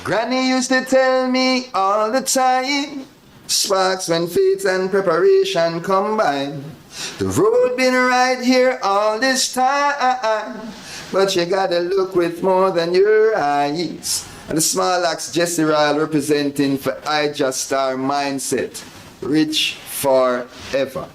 Granny used to tell me all the time, sparks when faith and preparation combine. The road been right here all this time, but you gotta look with more than your eyes. And the small axe Jesse Ryle representing for I Just Star Mindset, rich forever.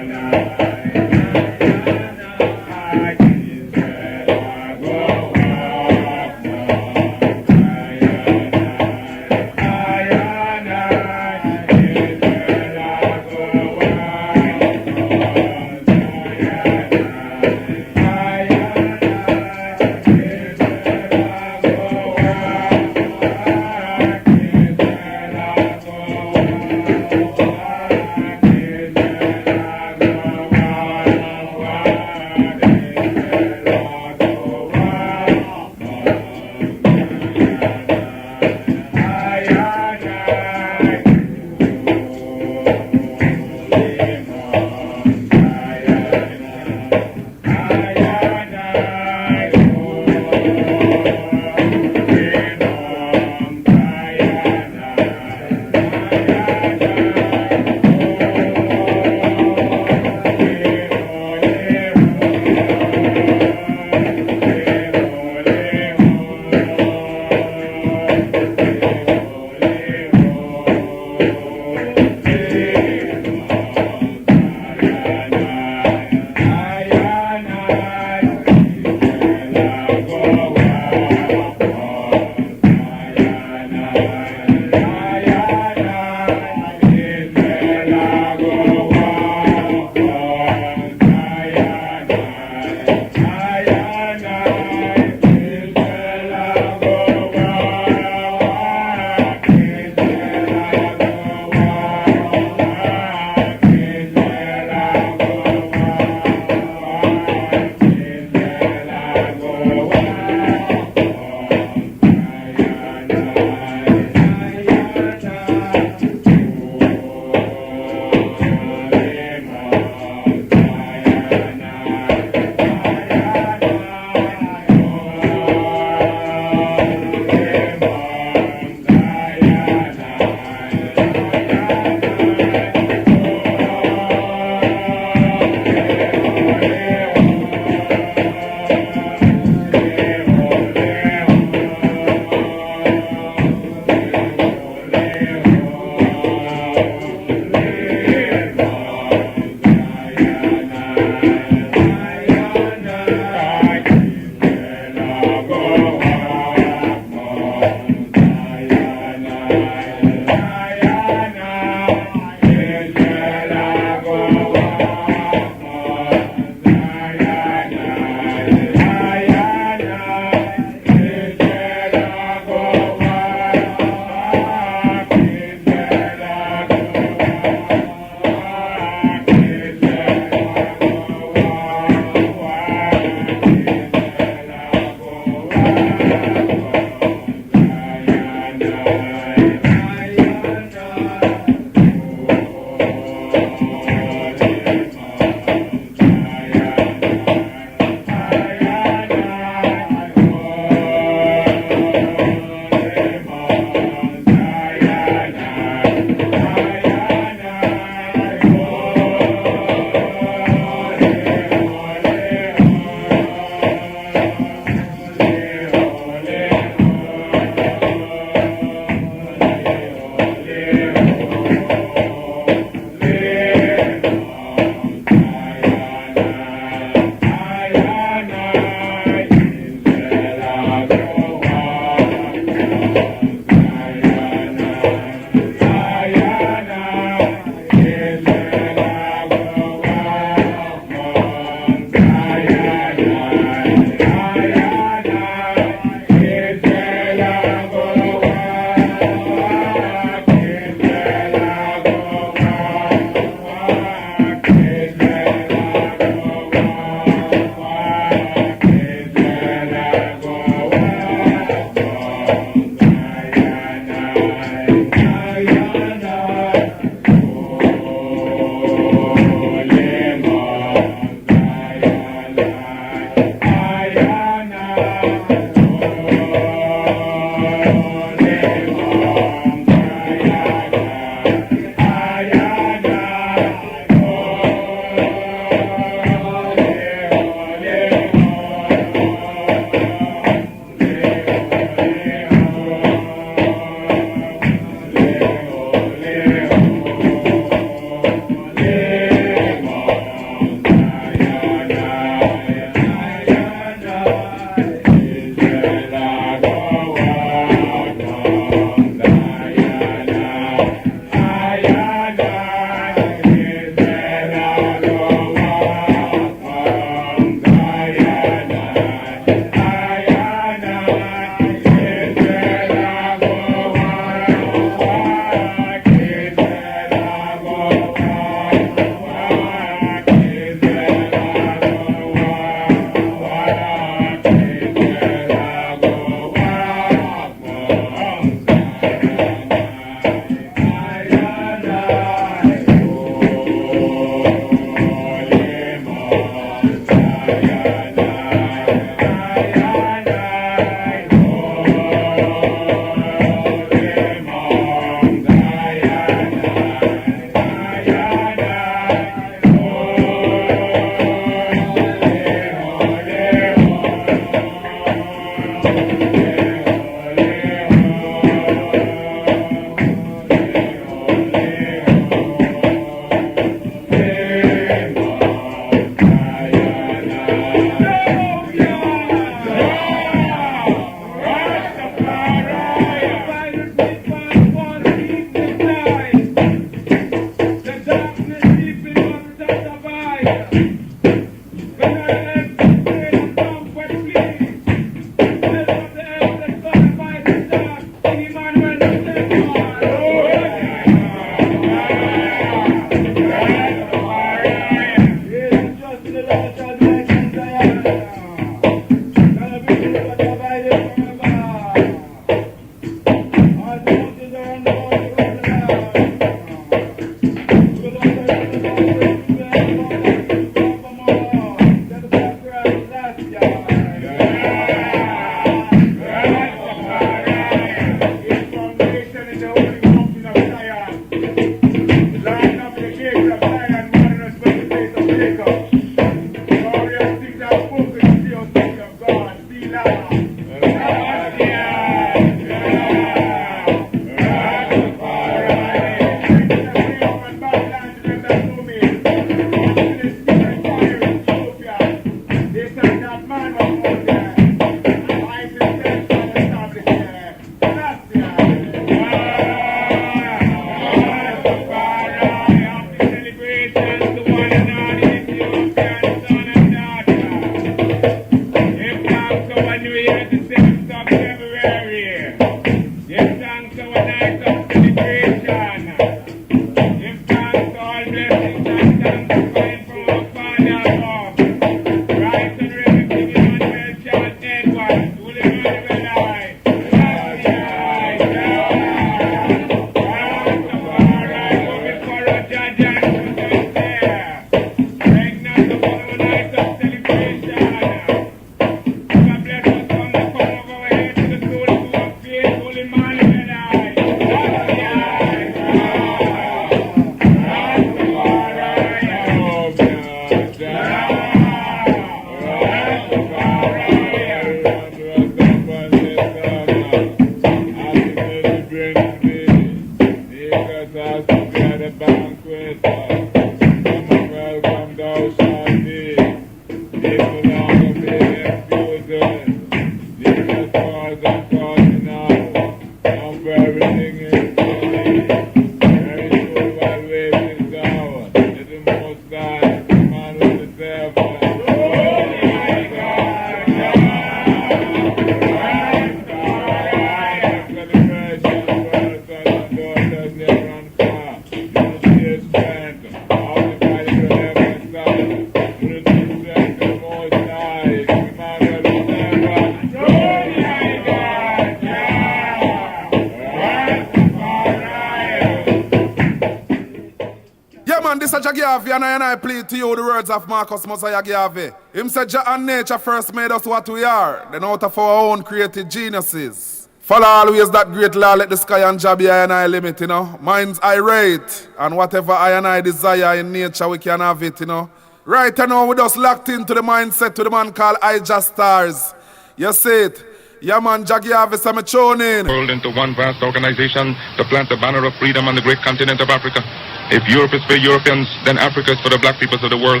this is Garvey, and I plead to you the words of Marcus Mosiah Garvey. Him said, Jah and nature first made us what we are, then out of our own created geniuses. Follow always that great law, let the sky and Jah be I and I limit, you know. Mine's irate, and whatever I and I desire in nature, we can have it, you know. Right now, we just locked into the mindset to the man called I Just Stars. You see it? Yeah, man, Jah Garvey, so me tune in. World into one vast organization to plant the banner of freedom on the great continent of Africa. If Europe is for Europeans, then Africa is for the black peoples of the world.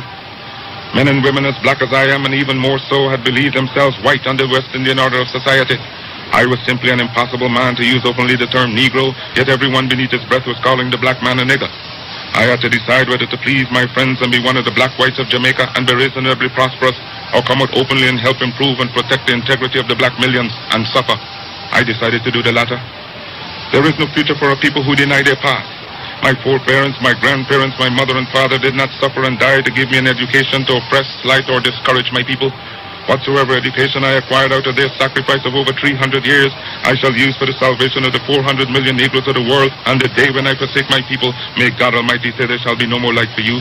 Men and women as black as I am, and even more so, had believed themselves white under the West Indian order of society. I was simply an impossible man to use openly the term Negro, yet everyone beneath his breath was calling the black man a nigger. I had to decide whether to please my friends and be one of the black whites of Jamaica and be reasonably prosperous, or come out openly and help improve and protect the integrity of the black millions and suffer. I decided to do the latter. There is no future for a people who deny their past. My foreparents, my grandparents, my mother and father did not suffer and die to give me an education to oppress, slight, or discourage my people. Whatsoever education I acquired out of their sacrifice of over 300 years, I shall use for the salvation of the 400 million Negroes of the world, and the day when I forsake my people, may God Almighty say there shall be no more light for you.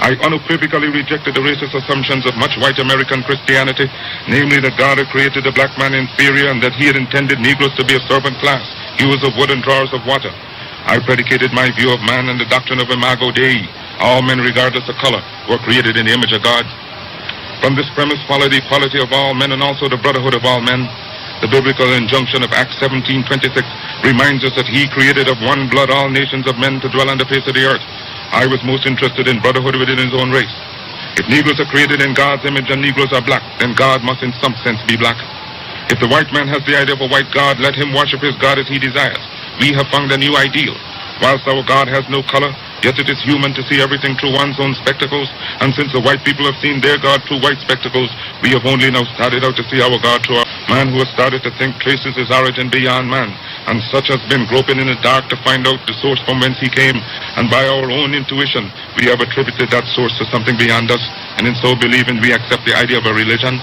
I unequivocally rejected the racist assumptions of much white American Christianity, namely that God had created the black man inferior and that he had intended Negroes to be a servant class, hewers of wood and drawers of water. I predicated my view of man on the doctrine of Imago Dei. All men, regardless of color, were created in the image of God. From this premise followed the equality of all men and also the brotherhood of all men. The biblical injunction of Acts 17:26 reminds us that he created of one blood all nations of men to dwell on the face of the earth. I was most interested in brotherhood within his own race. If Negroes are created in God's image and Negroes are black, then God must in some sense be black. If the white man has the idea of a white God, let him worship his God as he desires. We have found a new ideal. Whilst our God has no color, yet it is human to see everything through one's own spectacles, and since the white people have seen their God through white spectacles, we have only now started out to see our God through our man who has started to think traces his origin beyond man, and such has been groping in the dark to find out the source from whence he came, and by our own intuition, we have attributed that source to something beyond us, and in so believing, we accept the idea of a religion.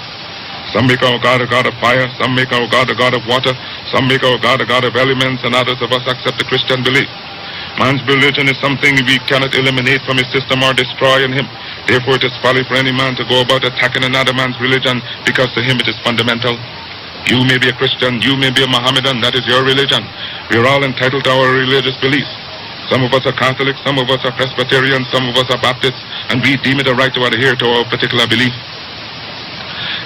Some make our God a God of fire, some make our God a God of water, some make our God a God of elements, and others of us accept the Christian belief. Man's religion is something we cannot eliminate from his system or destroy in him. Therefore, it is folly for any man to go about attacking another man's religion, because to him it is fundamental. You may be a Christian, you may be a Mohammedan, that is your religion. We are all entitled to our religious beliefs. Some of us are Catholics, some of us are Presbyterians, some of us are Baptists, and we deem it a right to adhere to our particular belief.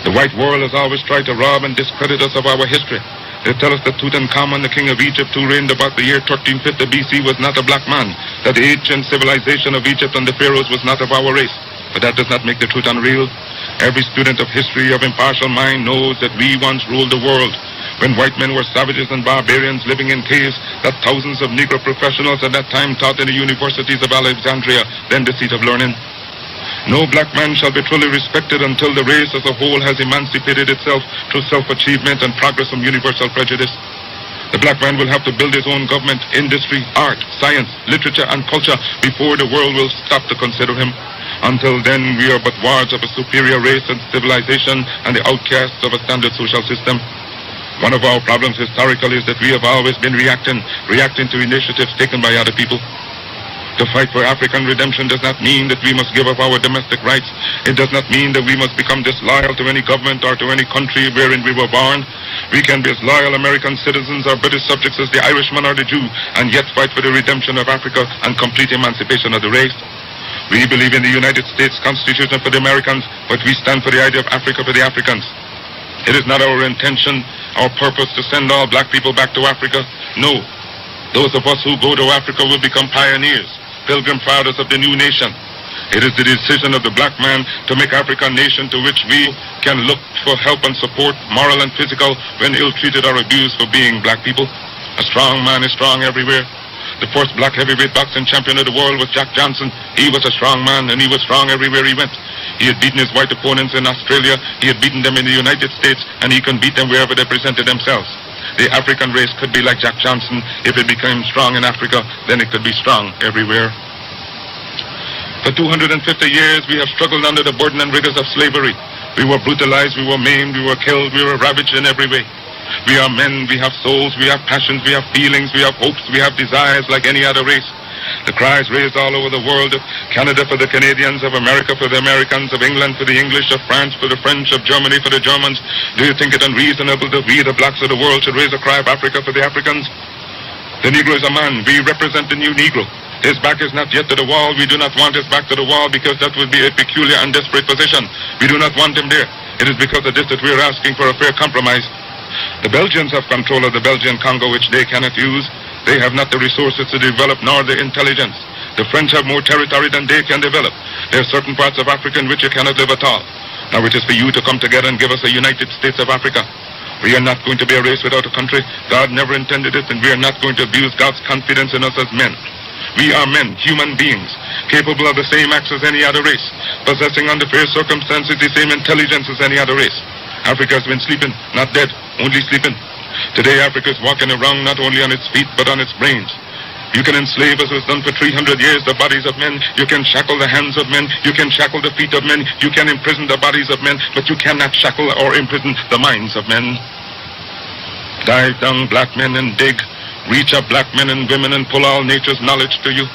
The white world has always tried to rob and discredit us of our history. They tell us that Tutankhamun, the king of Egypt, who reigned about the year 1350 BC, was not a black man, that the ancient civilization of Egypt and the pharaohs was not of our race. But that does not make the truth unreal. Every student of history of impartial mind knows that we once ruled the world, when white men were savages and barbarians living in caves, that thousands of Negro professionals at that time taught in the universities of Alexandria, then the seat of learning. No black man shall be truly respected until the race as a whole has emancipated itself through self-achievement and progress from universal prejudice. The black man will have to build his own government, industry, art, science, literature, and culture before the world will stop to consider him. Until then, we are but wards of a superior race and civilization and the outcasts of a standard social system. One of our problems historically is that we have always been reacting to initiatives taken by other people. To fight for African redemption does not mean that we must give up our domestic rights. It does not mean that we must become disloyal to any government or to any country wherein we were born. We can be as loyal American citizens or British subjects as the Irishman or the Jew, and yet fight for the redemption of Africa and complete emancipation of the race. We believe in the United States Constitution for the Americans, but we stand for the idea of Africa for the Africans. It is not our intention, our purpose to send all black people back to Africa. No. Those of us who go to Africa will become pioneers, pilgrim fathers of the new nation. It is the decision of the black man to make Africa a nation to which we can look for help and support, moral and physical, when ill-treated or abused for being black people. A strong man is strong everywhere. The first black heavyweight boxing champion of the world was Jack Johnson. He was a strong man, and he was strong everywhere he went. He had beaten his white opponents in Australia, he had beaten them in the United States, and he can beat them wherever they presented themselves. The African race could be like Jack Johnson. If it became strong in Africa, then it could be strong everywhere. For 250 years, we have struggled under the burden and rigors of slavery. We were brutalized, we were maimed, we were killed, we were ravaged in every way. We are men, we have souls, we have passions, we have feelings, we have hopes, we have desires like any other race. The cries raised all over the world, of Canada for the Canadians, of America for the Americans, of England for the English, of France for the French, of Germany for the Germans. Do you think it unreasonable that we, the blacks of the world, should raise a cry of Africa for the Africans? The Negro is a man. We represent the new Negro. His back is not yet to the wall. We do not want his back to the wall because that would be a peculiar and desperate position. We do not want him there. It is because of this that we are asking for a fair compromise. The Belgians have control of the Belgian Congo, which they cannot use. They have not the resources to develop nor the intelligence. The French have more territory than they can develop. There are certain parts of Africa in which you cannot live at all. Now it is for you to come together and give us a United States of Africa. We are not going to be a race without a country. God never intended it, and we are not going to abuse God's confidence in us as men. We are men, human beings, capable of the same acts as any other race, possessing under fair circumstances the same intelligence as any other race. Africa has been sleeping, not dead, only sleeping. Today Africa is walking around not only on its feet, but on its brains. You can enslave, as was done for 300 years, the bodies of men. You can shackle the hands of men. You can shackle the feet of men. You can imprison the bodies of men, but you cannot shackle or imprison the minds of men. Dive down, black men, and dig. Reach up, black men and women, and pull all nature's knowledge to you.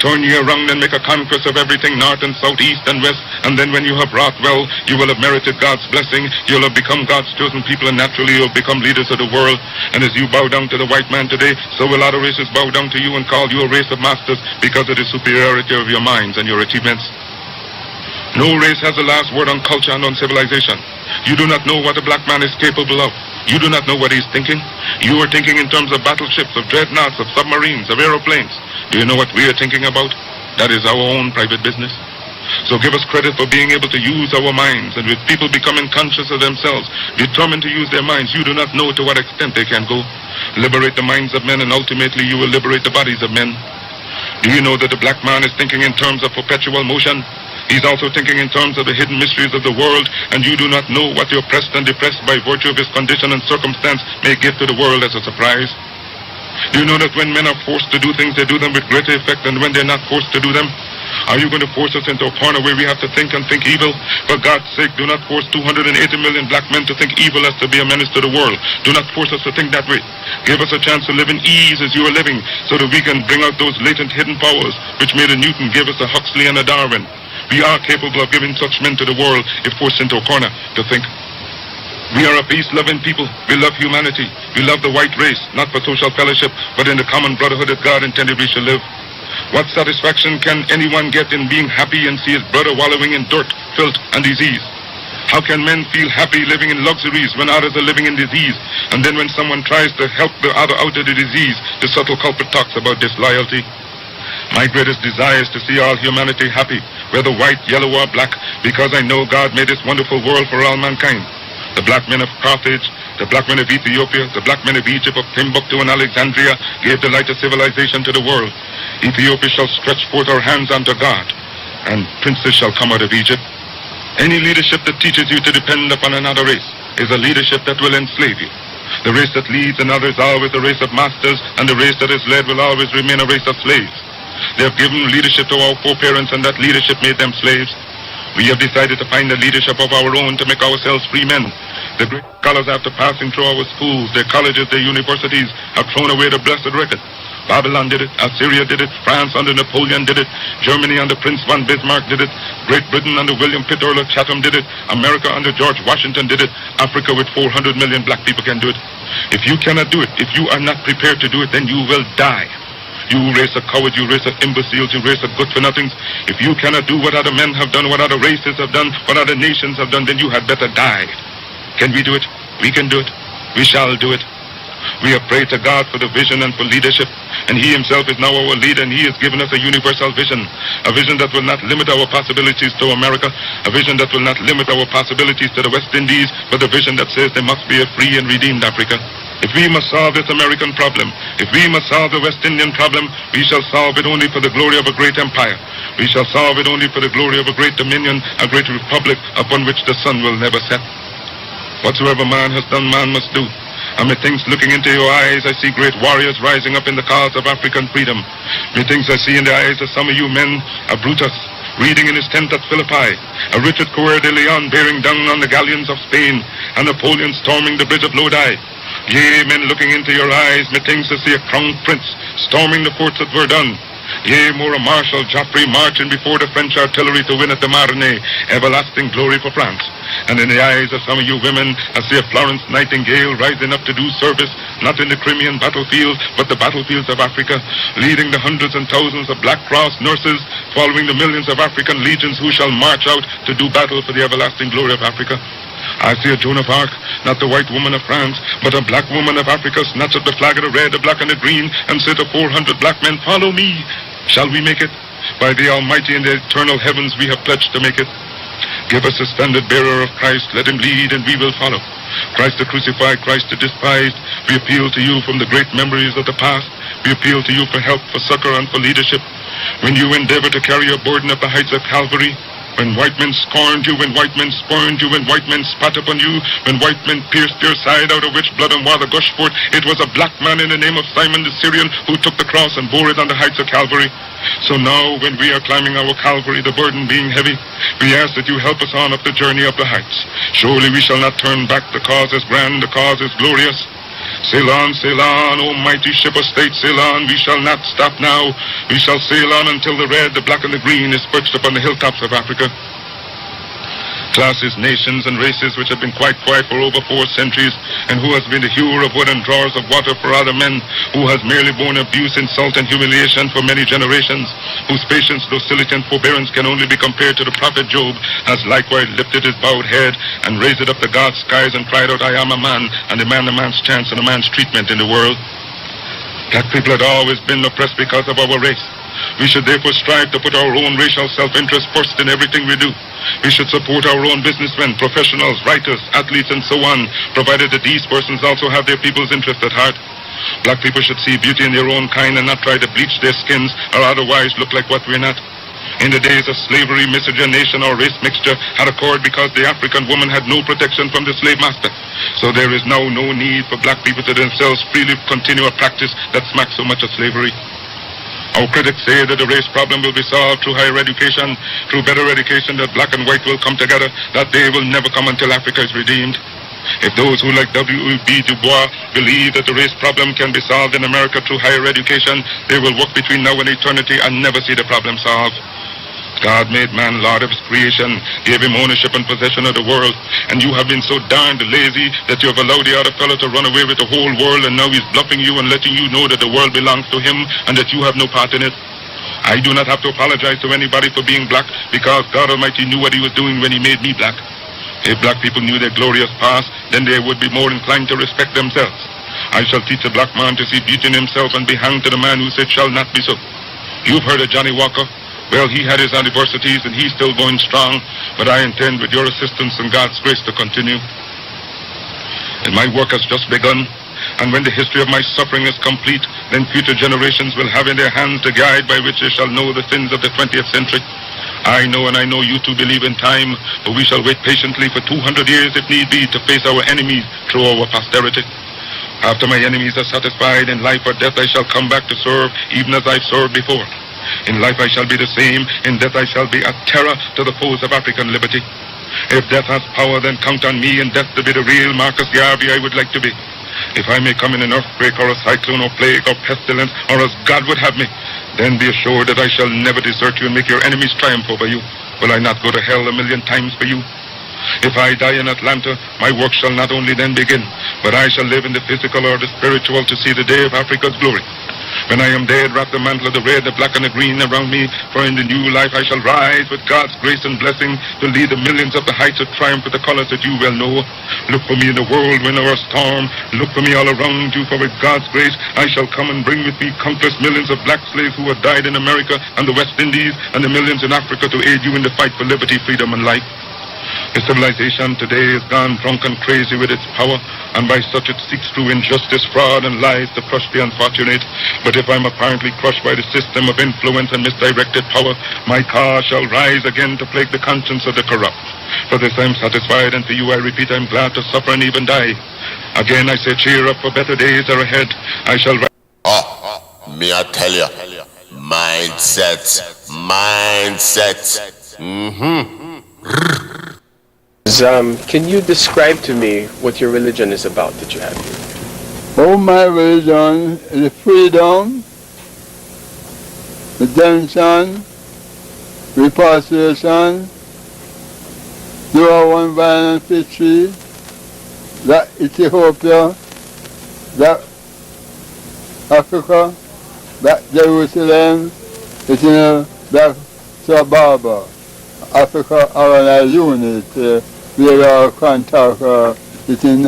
Turn ye around and make a conquest of everything, north and south, east and west, and then when you have wrought well, you will have merited God's blessing. You'll have become God's chosen people, and naturally you'll become leaders of the world. And as you bow down to the white man today, so will other races bow down to you and call you a race of masters because of the superiority of your minds and your achievements. No race has the last word on culture and on civilization. You do not know what a black man is capable of. You do not know what he's thinking. You are thinking in terms of battleships, of dreadnoughts, of submarines, of aeroplanes. Do you know what we are thinking about? That is our own private business. So give us credit for being able to use our minds, and with people becoming conscious of themselves, determined to use their minds, you do not know to what extent they can go. Liberate the minds of men, and ultimately you will liberate the bodies of men. Do you know that the black man is thinking in terms of perpetual motion? He's also thinking in terms of the hidden mysteries of the world, and you do not know what the oppressed and depressed by virtue of his condition and circumstance may give to the world as a surprise. Do you know that when men are forced to do things, they do them with greater effect than when they're not forced to do them? Are you going to force us into a corner where we have to think and think evil? For God's sake, do not force 280 million black men to think evil as to be a menace to the world. Do not force us to think that way. Give us a chance to live in ease as you are living, so that we can bring out those latent hidden powers which made a Newton give us a Huxley and a Darwin. We are capable of giving such men to the world if forced into a corner to think. We are a peace-loving people. We love humanity. We love the white race, not for social fellowship, but in the common brotherhood that God intended we should live. What satisfaction can anyone get in being happy and see his brother wallowing in dirt, filth, and disease? How can men feel happy living in luxuries when others are living in disease? And then when someone tries to help the other out of the disease, the subtle culprit talks about disloyalty. My greatest desire is to see all humanity happy, whether white, yellow, or black, because I know God made this wonderful world for all mankind. The black men of Carthage, the black men of Ethiopia, the black men of Egypt, of Timbuktu and Alexandria gave the light of civilization to the world. Ethiopia shall stretch forth her hands unto God, and princes shall come out of Egypt. Any leadership that teaches you to depend upon another race is a leadership that will enslave you. The race that leads another is always a race of masters, and the race that is led will always remain a race of slaves. They have given leadership to our foreparents, and that leadership made them slaves. We have decided to find a leadership of our own to make ourselves free men. The great scholars, after passing through our schools, their colleges, their universities, have thrown away the blessed record. Babylon did it, Assyria did it, France under Napoleon did it, Germany under Prince von Bismarck did it, Great Britain under William Pitt Earl of Chatham did it, America under George Washington did it, Africa with 400 million black people can do it. If you cannot do it, if you are not prepared to do it, then you will die. You race of cowards, you race of imbeciles, you race of good-for-nothings. If you cannot do what other men have done, what other races have done, what other nations have done, then you had better die. Can we do it? We can do it. We shall do it. We have prayed to God for the vision and for leadership, and He Himself is now our leader, and He has given us a universal vision, a vision that will not limit our possibilities to America, a vision that will not limit our possibilities to the West Indies, but a vision that says there must be a free and redeemed Africa. If we must solve this American problem, if we must solve the West Indian problem, we shall solve it only for the glory of a great empire. We shall solve it only for the glory of a great dominion, a great republic upon which the sun will never set. Whatsoever man has done, man must do. And methinks, looking into your eyes, I see great warriors rising up in the cause of African freedom. Methinks I see in the eyes of some of you men a Brutus reading in his tent at Philippi, a Richard Coeur de Leon bearing down on the galleons of Spain, and Napoleon storming the bridge of Lodi. Yea, men, looking into your eyes, methinks I see a crown prince storming the forts at Verdun. Yea, more a Marshal Joffrey marching before the French artillery to win at the Marne, everlasting glory for France. And in the eyes of some of you women, I see a Florence Nightingale rising up to do service, not in the Crimean battlefields, but the battlefields of Africa, leading the hundreds and thousands of Black Cross nurses, following the millions of African legions who shall march out to do battle for the everlasting glory of Africa. I see a Joan of Arc, not the white woman of France, but a black woman of Africa, snatch up the flag of the red, the black, and the green, and say to 400 black men, follow me. Shall we make it? By the Almighty and the eternal heavens we have pledged to make it. Give us a standard bearer of Christ, let him lead and we will follow. Christ the crucified, Christ the despised, we appeal to you from the great memories of the past. We appeal to you for help, for succor, and for leadership. When you endeavor to carry your burden up the heights of Calvary, when white men scorned you, when white men spurned you, when white men spat upon you, when white men pierced your side out of which blood and water gushed forth, it was a black man in the name of Simon the Syrian who took the cross and bore it on the heights of Calvary. So now, when we are climbing our Calvary, the burden being heavy, we ask that you help us on up the journey up the heights. Surely we shall not turn back. The cause is grand, the cause is glorious. Sail on, O mighty ship of state, sail on. We shall not stop now. We shall sail on until the red, the black, and the green is perched upon the hilltops of Africa. Classes, nations, and races which have been quite quiet for over 4 centuries, and who has been the hewer of wood and drawers of water for other men, who has merely borne abuse, insult, and humiliation for many generations, whose patience, docility, and forbearance can only be compared to the prophet Job, has likewise lifted his bowed head and raised it up to God's skies and cried out, I am a man, and demand a man's chance and a man's treatment in the world. Black people had always been oppressed because of our race. We should therefore strive to put our own racial self-interest first in everything we do. We should support our own businessmen, professionals, writers, athletes, and so on, provided that these persons also have their people's interest at heart. Black people should see beauty in their own kind and not try to bleach their skins or otherwise look like what we're not. In the days of slavery, miscegenation, or race mixture had occurred because the African woman had no protection from the slave master. So there is now no need for black people to themselves freely continue a practice that smacks so much of slavery. Our critics say that the race problem will be solved through higher education, through better education, that black and white will come together. That day will never come until Africa is redeemed. If those who, like W.E.B. Du Bois, believe that the race problem can be solved in America through higher education, they will work between now and eternity and never see the problem solved. God made man Lord of his creation, gave him ownership and possession of the world, and you have been so darned lazy that you have allowed the other fellow to run away with the whole world, and now he's bluffing you and letting you know that the world belongs to him and that you have no part in it. I do not have to apologize to anybody for being black, because God Almighty knew what he was doing when he made me black. If black people knew their glorious past, then they would be more inclined to respect themselves. I shall teach a black man to see beauty in himself and be hanged to the man who said shall not be so. You've heard of Johnny Walker. Well, he had his adversities and he's still going strong, but I intend with your assistance and God's grace to continue. And my work has just begun, and when the history of my suffering is complete, then future generations will have in their hands the guide by which they shall know the sins of the 20th century. I know, and I know you too believe in time, but we shall wait patiently for 200 years if need be to face our enemies through our posterity. After my enemies are satisfied, in life or death I shall come back to serve, even as I've served before. In life I shall be the same, in death I shall be a terror to the foes of African liberty. If death has power, then count on me in death to be the real Marcus Garvey I would like to be. If I may come in an earthquake or a cyclone or plague or pestilence, or as God would have me, then be assured that I shall never desert you and make your enemies triumph over you. Will I not go to hell 1,000,000 times for you? If I die in Atlanta, my work shall not only then begin, but I shall live in the physical or the spiritual to see the day of Africa's glory. When I am dead, wrap the mantle of the red, the black, and the green around me, for in the new life I shall rise with God's grace and blessing to lead the millions up the heights of triumph with the colors that you well know. Look for me in the whirlwind or a storm. Look for me all around you, for with God's grace I shall come and bring with me countless millions of black slaves who have died in America and the West Indies, and the millions in Africa to aid you in the fight for liberty, freedom, and life. The civilization today has gone drunk and crazy with its power, and by such it seeks through injustice, fraud, and lies to crush the unfortunate. But if I'm apparently crushed by the system of influence and misdirected power, my cause shall rise again to plague the conscience of the corrupt. For this I'm satisfied, and to you I repeat, I'm glad to suffer and even die. Again I say, cheer up, for better days are ahead. I shall rise. Me I tell you, mindset. Can you describe to me what your religion is about that you have here? Oh, my religion is freedom, redemption, repatriation, do our one violent victory, that Ethiopia, that Africa, that Jerusalem, it's in that Sababa, Africa, our unit, we are contact, it's in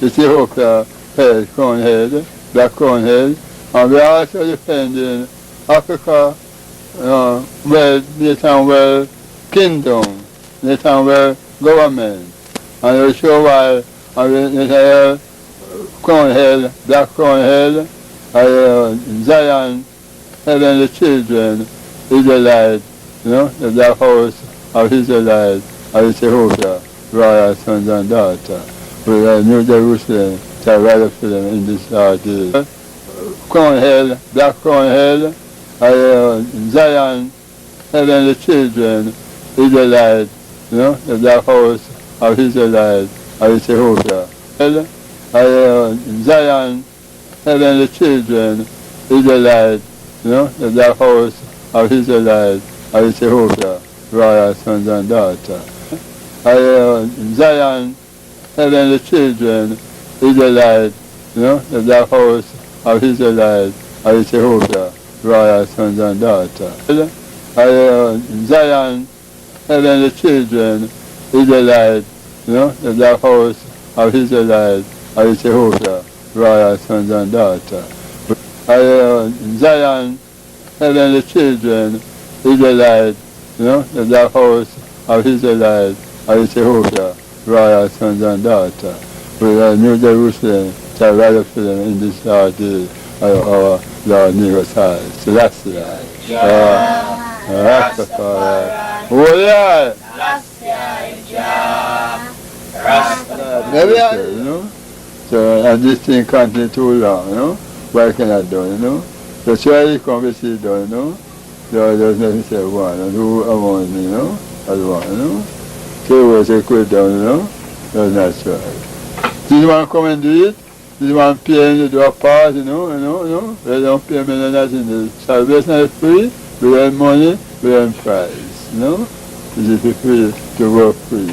Ethiopia, head, crown head, black crown head, and we are also defending Africa, well, kingdom, well, government, and we show why, and crown head, black crown head, Zion, heavenly children, Israelites, the house of Israelites, of Ethiopia, royal sons and daughters. We are New Jerusalem, shall rise for them in this last day. Crown head, black crown head, Zion, heavenly children, Israelites, the house of Israelites, of Ethiopia. Zion, heavenly children, Israelites, the house of Israelites, of Ethiopia, royal sons and daughters. Zion, heavenly children, Israelites, the house of Israelites, of Ethiopia, royal sons and daughters. Zion, heavenly children, Israelites, the house of Israelites, of Ethiopia, royal sons and daughters. Zion, heavenly children, Israelites, the house of Israelites, of Ethiopia, royal sons and daughters. We are New Jerusalem, shall rise for them in this last day of our Lord Niceness. Selassie, Rastafari, Warrior, Rastafari, so, and this thing continues too long, why can I do, So surely come to see done, there's nothing to say one, and who among me, as one, So was a quit down, that's not right. This one come and do it, this one pay and do a part, they don't pay me nothing. The salvation is free, we earn money, we earn prize, This is free to work free,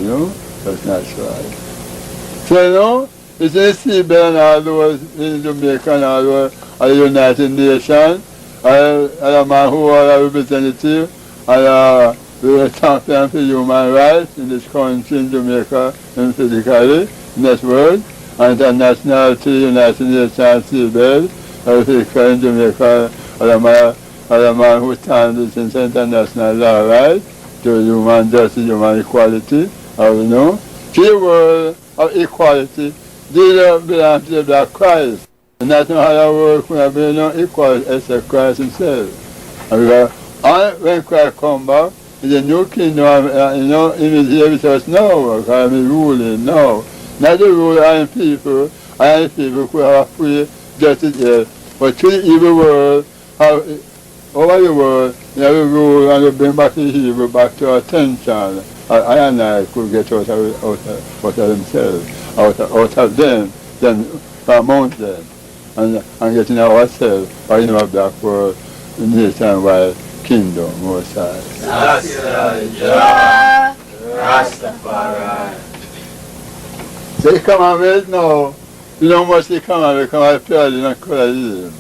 that's not right. So, it's a seabed and all those in Jamaica and all those are the United Nations, and a man who are a representative, and the champion for human rights in this country, in Jamaica, and physically, in this world, and international to United Nations seabed, physically in Jamaica, and a man who stands in international law rights, to human justice, human equality, the world of equality, these belong to the Black Christ. And that's not how the world could have been equal except Christ himself. And when Christ comes back, it's a new kingdom, he is here with us now, because he's ruling now. Not the rule of people, and people who have free justice here, but to the evil world, over the world, we rule and we bring back the evil back to our attention. I and I could get out of themselves, out of them, then among them, and getting ourselves in our black world, nationwide kingdom, most high. Rastafari. They come on with now. You don't watch the come on purely and colonialism.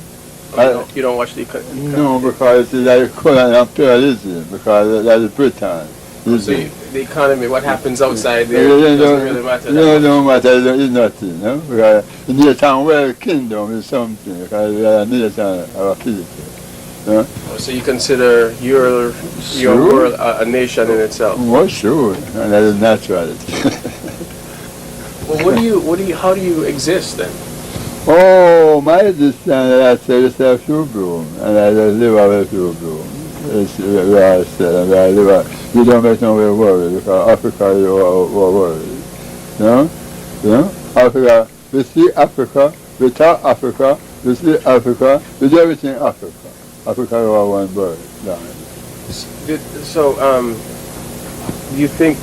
You don't watch the No, because it's like colonialism and pluralism, because that's Britain. So the economy, what happens outside there, doesn't really matter. No, no matter, it's nothing, because the nation world kingdom is something, because we are a nation of people. So you consider your world a nation in itself? Well, sure, and that is naturality. Well, how do you exist then? Oh, my existence, I say, it's a few bloom, and I just live out a few bloom. It's where I said, and where I live out. You don't make no way worried, because Africa, you are worried. Africa, we see Africa, we talk Africa, we see Africa, we do everything Africa. Africa, you are one bird. So, do you think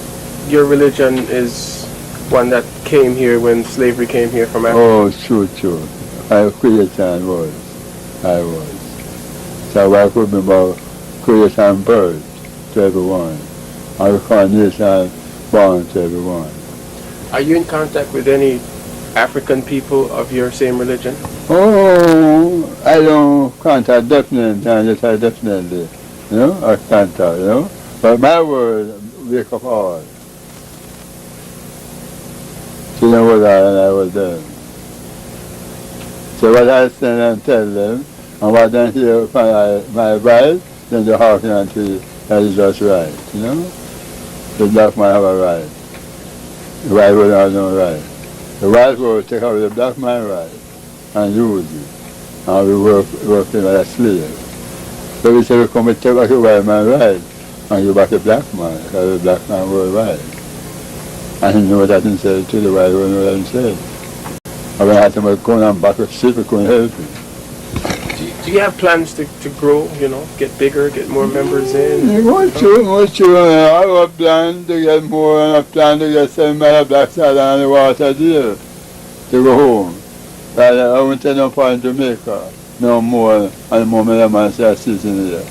your religion is one that came here when slavery came here from Africa? Oh, true. I was. So I could be about creation birth to everyone. And we call nation born to everyone. Are you in contact with any African people of your same religion? Oh, I don't contact definitely, and just I definitely, I contact, But my word wake up all. She was there and I was there. So what I stand and tell them, and what they hear from my advice, then they hearken unto that is just right, The black man have a right. The white will have no right. The white will take away the black man right and use it. And we work him as a slave. So we say we come and take back the white man right and give back the black man, because the black man was right. And he knew that himself too, the white will know that himself. And when I had to go and back of ship, we couldn't help him. Do you have plans to grow, get bigger, get more members in? What's true. I have a plan to get more and a plan to get 7 miles black side on the water there to go home. But I won't take no part in Jamaica no more, and the moment I'm going to sit in there.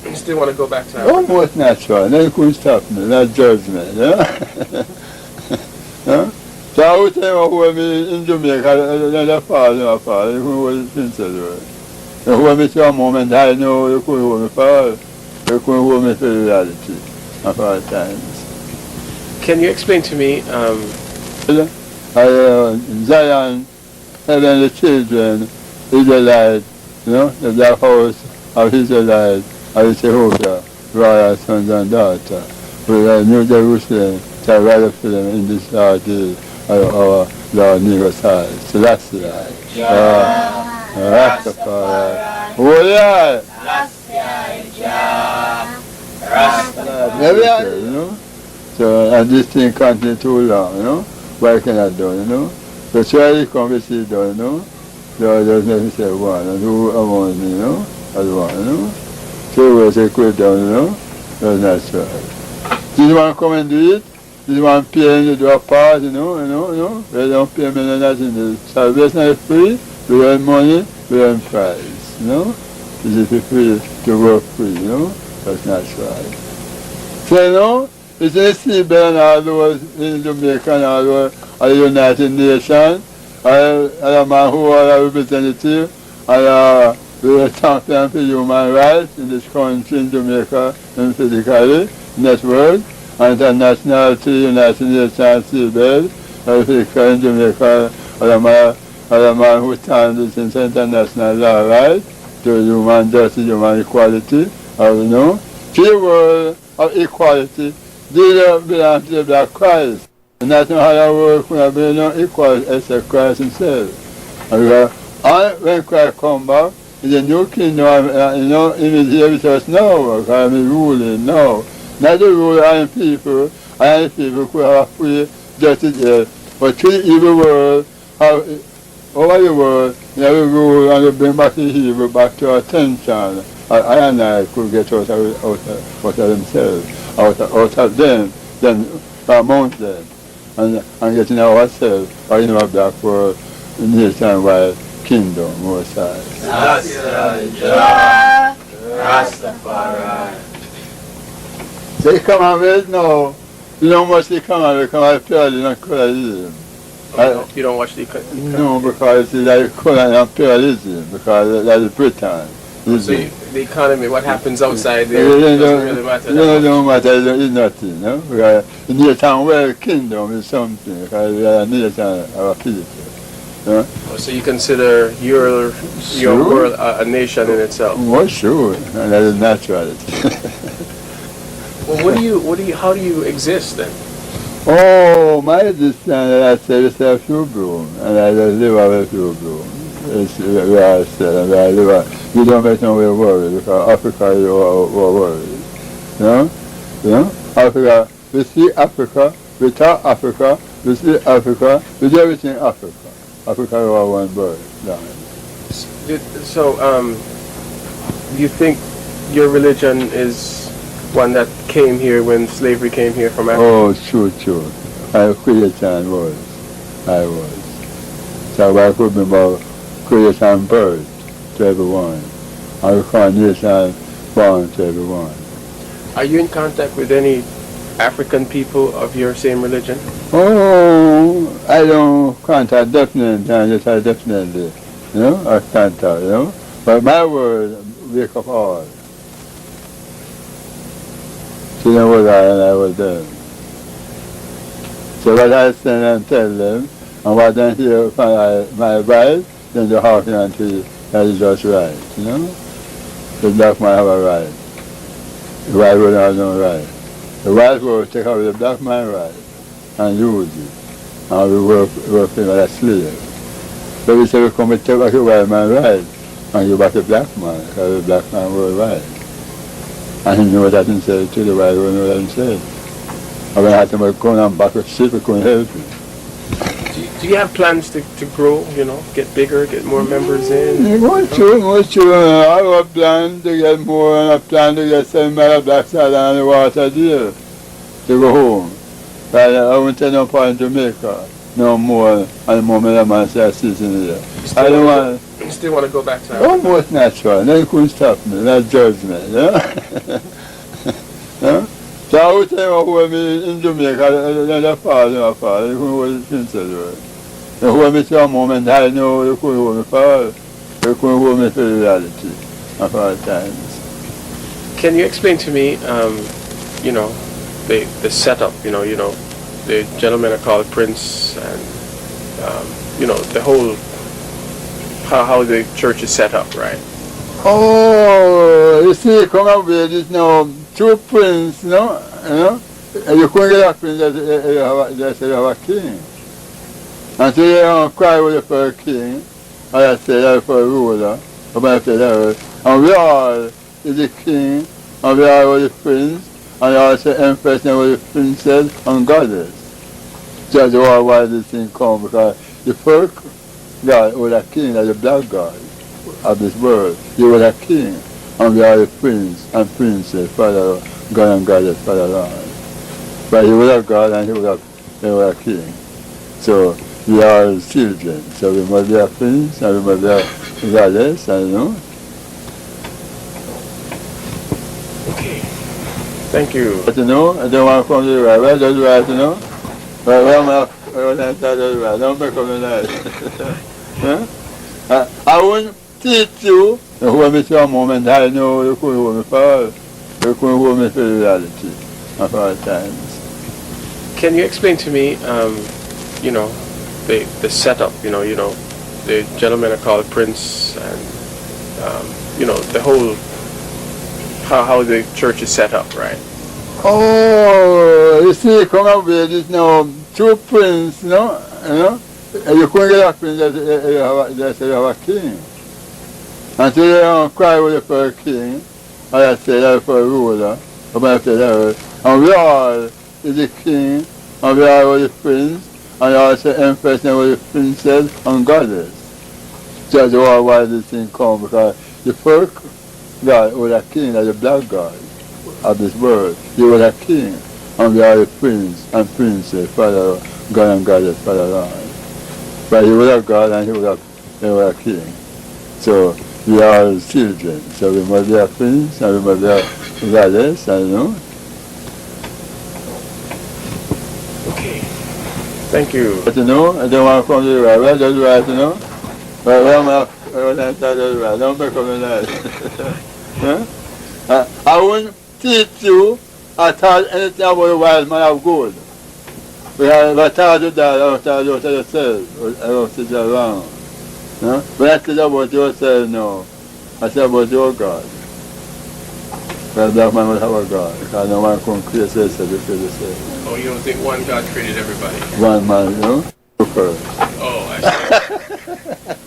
You still want to go back to Africa? Almost natural. They couldn't stop me. That's judgment. So I would say who me in Jamaica, they fall. They couldn't hold the princess. They hold me to a moment I know they couldn't hold me fall. They couldn't hold me to the reality of all times. Can you explain to me, Zion, having the children, Israelites, the black house of Israelites, of Ethiopia, royal sons and daughters, with New Jerusalem, shall rise up to them in this last day of our Lord Niceness. Selassie, Rastafari, Rastafari, So, and this thing continues too long, Why can I do, So surely come to see done, There's nothing to say one, and who among me, as one, So we say quit down, That's not right. Do you want to come and do it? Do you want to pay to do a part, They don't pay me nothing. The salvation is free, we earn money, we earn prize, This is free to work free, That's not right. So, it's a seabed and all those in Jamaica and all those of the United Nations, and a man who are a representative, and the champion for human rights in this country in Jamaica and physically, in this world, and international to the United Nations seabed, and physically in Jamaica, and a man who stands in international law rights, to human justice, human equality, to the world of equality. These belong to the black Christ. And that's not how that work when I be no equal except Christ himself. And when Christ come back, it's a new kingdom, in his here with us now, because I'm ruling now. Not the rule I am people who have free justice here, but to the evil world, over the world, they will rule and they bring back the Hebrew back to attention. I and I could get out of themselves. Out of them, then amongst them, and getting ourselves out in a black world, nationwide kingdom, more size. Rastafari. They come out with no, much they come out with, come out purely and pluralism. You don't watch the No, because it's like color and pluralism, because that's Britain. So the economy, what happens outside there, doesn't really matter. No matter, it's nothing, Because the nation world kingdom is something, because we are a nation of our people. So you consider your world a nation in itself? Well, sure, and that is naturality. Well, how do you exist then? Oh, my existence, I say, it's a few bloom, and I just live out a few bloom. It's where I said, where I live. You don't make no way worry, because Africa is worried. Africa, we see Africa, we talk Africa, we see Africa, we do everything Africa. Africa is our one bird. So, do you think your religion is one that came here when slavery came here from Africa? Oh, sure. I creation was. So I could be about creation birth to everyone. and reconciliation born to everyone. Are you in contact with any African people of your same religion? Oh, I don't contact definitely, I just definitely, I contact, But my word wake up all. She was I and I was them. So what I stand and tell them, and what they hear from my advice, then they hearken unto that is just right, The black man have a right. The white world has no right. The white world take away the black man right and use it. And we work him as a slave. So we say we come and take back the white man right and give back the black man, because the black man was right. And he knew that himself too, the white world knew that himself. And when I had to come and back with ship, we couldn't help him. Do you have plans to grow, get bigger, get more members in? Most true. I have a plan to get more, and a plan to get 7 miles of black side on the water there to go home. But I won't take no part in Jamaica no more, and the moment I'm going to say season here. I don't want. You still want to go back to Africa? Almost natural. They couldn't stop me. That's judgment. So I would say who me in Jamaica, they're far, they couldn't hold it themselves. They hold me to a moment I know they couldn't hold me for. They couldn't hold me for reality of all times. Can you explain to me, the setup, the gentlemen are called Prince, and, the whole, how the church is set up, right? Oh, you see, come up with this now, 2 prince, and you couldn't get a prince that you have a king. And so you don't cry with the for a king, or I say that for a ruler, or I say that, and we all is the king, and we all the prince, and also empress and the princess and goddess. That's why this thing come, because the first God was a king, like the black God of this world. He was a king, and we are the prince and princess, Father God and Goddess, Father Lord. But he was a God and he was a king. So we are children. So we must be a prince and we must be a goddess, Okay. Thank you. But I don't want to come to the right. Where does the right, But where am I? Don't make up the right. I won't teach you. You hold me to a moment I know you couldn't hold me for. You couldn't hold me for reality of all times. Can you explain to me, the setup, the gentlemen are called Prince, and, the whole, how the church is set up, right? Oh, you see, come up with this now, 2 prince, and you couldn't get a prince that you have a king. And so you don't cry with the for a king, or I say that for a ruler, or I say that, and we all is the king, and we all the prince, and also empress and the princess and goddess. That's why this thing come, because the first God was a king, like the black God of this world. He was a king, and we are the prince and princess, Father God and Goddess, Father Lord. But he was a God and he was a king. So we are children. So we must be a prince and we must be a goddess, Okay. Thank you. But I don't want to come to the right. Where does the right, But where am I? Don't make up the right. I won't teach you at all anything about the wild man of gold. Because if I taught you that, I don't tell you yourself. I don't teach you around. When I teach about yourself now, I say about your God. But the black man will have a God. Because no one can create yourself before yourself. Oh, you don't think one God created everybody? One man, first. Oh, I see.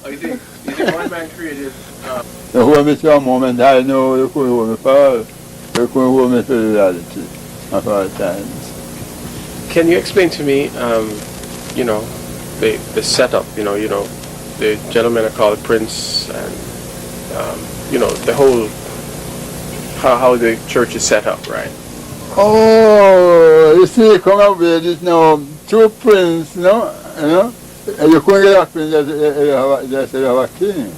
Oh, you think one man created... You hold me to a moment I know you couldn't hold me for. You couldn't hold me for reality of all times. Can you explain to me, the setup, the gentlemen are called Prince, and, the whole, how the church is set up, right? Oh, you see, come up with this now, 2 prince, and you couldn't get a prince that you have a king.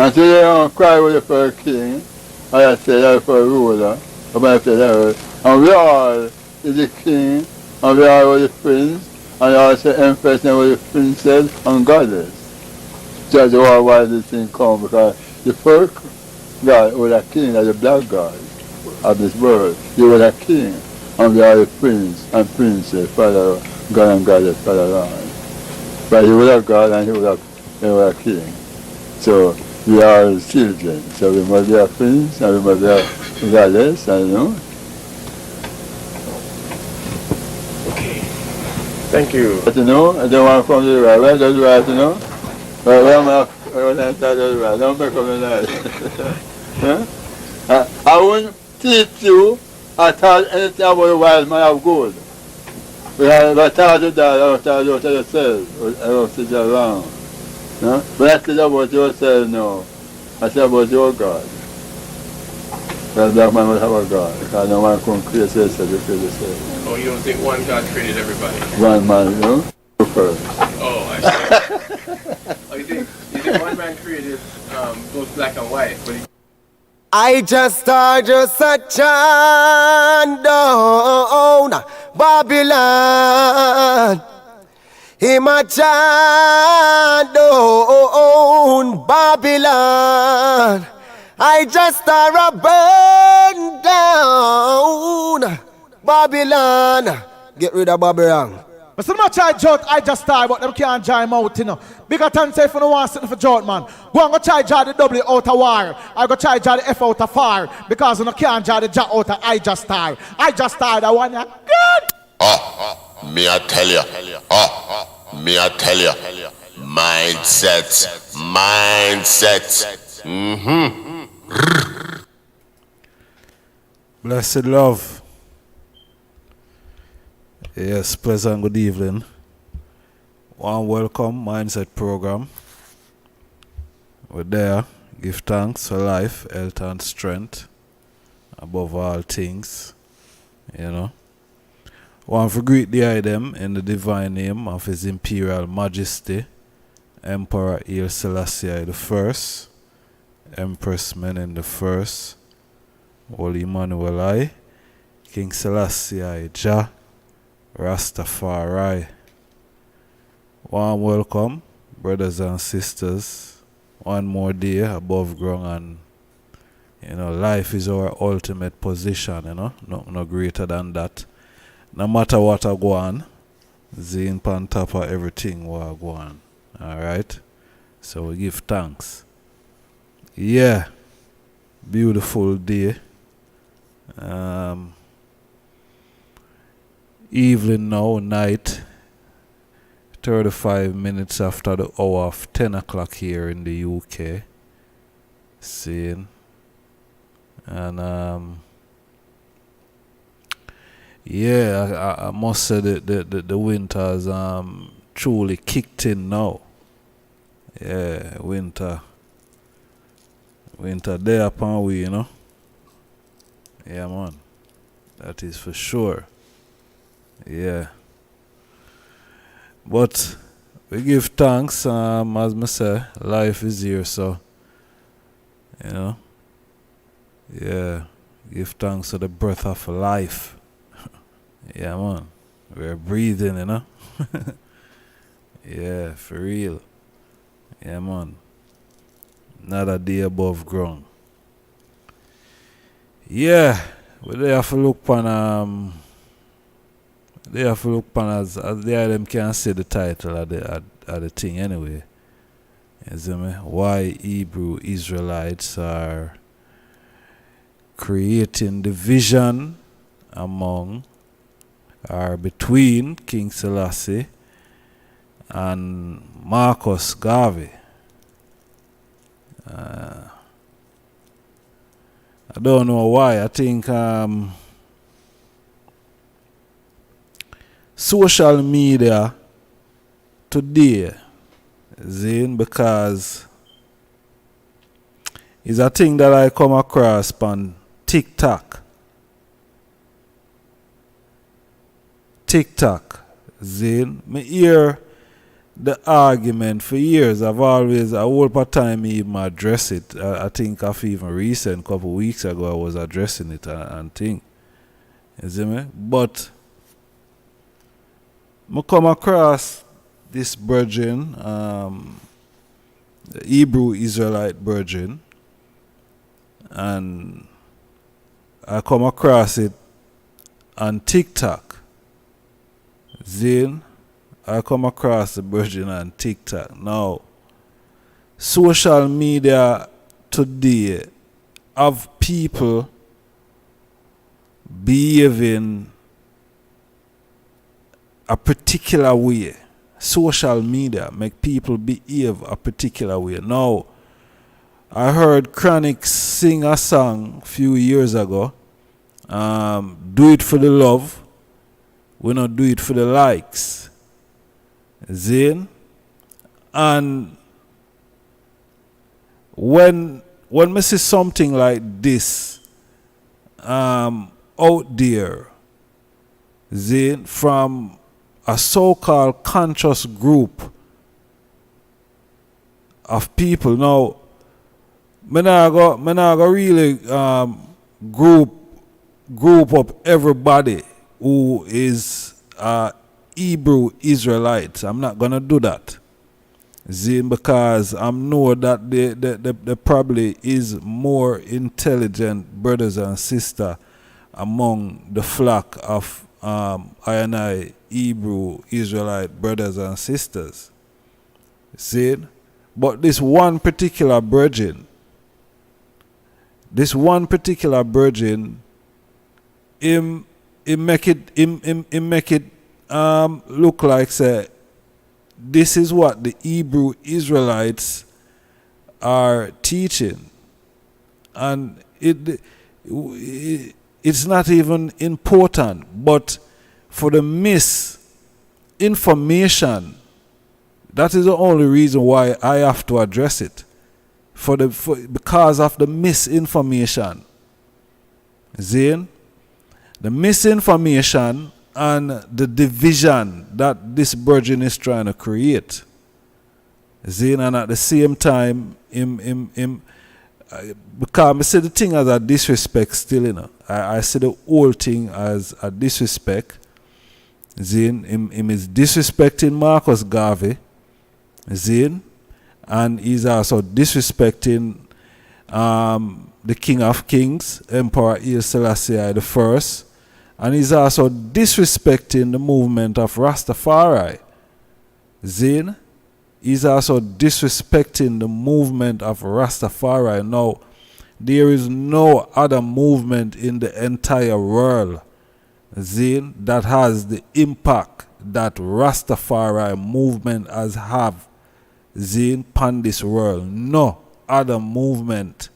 And so they don't cry with for a king, or I say that for a ruler, or I say that. And we all is the king, and we all the prince, and also empress and the princess and goddess. That's why this thing come, because the first God was a king, as the black God of this world. He was a king, and we are the prince and princess, Father God and goddess, Father Lord. But he was a God and he was a king. So we are children, so we must be a prince and we must be a goddess, and you know. Okay. Thank you. But you know, I don't want to come to the right. Where does the right, you know? Where am I? When I start the right, don't make up the right. I won't teach you at all anything about the wild man of gold. Because if I taught you that, I will tell you to yourself. I will teach you wrong. No? But I teach about yourself now. I say about your God. Because black man will have a God. Because no one can create yourself, you create yourself. Oh, you don't think one God created everybody? One man, you know? First. Oh, I see. Oh, you think one man created both black and white, but he... I just heard you such a down Babylon. Him a chant down Babylon. I just heard a burn down Babylon. Get rid of Babylon. But so much I judge, I just die, but them can't join him out, you know. Bigger than say if you don't want something for judge, man. Go and go try jar the W out of war. I go try jar the F out of fire. Because you can't jar the J out of I just die. I just die, that one, yeah. Good! Me I tell you. Me I tell you. Mindset. Blessed love. Yes, pleasant good evening. One welcome mindset program. We're there. Give thanks for life, health and strength. Above all things. You know. One for greet the item in the divine name of His Imperial Majesty, Emperor Haile Selassie the First, Empress Menen the First, Holy Emmanuel I, King Selassie I Jah, Rastafari. Warm welcome, brothers and sisters. One more day above ground, and you know, life is our ultimate position, you know, no greater than that. No matter what I go on, Zine pan top of everything what I go on. Alright? So we give thanks. Yeah. Beautiful day. Evening now, night, 35 minutes after the hour of 10 o'clock here in the UK. Seeing. And yeah, I must say the winter has truly kicked in now. Yeah, winter there upon we, you know. Yeah, man. That is for sure. Yeah. But we give thanks, as I say, life is here, so, you know. Yeah, give thanks for the breath of life. Yeah, man. We're breathing, you know. Yeah, for real. Yeah, man. Another day above ground. Yeah, but they have to look upon as they them can see the title of the thing anyway. You see me? Why Hebrew Israelites are creating division among or between King Selassie and Marcus Garvey. I don't know why. I think social media today, Zane, because it's a thing that I come across on TikTok, Zane. Me hear the argument for years. I've always, a whole part time even address it. I think I've even recent, couple weeks ago, I was addressing it and think. You see me? But I come across this virgin, the Hebrew Israelite virgin, and I come across it on TikTok. Then I come across the virgin on TikTok. Now, social media today have people behaving a particular way. Social media make people behave a particular way. Now, I heard Chronic sing a song a few years ago. Do it for the love. We not do it for the likes. Zane. And when we see something like this out there, Zane, from a so-called conscious group of people. Now, me nah go really group up everybody who is Hebrew Israelites. I'm not gonna do that. Zane, because I know that there probably is more intelligent brothers and sisters among the flock of I and I Hebrew Israelite brothers and sisters. See? But this one particular virgin, him make it look like say this is what the Hebrew Israelites are teaching, and it's not even important, but for the misinformation, that is the only reason why I have to address it. Because of the misinformation. Zane, the misinformation and the division that this virgin is trying to create. Zane, and at the same time, because I see the thing as a disrespect still, you know. I see the whole thing as a disrespect. Zane, him is disrespecting Marcus Garvey. Zane, and he's also disrespecting the King of Kings, Emperor Selassie the First, and he's also disrespecting the movement of Rastafari. Zane, he's also disrespecting the movement of Rastafari. Now, there is no other movement in the entire world, Zane, that has the impact that Rastafari movement has have, Zane, upon this world. No other movement,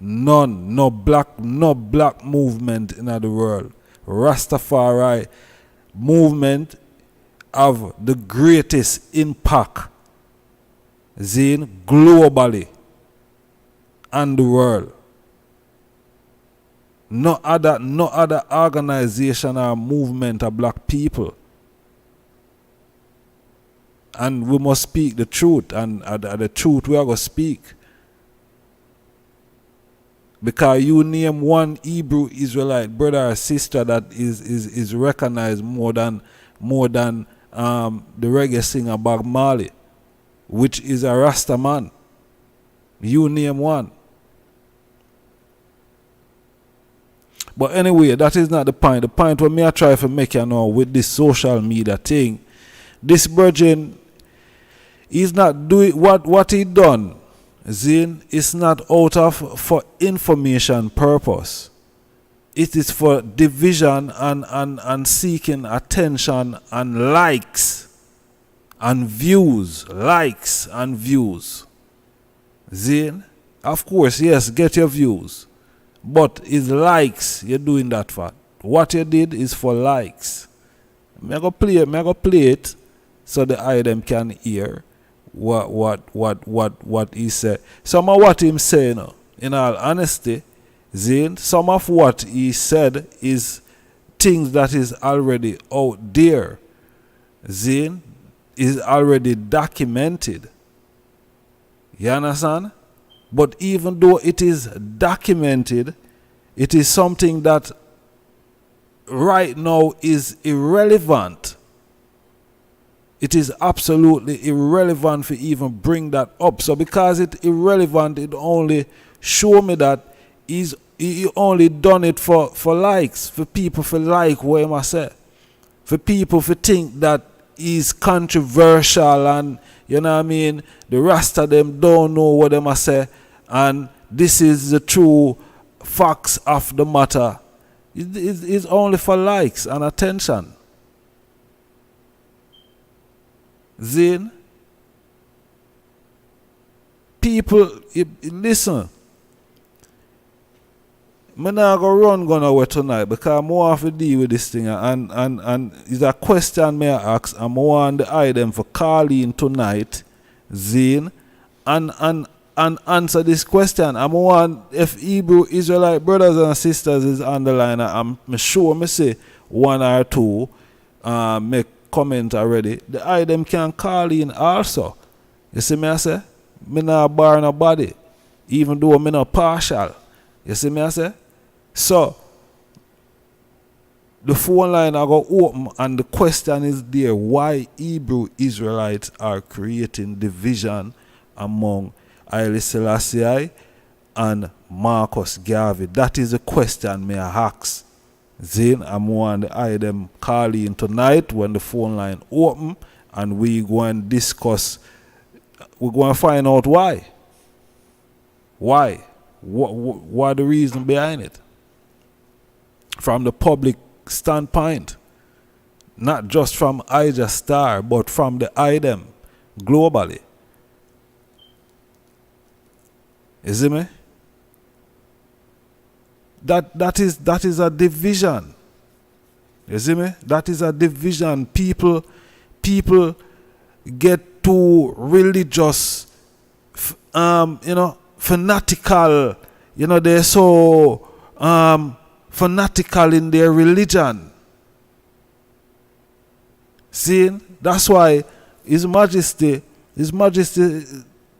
none, no black movement in the world. Rastafari movement have the greatest impact, Zane, globally and the world. No other organization or movement of black people. And we must speak the truth, and the truth we are going to speak. Because you name one Hebrew Israelite brother or sister that is recognized more than the reggae singer Bob Marley, which is a Rasta man. You name one. But anyway, that is not the point. The point what me I try to make you know with this social media thing, this virgin is not doing what he done. Zin is not out of for information purpose. It is for division and seeking attention and likes and views. Likes and views. Zin, of course, yes, get your views. But it's likes you're doing that for. What you did is for likes. Me go play it so the eye them can hear what he said. Some of what him saying, in all honesty, Zane, some of what he said is things that is already out there. Zane, is already documented. You understand? But even though it is documented, it is something that right now is irrelevant. It is absolutely irrelevant for even bring that up. So because it's irrelevant, it only show me that he only done it for likes, for people to like what I say, for people to think that he's controversial, and you know what I mean, the rest of them don't know what I say, and this is the true facts of the matter. It's only for likes and attention. Then people, listen, I'm not going to run gun away tonight because I want to deal with this thing, and it's a question may I ask, and I want the item for calling tonight, Zane, and answer this question. I want, if Hebrew Israelite brothers and sisters is on the line, I'm sure me say one or two make comment already. The item can call in also. You see me I say? Me not bar nobody, even though me not partial. You see me I say? So the phone line I go open, and the question is there: why Hebrew Israelites are creating division among Haile Selassie and Marcus Garvey? That is a question me I ask. Then I'm going to I them call in tonight when the phone line open, and we go and discuss. We're going to find out why. Why? What the reason behind it? From the public standpoint, not just from Ija Star, but from the IDEM globally. You see me? That is a division. You see me? That is a division. People get too religious, fanatical. They're so fanatical in their religion. See, that's why His Majesty,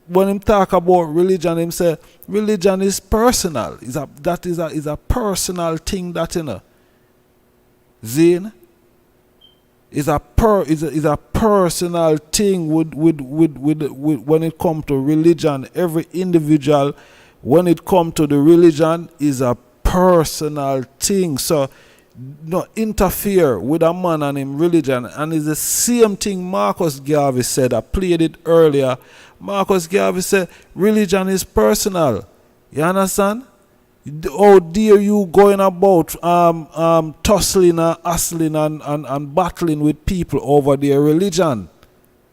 when him talk about religion, him say religion is personal. That is a personal thing, that Zine is a personal thing with when it comes to religion. Every individual, when it comes to the religion, is a personal thing. So not interfere with a man and him religion. And it's the same thing Marcus Garvey said. I played it earlier. Marcus Garvey said religion is personal. You understand? How dare you going about tussling and hassling and battling with people over their religion?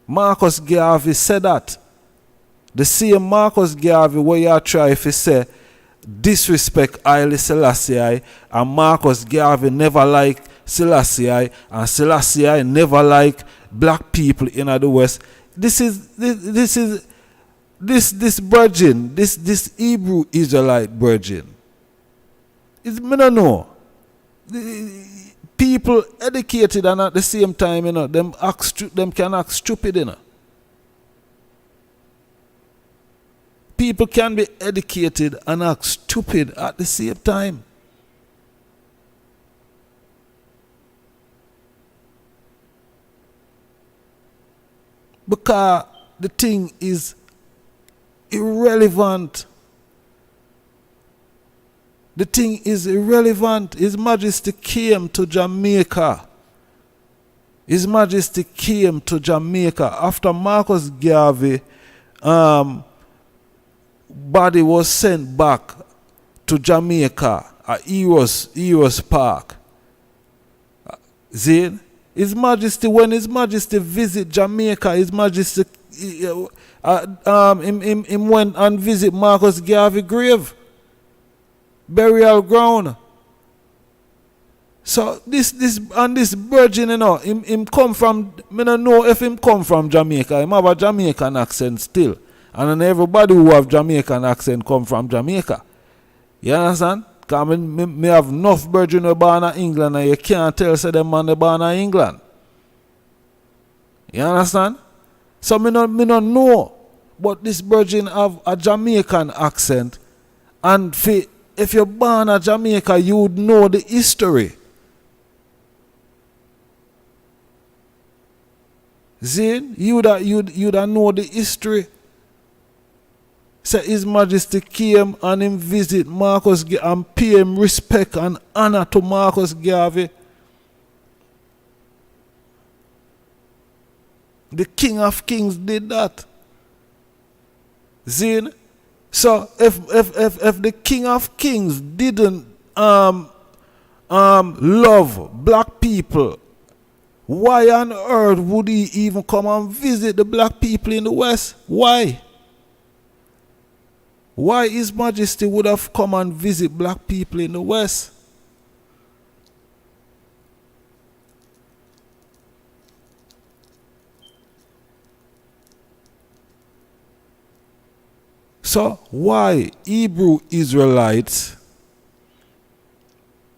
Marcus Garvey said that. The same Marcus Garvey where you try to say disrespect Haile Selassie, and Marcus Garvey never liked Selassie, and Selassie never liked black people in the West. This virgin, this Hebrew Israelite virgin. Me don't know. People educated and at the same time, them can act stupid, People can be educated and act stupid at the same time. Because the thing is irrelevant. The thing is irrelevant. His Majesty came to Jamaica. His Majesty came to Jamaica after Marcus Garvey body was sent back to Jamaica at Heroes Park. See? His Majesty, when His Majesty visit Jamaica, His Majesty him went and visit Marcus Garvey grave, burial ground. So this virgin, him come from, I don't know if him come from Jamaica. Him have a Jamaican accent still. And then everybody who have Jamaican accent come from Jamaica. You understand? Because me have enough virgin who born in England, and you can't tell say them man they born in England. You understand? So me not know. But this virgin have a Jamaican accent. And if you're born in Jamaica, you would know the history. See? You'd know the history. So His Majesty came and him visit Marcus and pay him respect and honor to Marcus Garvey. The King of Kings did that. See? So if the King of Kings didn't love black people, why on earth would he even come and visit the black people in the West? Why? Why His Majesty would have come and visit black people in the West? So why Hebrew Israelites,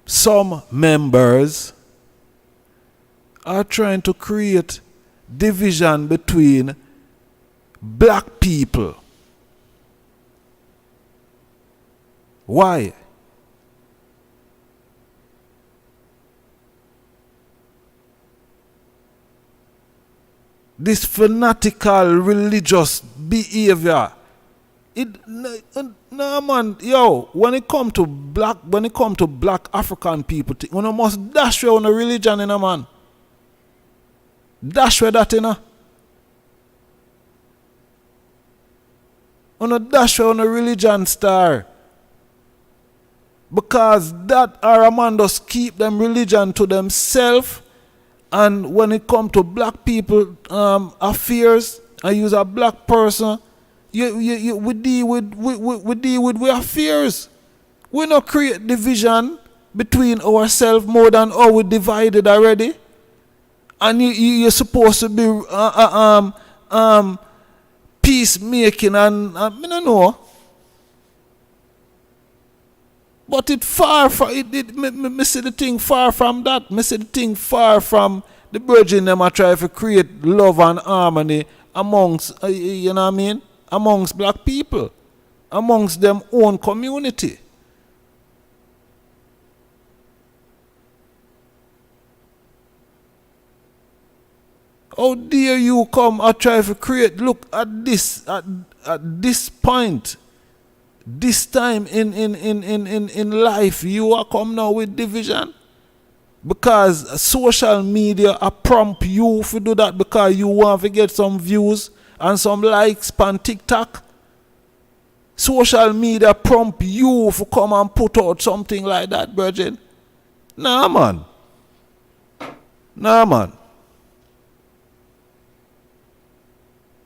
some members, are trying to create division between black people? Why? This fanatical religious behavior. No man, yo, when it come to black African people, you must dash your own religion in a man. Dash where that in a. On dash where on a religion star. Because that our man just keep them religion to themselves, and when it come to black people affairs, I use a black person. We deal with affairs. We not create division between ourselves more than how we divided already. And you're supposed to be peacemaking and I don't know. But it far from it. Me see the thing far from that. Me see the thing far from the virgin. Them are trying to create love and harmony amongst you know what I mean, amongst black people, amongst them own community. How dare you come and try to create? Look at this at this point. This time in life, you are come now with division because social media are prompt you to do that because you want to get some views and some likes on TikTok. Social media prompt you to come and put out something like that, virgin. Nah, man. Nah, man.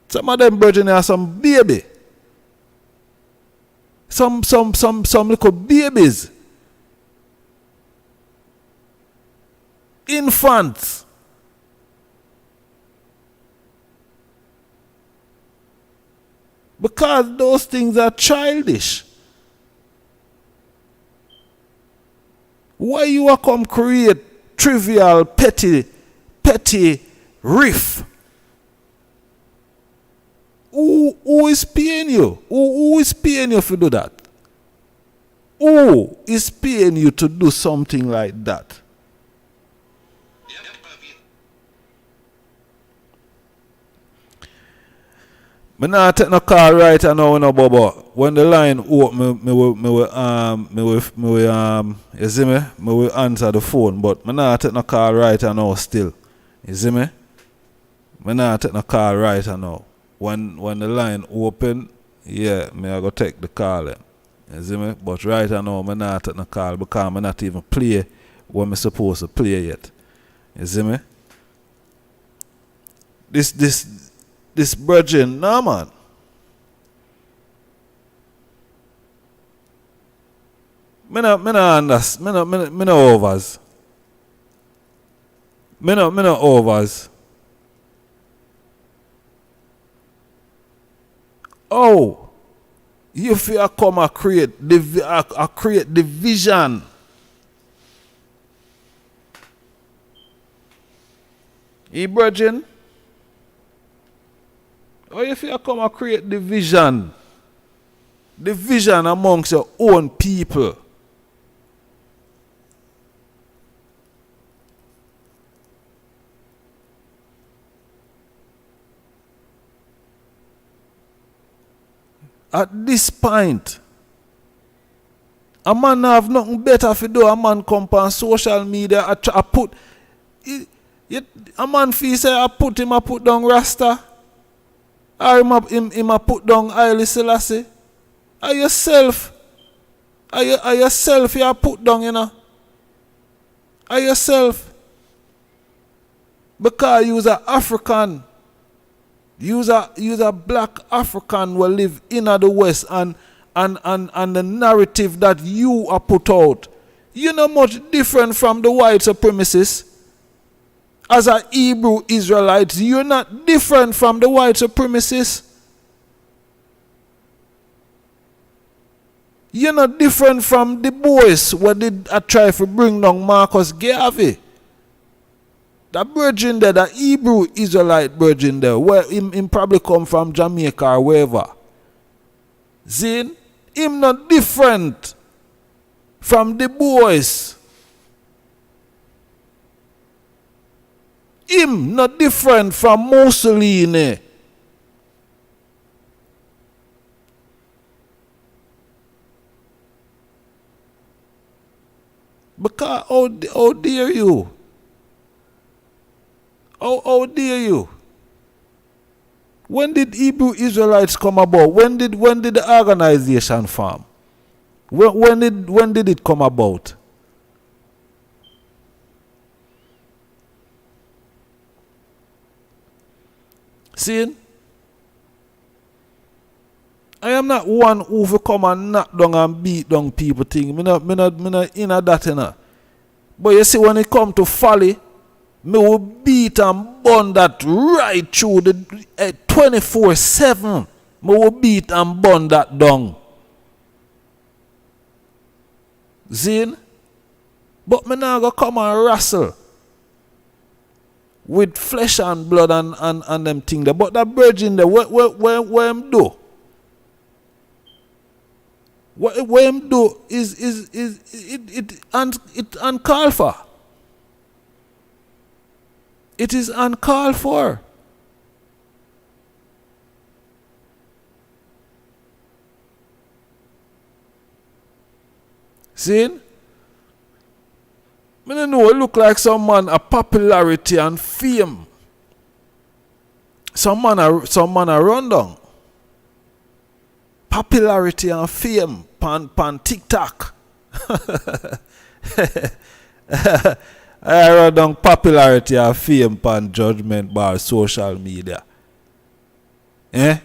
Some of them virgin are some baby. Some little babies. Infants. Because those things are childish. Why you are come create trivial, petty riff? Who is paying you? Who is paying you to do that? Who is paying you to do something like that? Me not take no call right now, no Bobo. When the line open, me will you see me? Me will answer the phone, but me not take no call right now still. You see me? Me not take no call right now. When the line open, yeah, me I go take the call. You see me? But right now, me not take no call because me not even play what me supposed to play yet. You see me? This virgin, nah man. Me no understand. Me no overs. Me no overs. Oh, you feel come and create division. You virgin? Or if you come and create division amongst your own people. At this point, a man have nothing better to do. A man come on social media. A man feel say I put down Rasta. Or him put down Haile Selassie. Are yourself you put down, you know. Are yourself. Because you's a African. You's a black African who live in the West, and the narrative that you are put out, you're not much different from the white supremacists. As a Hebrew Israelite, you're not different from the white supremacists. You're not different from the boys who did try to bring down Marcus Garvey. That virgin there, that Hebrew Israelite virgin there, where him probably come from Jamaica or wherever. See, him not different from the boys. Him not different from Mussolini. Because how dare you? How dare you? When did Hebrew Israelites come about? When did the organization form? When did it come about? See? I am not one who will come and knock down and beat down people thing. Me not in that, you know. But you see, when it come to folly, me will beat and burn that right through the 24/7. Me will beat and burn that down. Zin? But me now go come and wrestle with flesh and blood and them thing there. But that virgin there, what him do? What him do is uncalled for. It is uncalled for. See? I don't know, it look like some man a popularity and fame. Some man a run down. Popularity and fame pan TikTok. I run down popularity and fame pan judgment bar social media. Eh?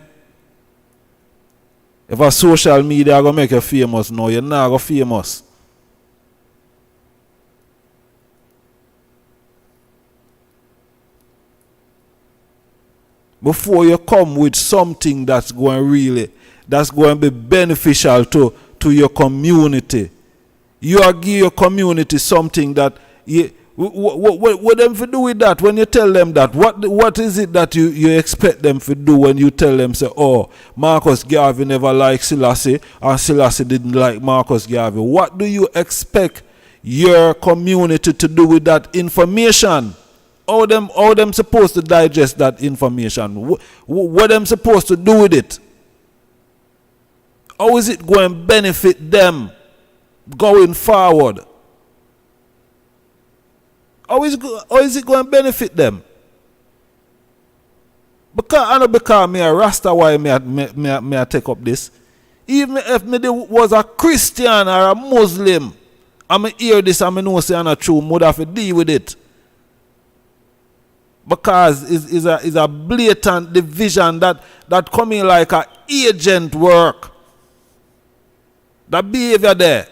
If a social media gonna make you famous, no, you're not gonna famous. Before you come with something that's going to be beneficial to your community, you are give your community something that what them to do with that? When you tell them that, what is it that you expect them to do when you tell them, say, oh, Marcus Garvey never liked Selassie and Selassie didn't like Marcus Garvey? What do you expect your community to do with that information? How them supposed to digest that information? What them supposed to do with it? How is it going to benefit them going forward? How is it going to benefit them? Because me a Rasta, why me I take up this? Even if me was a Christian or a Muslim, and me hear this and me know say I'm not true, I would have to deal with it. Because it's a blatant division that coming like an agent work. That behavior there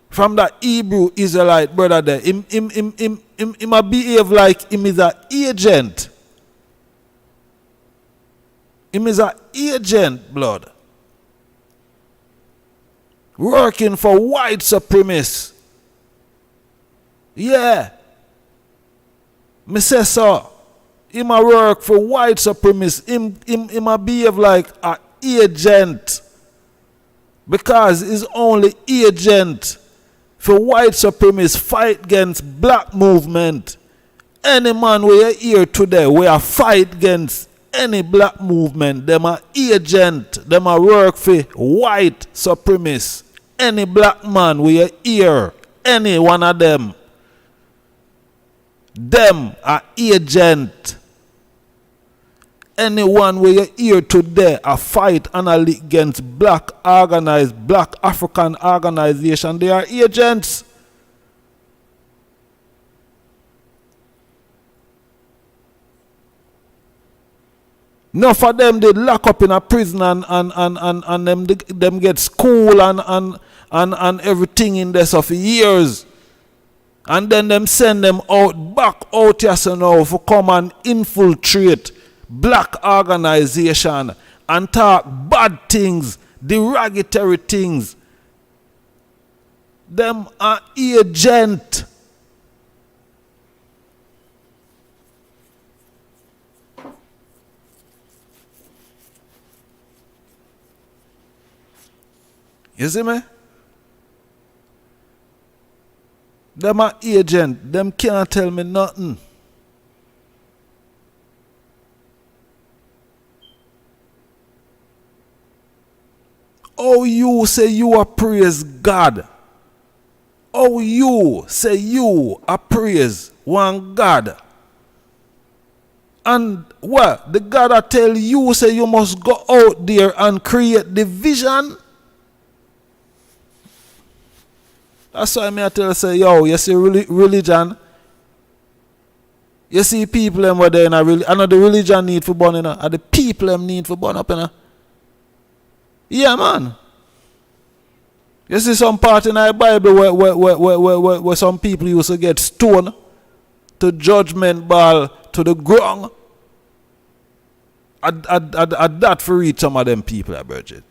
from that Hebrew Israelite brother there, him a behave like him is an agent. Him is an agent, blood. Working for white supremacists. Yeah. Me say so. Him a work for white supremacists. Him a behave like an agent. Because he's only agent for white supremacists fight against black movement. Any man we are here today, we are fight against any black movement. Them are agent. Them are work for white supremacists. Any black man we are here, any one of them are agent. Anyone we are here today a fight and a league against black organized, black African organization, they are agents. Enough of them they lock up in a prison and them get school and everything in there so for years. And then them send them back out here so now for come and infiltrate black organization and talk bad things, derogatory things. Them are agent. You see me? Them are agent. Them can't tell me nothing. Oh, you say you are praise God. Oh, you say you are praise one God. And what? The God that tell you say you must go out there and create division. That's why I tell you, say, yo, you see religion. You see people them were there in a religion. I know the religion need for burn, and the people them need for burn up, you know. Yeah, man. You see some part in the Bible where some people used to get stoned to judgment ball to the ground. At that for reach some of them people, Bridget.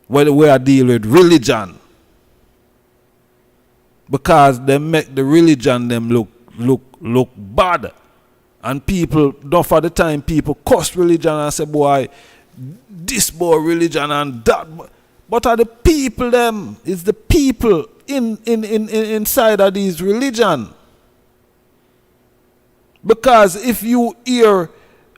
Where we are dealing with religion. Because they make the religion them look bad. And people, don't for the time, people curse religion and say, boy, this boy religion and that. But are the people them, it's the people inside of these religion. Because if you hear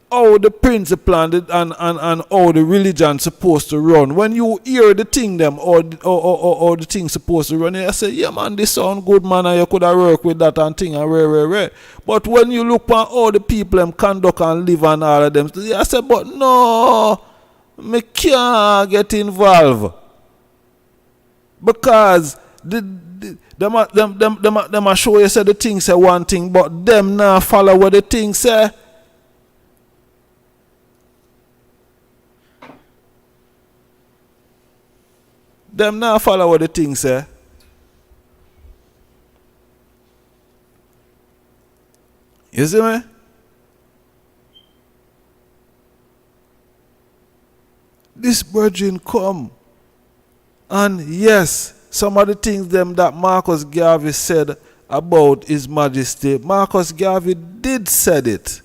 how the principle and how the religion supposed to run, when you hear the thing them or the thing supposed to run, you say, yeah man, this sound good man and you could have worked with that and thing and rare. But when you look at how the people them conduct and live and all of them, I say, but no, me can't get involved. Because them show you say the thing say one thing, but them now follow what the thing say. Them now follow what the thing say. You see me? This virgin come. And yes, some of the things them that Marcus Garvey said about His Majesty, Marcus Garvey did said it.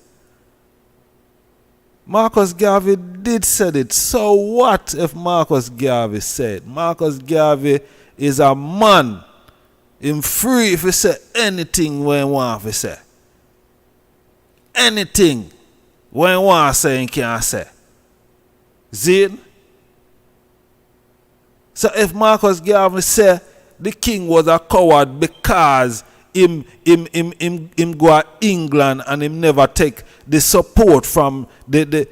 Marcus Garvey did said it. So what if Marcus Garvey said? Marcus Garvey is a man. Him free if he say anything when he want to say. Anything when he want to say he can say. See it? So if Marcus Garvey say the king was a coward because him go to England and him never take the support from the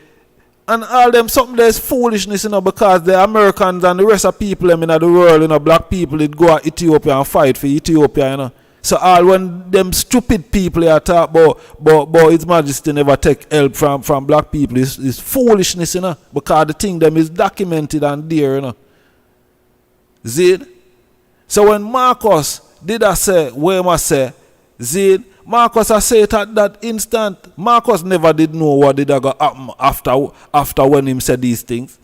and all them something there's foolishness, you know, because the Americans and the rest of people them in the world, you know, black people, they go to Ethiopia and fight for Ethiopia, you know. So all when them stupid people are talk about His Majesty never take help from black people is foolishness, you know, because the thing them is documented and there, you know. Zid. So when Marcus did I say, where must say, Zid, Marcus I say it at that instant. Marcus never did know what did go happen after when him said these things.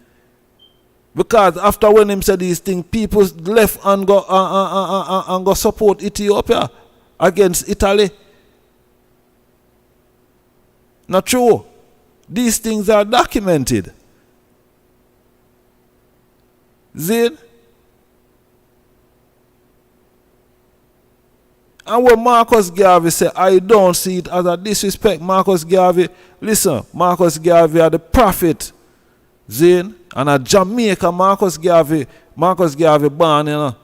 Because after when him said these things, people left and go support Ethiopia against Italy. Not true. These things are documented. Zin? And when Marcus Garvey said, I don't see it as a disrespect, Marcus Garvey, listen, Marcus Garvey are the prophet. Zin? And a Jamaica, Marcus Garvey born, you know.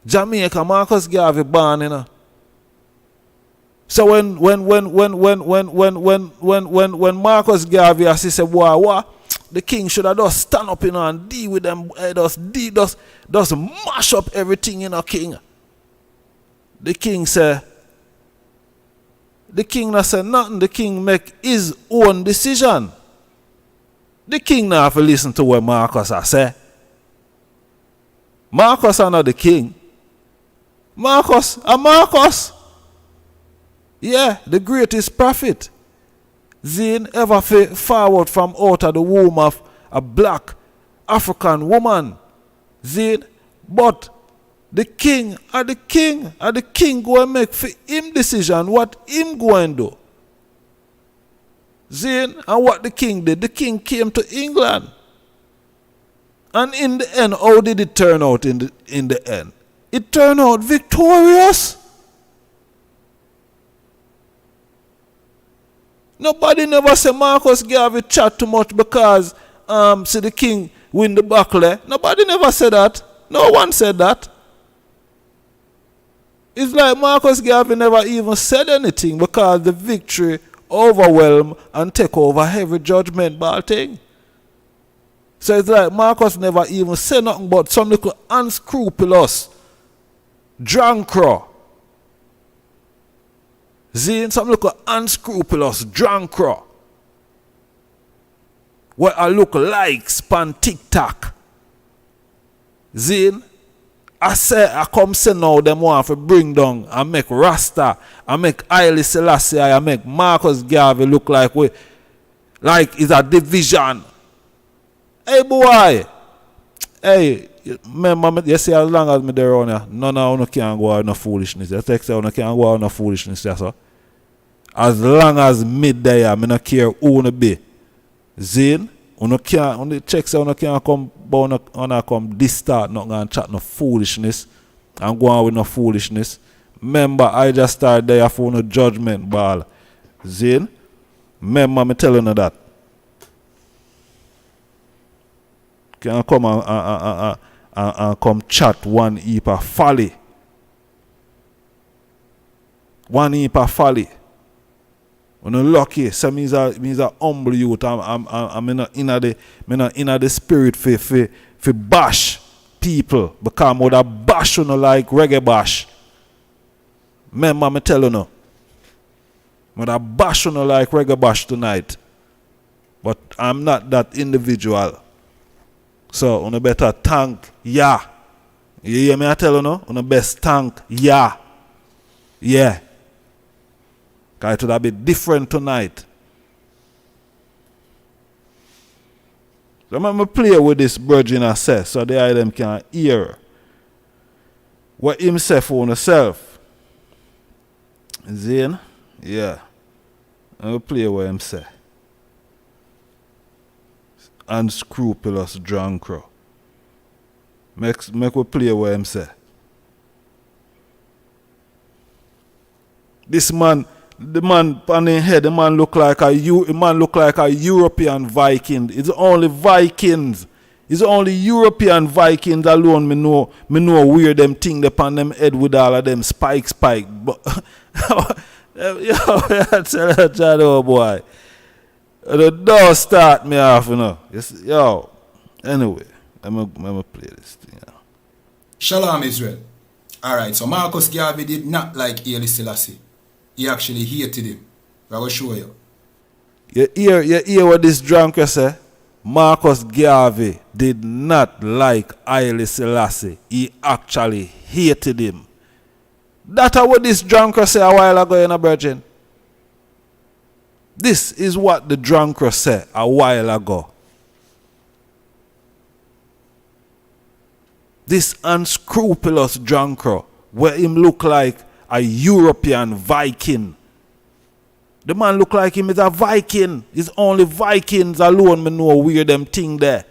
Jamaica, Marcus Garvey born, you know. So when Marcus Garvey as he said, boy, what? The king should have just stand up, you know, and deal with them, just mash up everything, you know, king. The king said not say nothing. The king make his own decision. The king not have to listen to what Marcus has say. Marcus are not the king. Marcus. Yeah, the greatest prophet. Zane ever forward from out of the womb of a black African woman. Zane, but the king go and make for him decision what him go and do. Zane, and what the king did, the king came to England. And in the end, how did it turn out in the end? It turned out victorious. Nobody never say Marcus Garvey chat too much because see the king win the battle. Nobody never said that. No one said that. It's like Marcus Garvey never even said anything because the victory overwhelm and take over every judgment ball thing. So it's like Marcus never even said nothing but some little unscrupulous drunk crow. Zine, some little unscrupulous drunk crow. What I look like span TikTok. Zine, I come say now them want to bring down and make Rasta and make Haile Selassie and make Marcus Garvey look like it's a division. Hey boy, hey, remember, you see as long as me there on here, none of you can go out no foolishness. You text you can't go out no foolishness, yes, sir. As long as me there, me no care who no be. Zane, you can't, on the checks you can't come come this start, not gonna chat no foolishness and go on with no foolishness. Remember, I just started there for no judgment ball. Zane, remember me telling you that. Can come and come chat one heap of folly. One heap of folly. When you're lucky, so means a humble youth. I'm not in the spirit for bash people because I'm a bash on like reggae bash. Remember me telling you. I'm a bash on like reggae bash tonight. But I'm not that individual. So, on the better thank yeah. You hear me I tell you no? On the best thank yeah. Yeah. Because it would have been different tonight. So I'm going to play with this virgin I say so the them can hear what himself for himself. Zane? Yeah. I'm going to play what him say. Unscrupulous drunk crow. Make we play what him say. This man, the man on the head, the man look like a European Viking. It's only Vikings. It's only European Vikings alone me know where them thing upon them head with all of them spike. But yo, boy. The door start me off, you know. Yo, anyway, I'm gonna play this thing. You know. Shalom, Israel. Alright, so Marcus Garvey did not like Haile Selassie. He actually hated him. I will show you. You hear what this drunk say? Marcus Garvey did not like Haile Selassie. He actually hated him. That's what this drunk say a while ago, you know, virgin. This is what the drunker said a while ago. This unscrupulous drunker, where him look like a European Viking. The man look like him is a Viking. It's only Vikings alone me know where them thing there.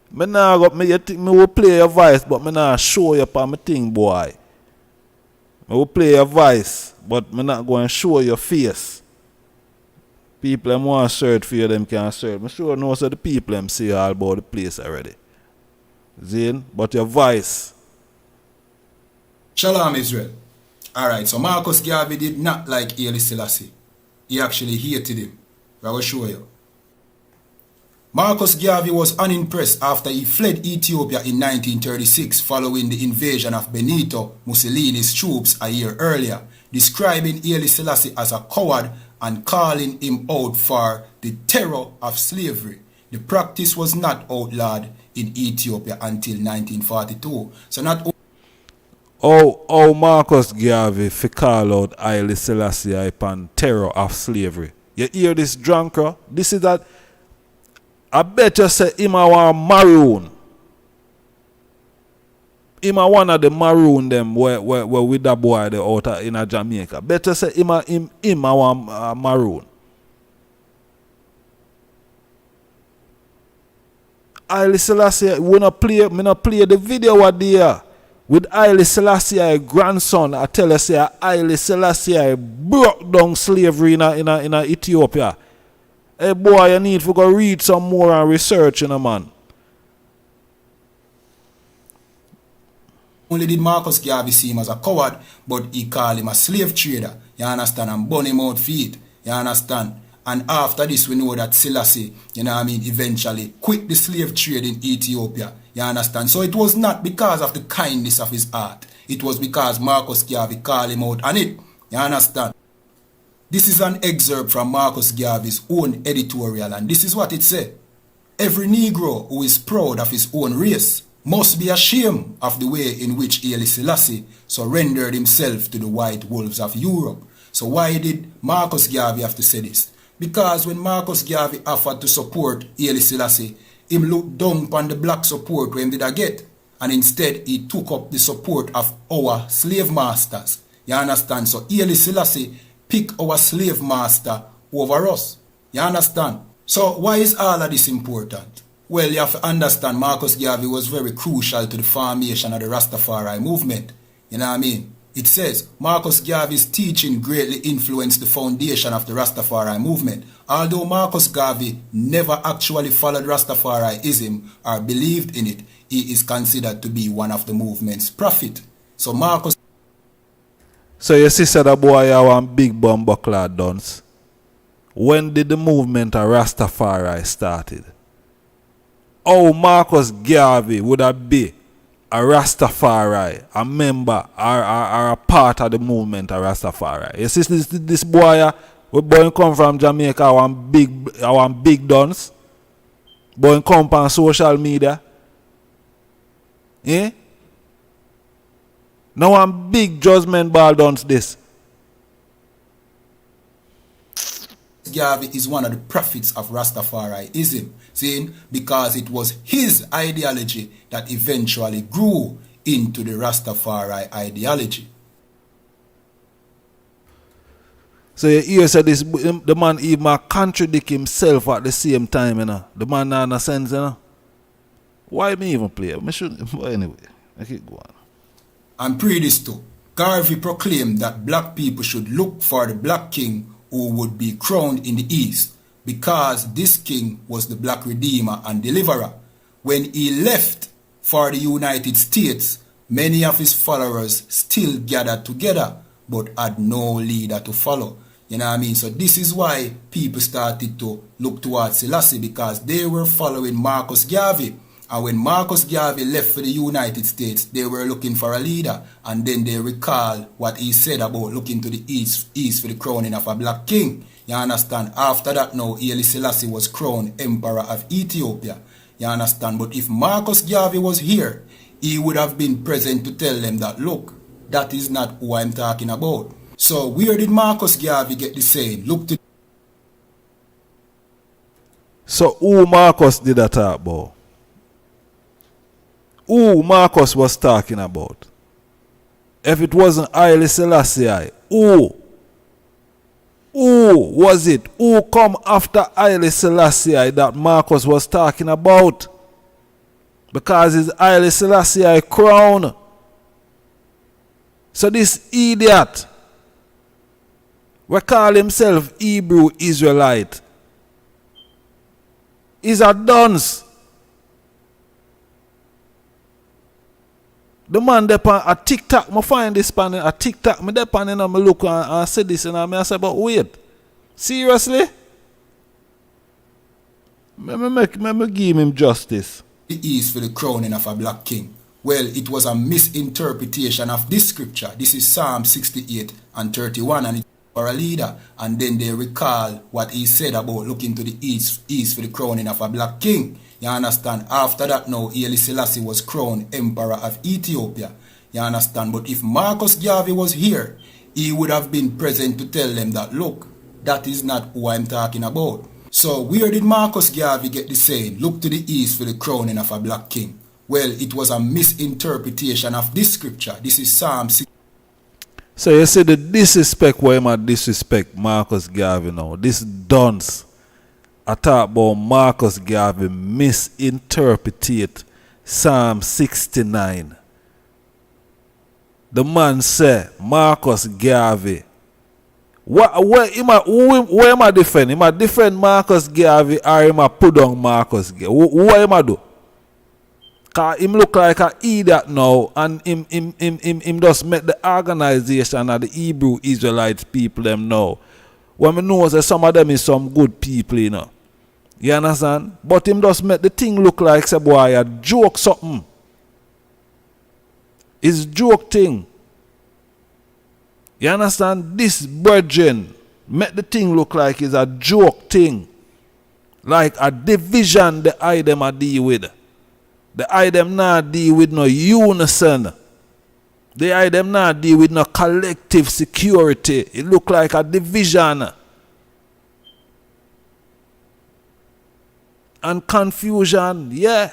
Me nah got me will play your voice, but me nah show you upon my thing, boy. Me will play your voice, but me not going to show your face. People them want to search for you, them can search. Me sure know so the people them see all about the place already. Zin, but your voice. Shalom Israel. Alright, so Marcus Garvey did not like Haile Selassie. He actually hated him. I will show you. Marcus Garvey was unimpressed after he fled Ethiopia in 1936 following the invasion of Benito Mussolini's troops a year earlier, describing Haile Selassie as a coward and calling him out for the terror of slavery. The practice was not outlawed in Ethiopia until 1942. So not Oh, Marcus Garvey fi call out Haile Selassie upon terror of slavery. You hear this drunker? This is that. I bet you say him a want maroon. Him a one of the maroon them where with that boy the out in Jamaica. Bet you say him a want maroon. Haile Selassie, me not play the video what there. With Haile Selassie grandson, I tell you say Haile Selassie broke down slavery in Ethiopia. Hey boy, you need to go read some more and research, man. only did Marcus Garvey see him as a coward, but he called him a slave trader. You understand? And burn him out feet. You understand? And after this, we know that Selassie, eventually quit the slave trade in Ethiopia. You understand? So it was not because of the kindness of his heart. It was because Marcus Garvey called him out on it. You understand? This is an excerpt from Marcus Garvey's own editorial, and this is what it said. Every Negro who is proud of his own race must be ashamed of the way in which Haile Selassie surrendered himself to the white wolves of Europe. So why did Marcus Garvey have to say this? Because when Marcus Garvey offered to support Haile Selassie, him looked down upon the black support when did I get? And instead he took up the support of our slave masters. You understand? So Haile Selassie pick our slave master over us. You understand? So why is all of this important? Well, you have to understand Marcus Garvey was very crucial to the formation of the Rastafari movement. You know what I mean? It says, Marcus Garvey's teaching greatly influenced the foundation of the Rastafari movement. Although Marcus Garvey never actually followed Rastafariism or believed in it, he is considered to be one of the movement's prophet. So Marcus... So your sister that boy have one big bumbuckler dance. When did the movement of Rastafari started? How Marcus Garvey would have been a Rastafari, a member or a part of the movement of Rastafari? You see this boy, we boy come from Jamaica, one big dance. Boy come on social media. Eh? Now one big judgment ball dance this. Garvey is one of the prophets of Rastafariism, saying because it was his ideology that eventually grew into the Rastafari ideology. So you hear say this, the man even contradict himself at the same time, you know. The man not in a sense, you know. Why me even play? But anyway, I keep going. And pre this too, Garvey proclaimed that black people should look for the black king who would be crowned in the east, because this king was the black redeemer and deliverer. When he left for the United States, many of his followers still gathered together, but had no leader to follow. You know what I mean? So this is why people started to look towards Selassie, because they were following Marcus Garvey. And when Marcus Garvey left for the United States, they were looking for a leader. And then they recall what he said about looking to the east for the crowning of a black king. You understand? After that now, Haile Selassie was crowned Emperor of Ethiopia. You understand? But if Marcus Garvey was here, he would have been present to tell them that, look, that is not who I'm talking about. So where did Marcus Garvey get the saying? Look to... So who Marcus did that talk about? Who Marcus was talking about? If it wasn't Haile Selassie, who was it? Who come after Haile Selassie that Marcus was talking about? Because it's Haile Selassie crown. So this idiot, we call himself Hebrew Israelite, is a dunce. The man depend a TikTok, I find this pan a TikTok, I depend and I look and say this and I say, but wait, seriously? Me give him justice. It is for the crowning of a black king. Well, it was a misinterpretation of this scripture. This is Psalm 68 and 31, and it's for a leader. And then they recall what he said about looking to the east for the crowning of a black king. You understand? After that now, Haile Selassie was crowned Emperor of Ethiopia. You understand? But if Marcus Garvey was here, he would have been present to tell them that, look, that is not who I'm talking about. So where did Marcus Garvey get the saying, look to the east for the crowning of a black king? Well, it was a misinterpretation of this scripture. This is Psalm 6. So you see the disrespect, why am I disrespect Marcus Garvey now? This dunce. I talk about Marcus Garvey misinterpreted Psalm 69. The man said, Marcus Garvey. Where am I defend? Am I defend Marcus Garvey or am I put down Marcus Garvey? What am I do? Because him look like an idiot now and him just met the organization of the Hebrew Israelite people them now. When we know that some of them is some good people, you know. You understand? But him just make the thing look like say boy a joke something. It's joke thing. You understand? This brethren make the thing look like it's a joke thing. Like a division the I them a deal with. The I them not deal with no unison. The I them not deal with no collective security. It look like a division. And confusion, yeah.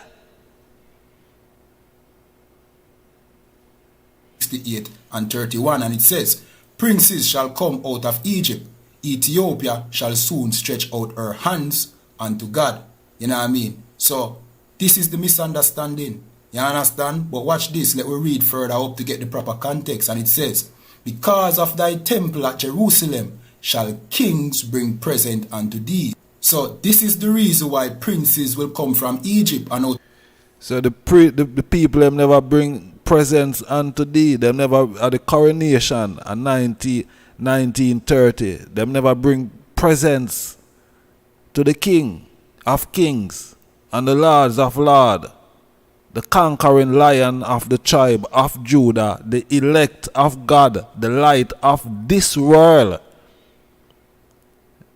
68 and 31, and it says, princes shall come out of Egypt. Ethiopia shall soon stretch out her hands unto God. You know what I mean? So, this is the misunderstanding. You understand? But watch this. Let me read further up to get the proper context. And it says, because of thy temple at Jerusalem shall kings bring present unto thee. So this is the reason why princes will come from Egypt and out. So the people them never bring presents unto thee. Them never at the coronation in 1930. Them never bring presents to the King of Kings and the Lords of Lords, the conquering lion of the tribe of Judah, the elect of God, the light of this world.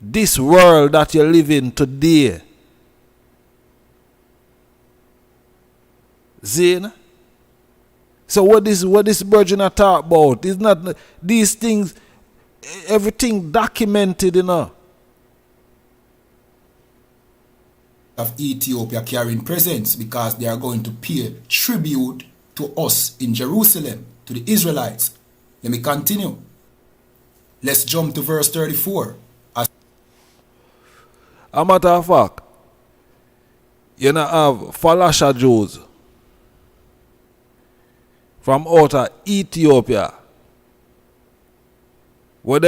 This world that you live in today. Zine? So what this virgin I talk about is not these things, everything documented, you know. Of Ethiopia carrying presents because they are going to pay tribute to us in Jerusalem, to the Israelites. Let me continue. Let's jump to verse 34. A matter of fact, you know have Falasha Jews from out of Ethiopia, where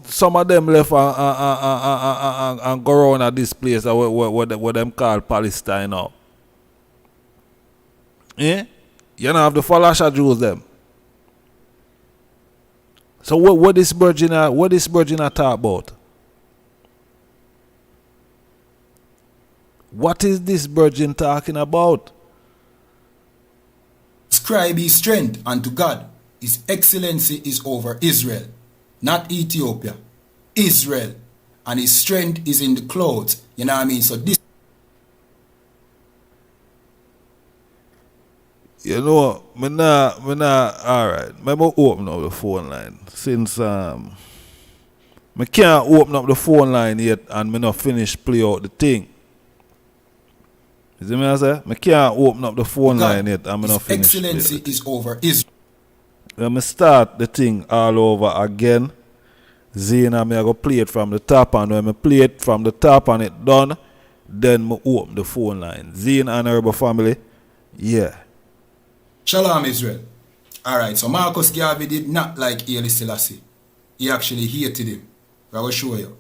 some of them left and go around at this place where them call Palestine now. You know have the Falasha Jews them. So what this virgin talk about? What is this virgin talking about? Ascribe his strength unto God. His excellency is over Israel, not Ethiopia. Israel. And his strength is in the clothes. You know what I mean? So this. You know, me nah, alright. Let me open up the phone line. Since me can't open up the phone line yet and me not finish play out the thing. You see me I say? I can't open up the phone line yet. I'm not finished. Excellency is over Israel. when I start the thing all over again, Zena, me I go play it from the top, and when I play it from the top and it done, then I open the phone line. Zena and Herbal family, yeah. Shalom, Israel. Alright, so Marcus Garvey did not like Haile Selassie. He actually hated him. I will show you.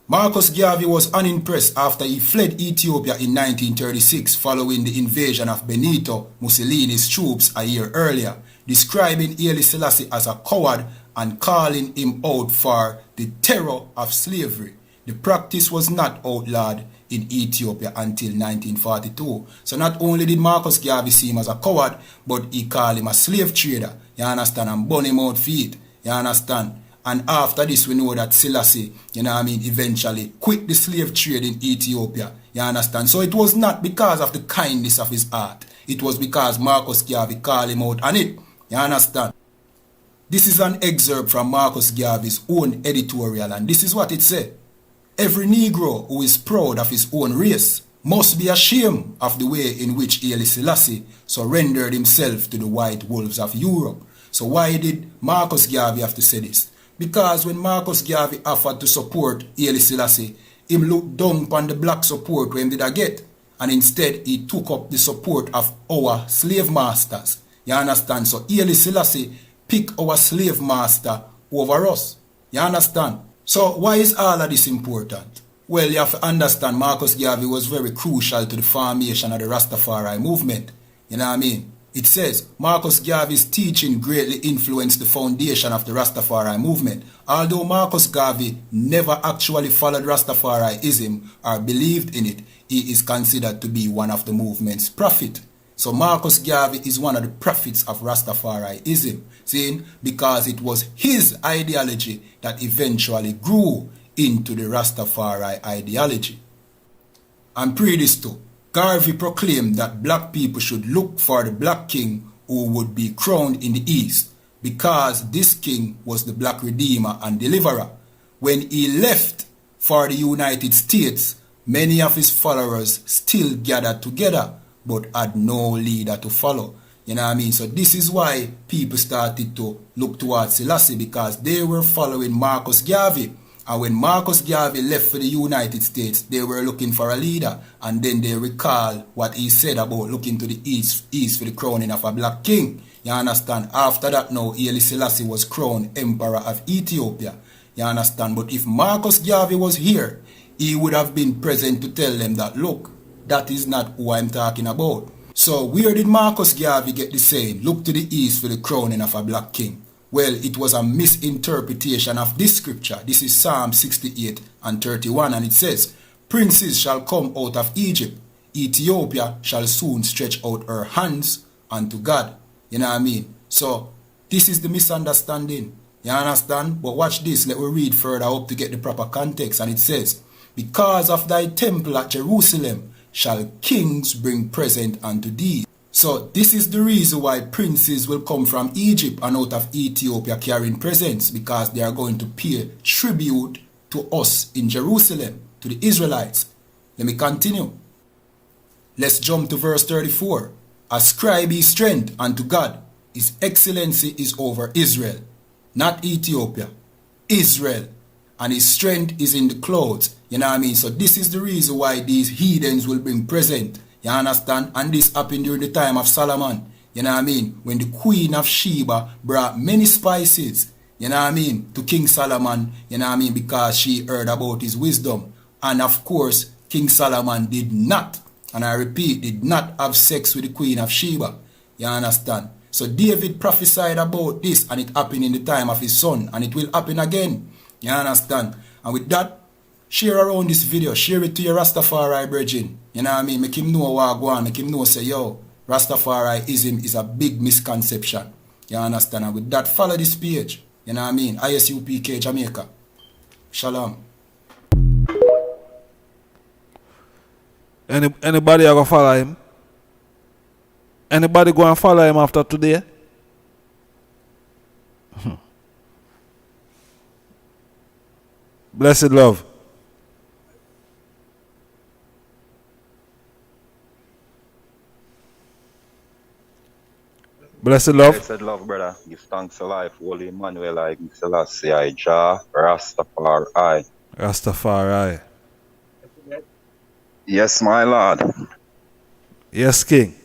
Marcus Garvey was unimpressed after he fled Ethiopia in 1936 following the invasion of Benito Mussolini's troops a year earlier, describing Haile Selassie as a coward and calling him out for the terror of slavery. The practice was not outlawed in Ethiopia until 1942. So not only did Marcus Garvey see him as a coward, but he called him a slave trader. You understand? And burn him out feet. You understand? And after this, we know that Selassie, eventually quit the slave trade in Ethiopia. You understand? So it was not because of the kindness of his heart. It was because Marcus Garvey called him out on it. You understand? This is an excerpt from Marcus Garvey's own editorial, and this is what it said. Every Negro who is proud of his own race must be ashamed of the way in which Haile Selassie surrendered himself to the white wolves of Europe. So why did Marcus Garvey have to say this? Because when Marcus Garvey offered to support Haile Selassie, him looked down upon the black support when did I get? And instead he took up the support of our slave masters. You understand? So Haile Selassie pick our slave master over us. You understand? So why is all of this important? Well, you have to understand Marcus Garvey was very crucial to the formation of the Rastafari movement. You know what I mean? It says, Marcus Garvey's teaching greatly influenced the foundation of the Rastafari movement. Although Marcus Garvey never actually followed Rastafariism or believed in it, he is considered to be one of the movement's prophets. So Marcus Garvey is one of the prophets of Rastafariism, see, because it was his ideology that eventually grew into the Rastafari ideology. And pre this too, Garvey proclaimed that black people should look for the black king who would be crowned in the east, because this king was the black redeemer and deliverer. When he left for the United States, many of his followers still gathered together, but had no leader to follow. You know what I mean? So this is why people started to look towards Selassie, because they were following Marcus Garvey. And when Marcus Garvey left for the United States, they were looking for a leader. And then they recall what he said about looking to the east for the crowning of a black king. You understand? After that now, Haile Selassie was crowned Emperor of Ethiopia. You understand? But if Marcus Garvey was here, he would have been present to tell them that, look, that is not who I'm talking about. So where did Marcus Garvey get the saying, look to the east for the crowning of a black king? Well, it was a misinterpretation of this scripture. This is Psalm 68 and 31, and it says, princes shall come out of Egypt. Ethiopia shall soon stretch out her hands unto God. You know what I mean? So this is the misunderstanding. You understand? But watch this. Let me read further up to get the proper context. And it says, because of thy temple at Jerusalem shall kings bring present unto thee. So this is the reason why princes will come from Egypt and out of Ethiopia carrying presents, because they are going to pay tribute to us in Jerusalem, to the Israelites. Let me continue. Let's jump to verse 34. Ascribe ye strength unto God. His excellency is over Israel, not Ethiopia. Israel. And his strength is in the clouds. You know what I mean? So this is the reason why these heathens will bring present. You understand? And this happened during the time of Solomon. You know what I mean? When the queen of Sheba brought many spices, you know what I mean, to King Solomon, you know what I mean, because she heard about his wisdom. And of course, King Solomon did not, and I repeat, did not have sex with the queen of Sheba. You understand? So David prophesied about this, and it happened in the time of his son, and it will happen again. You understand? And with that, share around this video. Share it to your Rastafari brethren. You know what I mean? Make him know what I go on. Make him know, say, yo, Rastafariism is a big misconception. You understand? And with that, follow this page. You know what I mean? ISUPK Jamaica. Shalom. Anybody go follow him? Anybody go and follow him after today? Blessed love. Blessed love. Blessed love, brother. Give thanks to life. Holy Emmanuel, I give Selassie, I Jah, Rastafari. Rastafari. Yes, my Lord. Yes, King.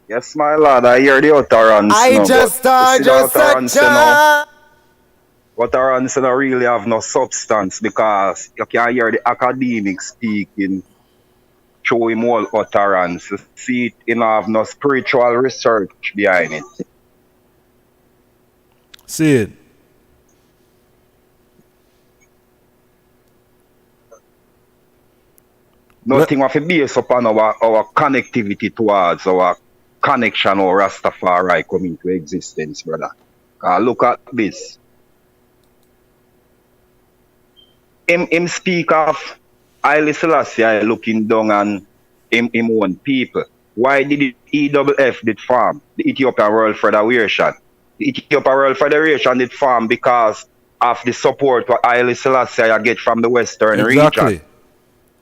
Yes, my Lord. I hear the utterance. I just Utterance don't really have no substance because you can hear the academic speaking through him all utterance. You see it, you know, have no spiritual research behind it. See it. Nothing of a base upon our connectivity towards our connection or Rastafari come into existence, brother. Look at this. Him speak of Haile Selassie looking down on him own people. Why did the EWF did farm? The Ethiopian World Federation. The Ethiopian World Federation did farm because of the support what Haile Selassie get from the Western region.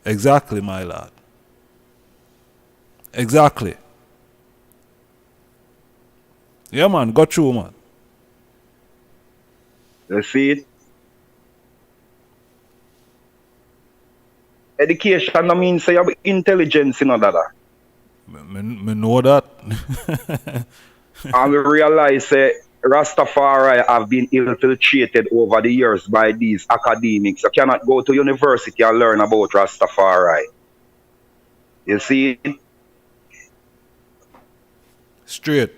Exactly, my lord. Exactly. Yeah, man, got through, man. You see it? Education no means say you have intelligence, you know that. Me know that. And we realize Rastafari have been infiltrated over the years by these academics. You cannot go to university and learn about Rastafari. You see? Straight.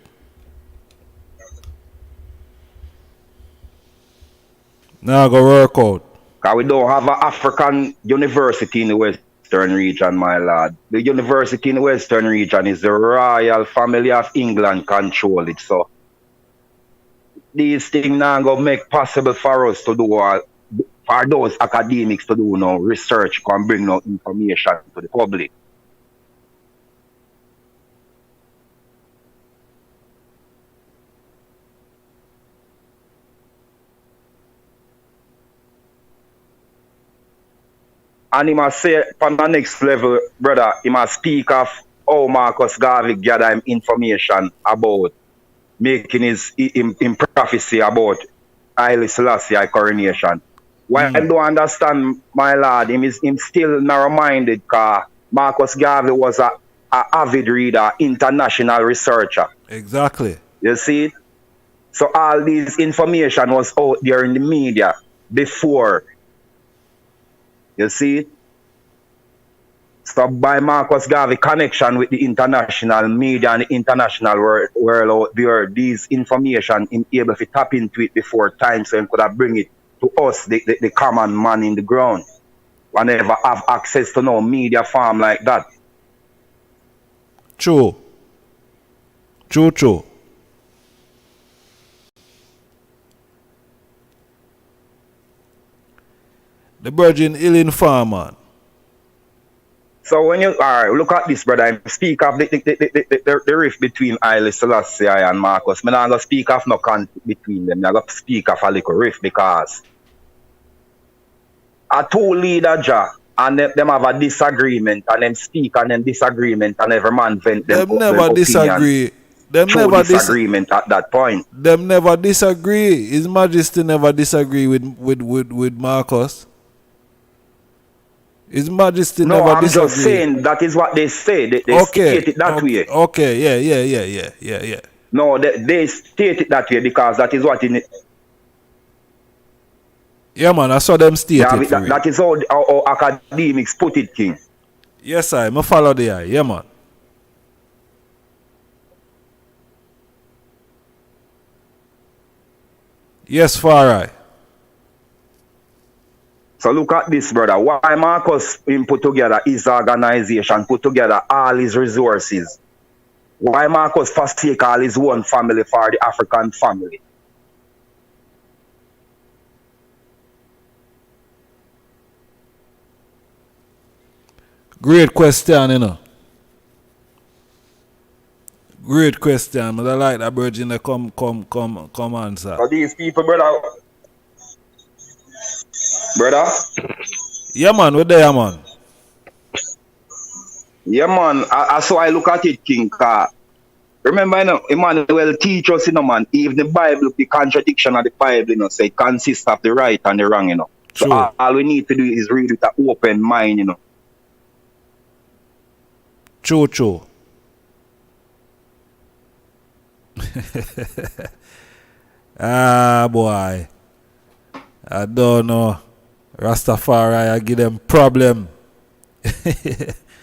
Now go work out. Because we don't have an African university in the Western region, my lord. The university in the Western region is the royal family of England control it. So these things now go make possible for us to do, for those academics to do no research, can bring no information to the public. And he must say, from the next level, brother, he must speak of how Marcus Garvey gather him information about making his prophecy about Haile Selassie coronation. Why I don't understand, my lord, him still narrow-minded because Marcus Garvey was a avid reader, international researcher. Exactly. You see? So all this information was out there in the media before. You see? So by Marcus Garvey connection with the international media and the international world out there, these information in able to tap into it before time so he could have bring it to us, the common man in the ground. We never have access to no media farm like that. True. True. The virgin ill farm, man. So when you look at this, brother, I speak of the rift between Haile Selassie and Marcus. I'm not going to speak of no conflict between them. I'm going to speak of a little rift because a two leader Jah and them have a disagreement and them speak and them disagreement and every man vent them. Them never disagree. Them never disagreement at that point. Them never disagree. His Majesty never disagree with Marcus. His Majesty never disagree. No, I'm just saying that is what they say. They state it that way. Okay, yeah. No, they state it that way because that is what it. Yeah, man, I saw them state it. That is how academics put it, King. Yes, I follow the eye. Yeah, man. Yes, far right. So look at this, brother. Why Marcus put together his organization, put together all his resources? Why Marcus forsake all his own family for the African family? Great question, you know. Great question. I like that virgin that come answer. So these people, brother. Brother? Yeah, man, we're there, man. Yeah, man. So I look at it, King. Remember, you know, Emmanuel teach us, you know, man, even the Bible, the contradiction of the Bible, you know, say it consists of the right and the wrong, you know. So True. all we need to do is read with an open mind, you know. True. Ah, boy. I don't know. Rastafari, I give them problem.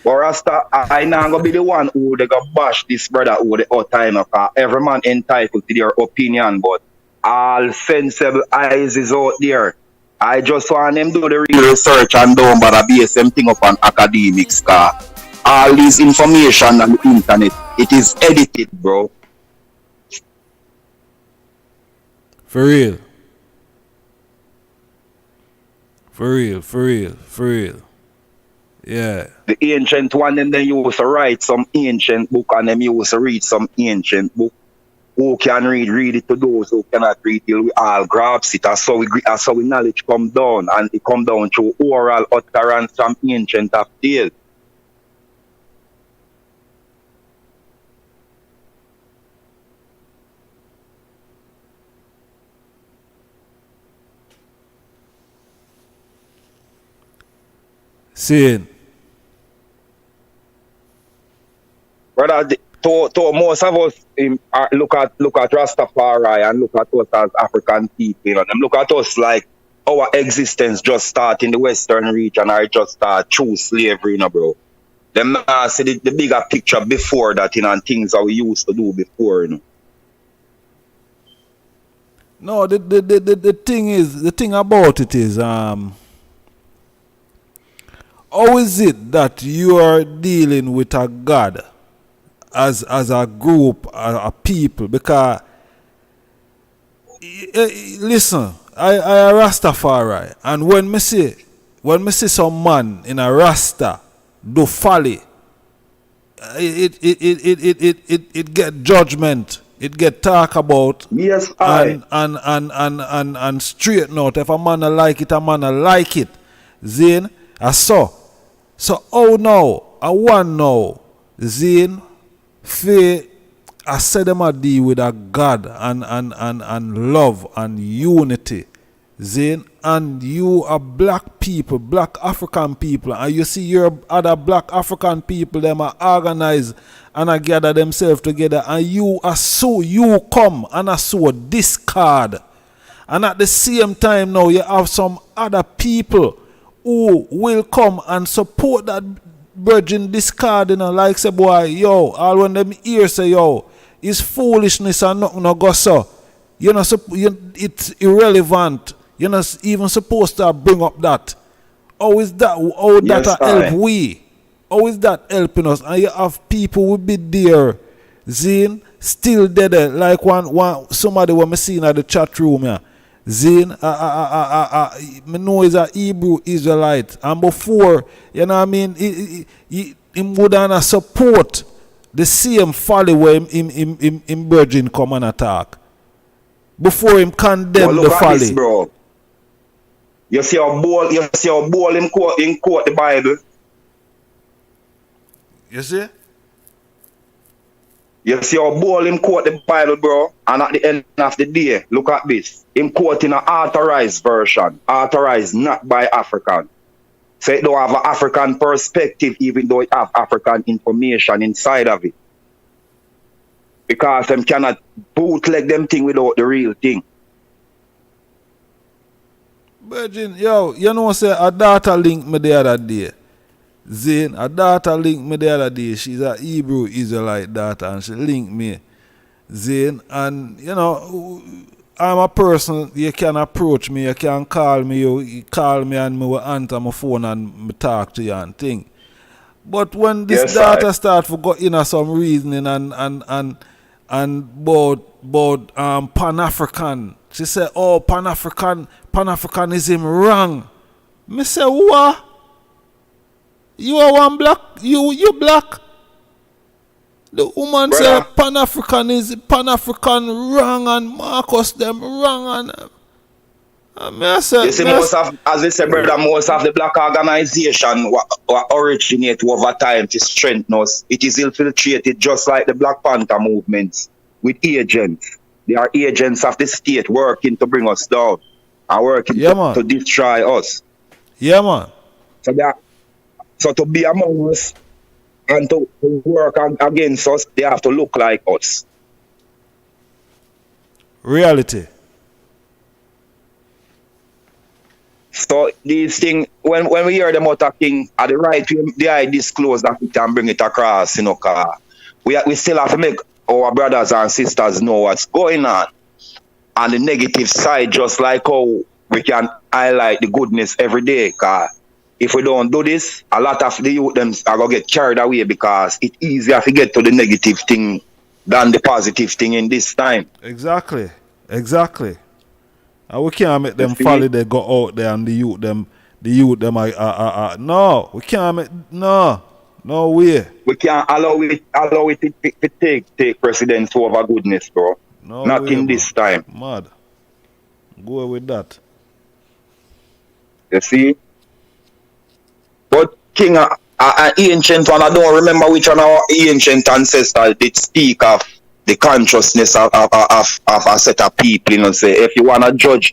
But Rasta, I now gonna be the one who they go bash this brother who the all time, cause every man entitled to their opinion, but all sensible eyes is out there. I just want them do the real research and don't bother base them thing up on academics, cause all this information on the internet, it is edited, bro. For real. For real. Yeah. The ancient one, them they used to write some ancient book and them used to read some ancient book. Who can read it to those who cannot read till we all grasp it. That's how we knowledge come down, and it come down through oral utterance from ancient of days. Seeing. Brother, to most of us look at Rastafari and look at us as African people. You know, them look at us like our existence just start in the Western region or just start through slavery, you know, bro. Them see the bigger picture before that, you know, and things that we used to do before, you know. No, the thing about it is, how is it that you are dealing with a God as a group, a people? Because listen, I a Rastafari, and when me see some man in a Rasta do folly, it get judgment. It get talk about. Yes, and straighten out. If a man a like it, Zane, I saw. So now, I want now, Zane, I said them a deal with a God and love and unity. Zane, and you are black people, black African people, and you see your other black African people, them are organized and I gather themselves together, and you come and I so discard. And at the same time now, you have some other people who will come and support that virgin discard, you know, like say, boy, yo, all when them hear say, yo, it's foolishness and nothing no go so. You're not it's irrelevant. You're not even supposed to bring up that. How is that? How yes, that help we? How is that helping us? And you have people will be there, Zine, still dead. Like one somebody when me seen at the chat room here. Zine, me know is a Hebrew Israelite, and before, you know what I mean, he would not support the same folly where him virgin come and attack. Before him condemn the folly. This, bro. You see how bold him quote the Bible. You see? You see how bold him quote the Bible, bro. And at the end of the day, look at this. Him quoting an authorized version. Authorized not by African. So it don't have an African perspective, even though it have African information inside of it. Because them cannot bootleg them thing without the real thing. Virgin, yo, you know say a daughter linked me the other day. Zane, a daughter linked me the other day. She's a Hebrew Israelite daughter, and she linked me. Zane, and you know, I'm a person, you can approach me, you can call me, you call me and me will answer my phone and me talk to you and thing. But when this daughter start to go in some reasoning and about Pan-African, she said, oh, Pan-Africanism wrong. Me say, what? You are one black? You black? The woman said Pan-African wrong and Marcus them wrong You see, most of, as we said, brother, most of the black organization what originate over time to strengthen us. It is infiltrated just like the Black Panther movements with agents. They are agents of the state working to bring us down and working to destroy us. Yeah, man. So to be among us and to work against us, they have to look like us. Reality. So these things, when we hear them out of King, at the right way, I disclose that we can bring it across, you know, cause we still have to make our brothers and sisters know what's going on the negative side, just like how we can highlight the goodness every day. Cause if we don't do this, a lot of the youth them are gonna get carried away because it's easier to get to the negative thing than the positive thing in this time. Exactly. And we can't make them folly they go out there and the youth them no, we can't make no way. We can't allow it to take precedence over goodness, bro. No Not way, in bro. this time. Mad. Go with that. You see? But King, an ancient one, I don't remember which one of our ancient ancestors did speak of the consciousness of a set of people, you know, say, if you want to judge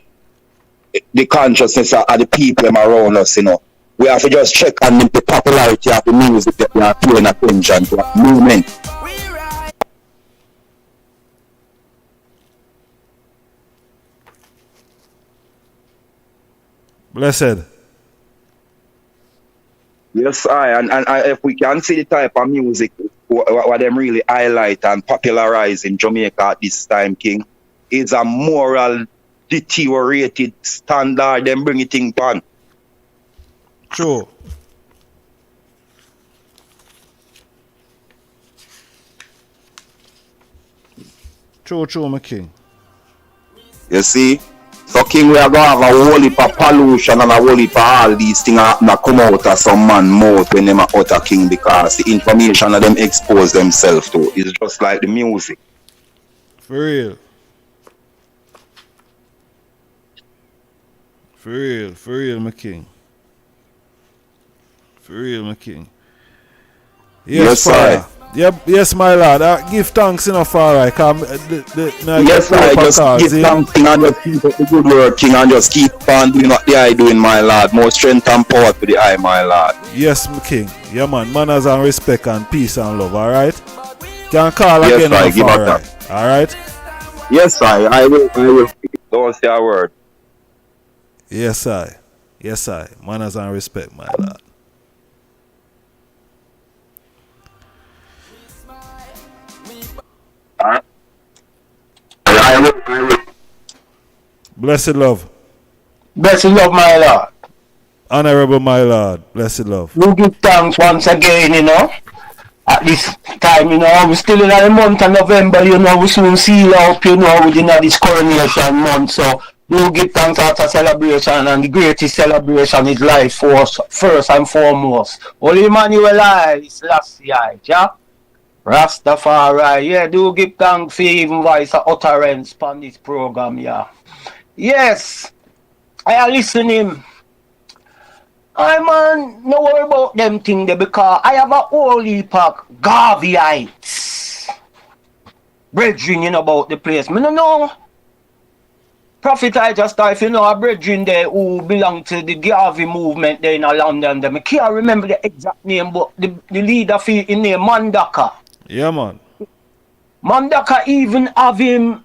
the consciousness of the people around us, you know, we have to just check on the popularity of the music that we are paying attention to, the movement. Blessed. Yes, and if we can see the type of music what them really highlight and popularize in Jamaica at this time, King, is a moral deteriorated standard. Them bring it in pan. True. True, my king. You see? So King, we are going to have a whole heap of pollution and a whole heap of all these things that come out of some man mouth when they are out of King, because the information that them expose themselves to is just like the music. For real, my king. Yes, sir. Yep, yes, my lord. Give thanks enough for alright. Yes, I just give thanks, King, and just keep up the good work, King, and just keep on doing what the eye doing, my lord. More strength and power to the eye, my lord. Yes, my king. Yeah, man. Manners and respect and peace and love, alright? Can call yes, again, I give alright? Alright? Yes, I will. Don't say a word. Yes, I. Manners and respect, my lord. I will. Blessed love. Blessed love, my lord. Honorable, my lord. Blessed love. We give thanks once again, you know. At this time, you know, we're still in the month of November, you know, we soon seal up, you know, within this coronation month. So we give thanks after celebration, and the greatest celebration is life for us, first and foremost. Holy Emmanuel, Selassie, yeah? Rastafari, yeah, do give thanks for even voice of utterance on this program, yeah. Yes, I are listening. I man, no worry about them thing there, because I have a whole heap of Garveyites. Brethren, you know about the place. Me no know. Prophet, I just thought, if you know a brethren there who belong to the Garvey movement there in London, I can't remember the exact name, but the leader for in name Mandaka. Yeah, man. Mandaka even have him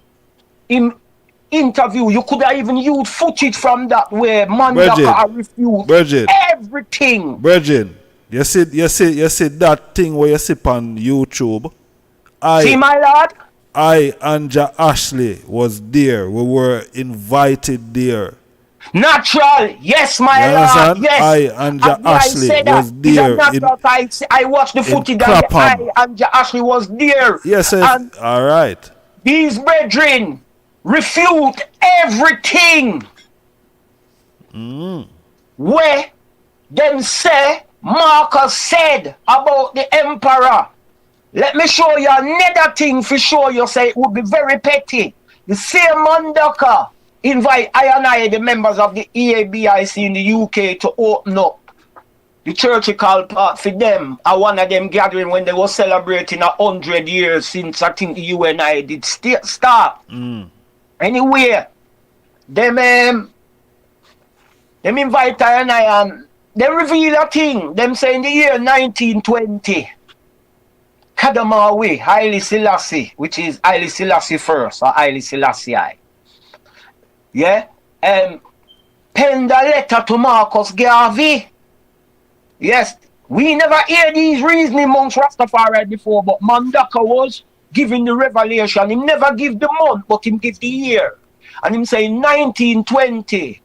interview. You could have even used footage from that where Mandaka refused everything. Virgin, you see that thing where you see on YouTube. See, my lord? I and Ashley was there. We were invited there. Natural, yes, my lord. Yes. I and Ashley was there. I watched the footage and I and Ashley was there. Yes, and all right. These brethren refute everything where them say Marcus said about the emperor. Let me show you another thing for sure. You say it would be very petty. The same Mandaka invite I, the members of the EABIC in the UK, to open up the church called part for them at one of them gathering when they were celebrating 100 years since I think the UNI did start. Anyway, them invite I and they reveal a thing. Them say in the year 1920, Kadamawi, Haile Selassie, which is Haile Selassie first, or Haile Selassie I. Yeah? Penned a letter to Marcus Garvey. Yes, we never hear these reasoning amongst Rastafari before, but Mandaka was giving the revelation. He never give the month, but him give the year. And him say 1920,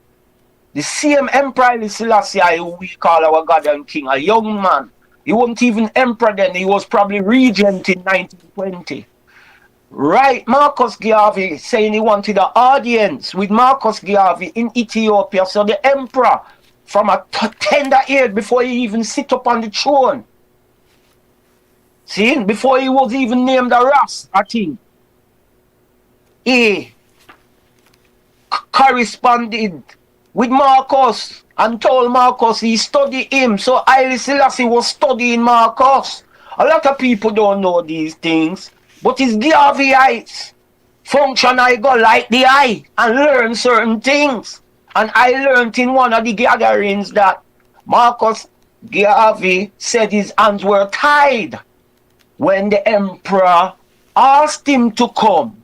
the same Emperor Haile Selassie who we call our God and King, a young man. He wasn't even emperor then, he was probably regent in 1920. Right, Marcus Garvey saying he wanted an audience with Marcus Garvey in Ethiopia. So the emperor, from a tender age, before he even sit up on the throne, see, before he was even named a Ras, I think, he corresponded with Marcus and told Marcus he studied him. So Haile Selassie was studying Marcus. A lot of people don't know these things, but it's Garveyites function I go like the eye and learn certain things. And I learned in one of the gatherings that Marcus Garvey said his hands were tied when the emperor asked him to come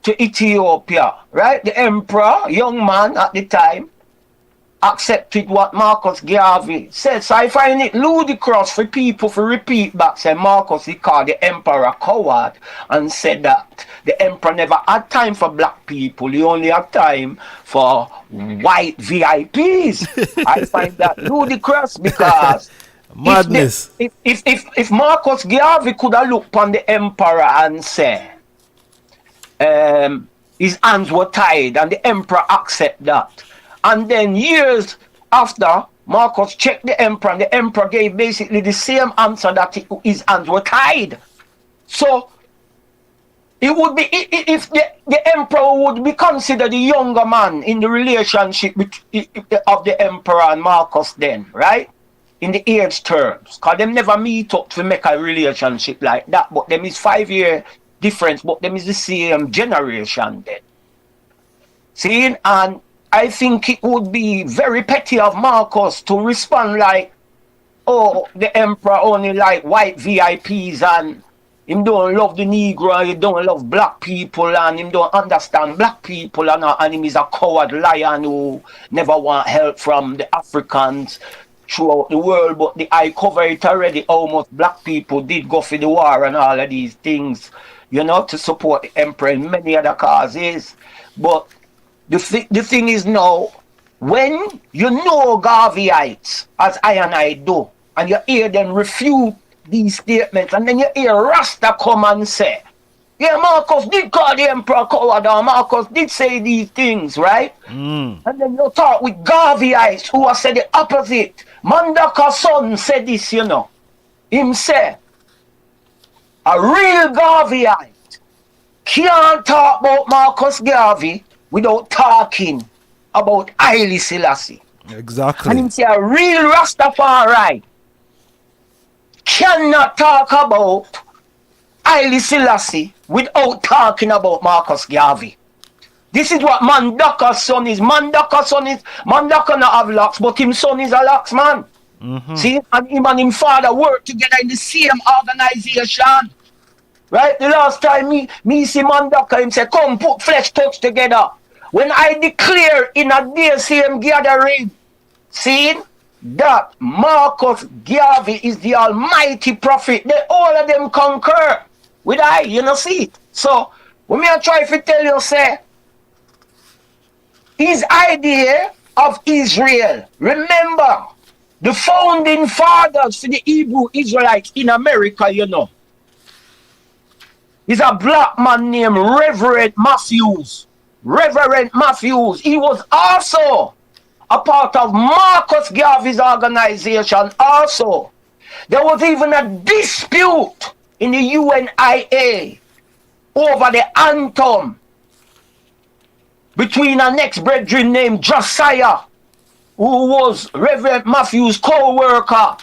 to Ethiopia, right? The emperor, young man at the time, accepted what Marcus Garvey said. So I find it ludicrous for people to repeat back, say Marcus, he called the emperor a coward and said that the emperor never had time for black people. He only had time for white VIPs. I find that ludicrous because madness. If Marcus Garvey could have looked on the emperor and said, his hands were tied and the emperor accept that. And then years after, Marcus checked the emperor and the emperor gave basically the same answer that his hands were tied. So it would be, if the emperor would be considered the younger man in the relationship of the emperor and Marcus then, right? In the age terms. Because them never meet up to make a relationship like that. But them is 5-year difference, but them is the same generation then. See, and I think it would be very petty of Marcus to respond like, oh, the emperor only like white VIPs and him don't love the Negro and he don't love black people and him don't understand black people and him is a coward lion who never want help from the Africans throughout the world. But I cover it already, almost black people did go for the war and all of these things, you know, to support the emperor and many other causes. But the thing is now, when you know Garveyites, as I and I do, and you hear them refute these statements, and then you hear Rasta come and say, yeah, Marcus did call the emperor coward, or Marcus did say these things, right? And then you talk with Garveyites who have said the opposite. Mandaka's son said this, you know. Him say, a real Garveyite can't talk about Marcus Garvey without talking about Haile Selassie. Exactly. And him say a real Rastafari cannot talk about Haile Selassie without talking about Marcus Garvey. This is what Mandaka's son is. Mandaka not have locks, but him son is a locks man. See, and him and him father work together in the same organization. Right? The last time me see Mandaka, him say, come put flesh touch together. When I declare in a day same gathering, see that Marcus Garvey is the almighty prophet, they all of them concur with I, you know, see it. So, when me I try to tell you, say, his idea of Israel, remember, the founding fathers for the Hebrew Israelites in America, you know, is a black man named Reverend Matthews. Reverend Matthews, he was also a part of Marcus Garvey's organization also. There was even a dispute in the UNIA over the anthem between a next brethren named Josiah, who was Reverend Matthew's co-worker.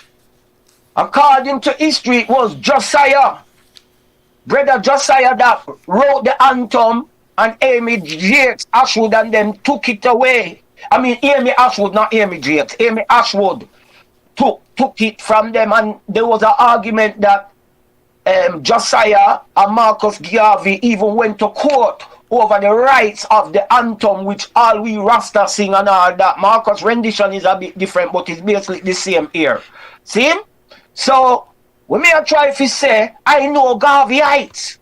According to history, it was Josiah, Brother Josiah, that wrote the anthem, and Amy Jakes Ashwood and them took it away. I mean, Amy Ashwood, not Amy Jakes. Amy Ashwood took it from them, and there was an argument that Josiah and Marcus Garvey even went to court over the rights of the anthem, which all we Rasta sing and all that. Marcus' rendition is a bit different, but it's basically the same here. See? So, when me I try to say, I know Garveyites,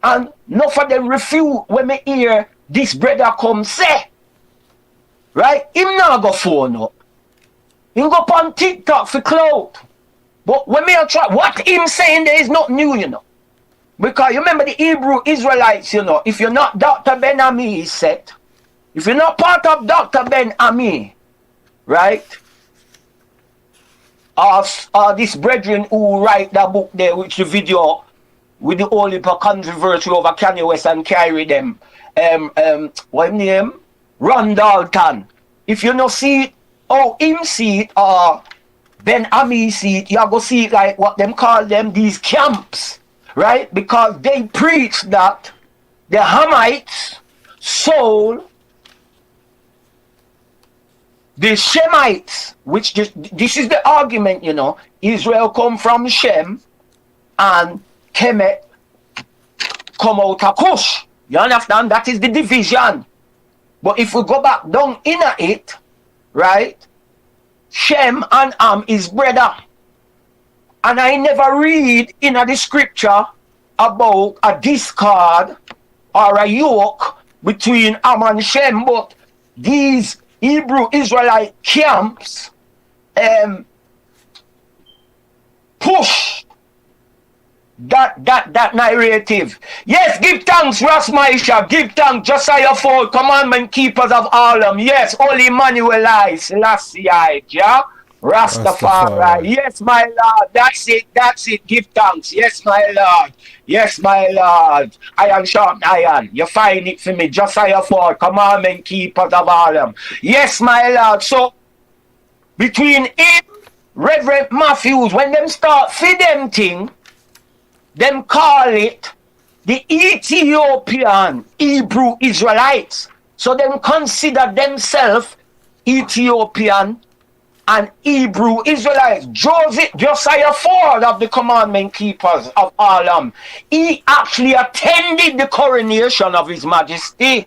and enough of them refute when me hear this brother come say. Right? Him not go phone up. Him go on TikTok for clout. But when me I try, what him saying there is not new, you know. Because you remember the Hebrew Israelites, you know, if you're not Dr. Ben Ami set, if you're not part of Dr. Ben Ami, right? Or this brethren who write that book there, which the video with the whole heap of controversy over Kanye West and carry them, what name? Ron Dalton. If you not see it, oh, him see it, or Ben Ami see it, you go see it like what them call them, these camps, right? Because they preach that the Hamites sold the Shemites, which this is the argument, you know. Israel come from Shem and Kemet come out of Cush. You understand? That is the division. But if we go back down in it, right? Shem and Ham is brother. And I never read in the scripture about a discord or a yoke between Ham and Shem, but these Hebrew Israelite camps push that narrative. Yes, give thanks, Rasmaisha, give thanks, Josiah Ford, commandment keepers of Harlem. Yes, Holy Emmanuel I, Selassie, yeah, Rastafari. Yes, my Lord, that's it, give thanks. Yes, my Lord. Yes, my Lord. Iron sharp iron. You find it for me. Josiah Ford, commandment keepers of Harlem. Yes, my Lord. So, between him, Reverend Matthews, when them start feed them thing, them call it the Ethiopian Hebrew Israelites. So, them consider themselves Ethiopian and Hebrew Israelites. Josiah Ford of the commandment keepers of Harlem, he actually attended the coronation of His Majesty.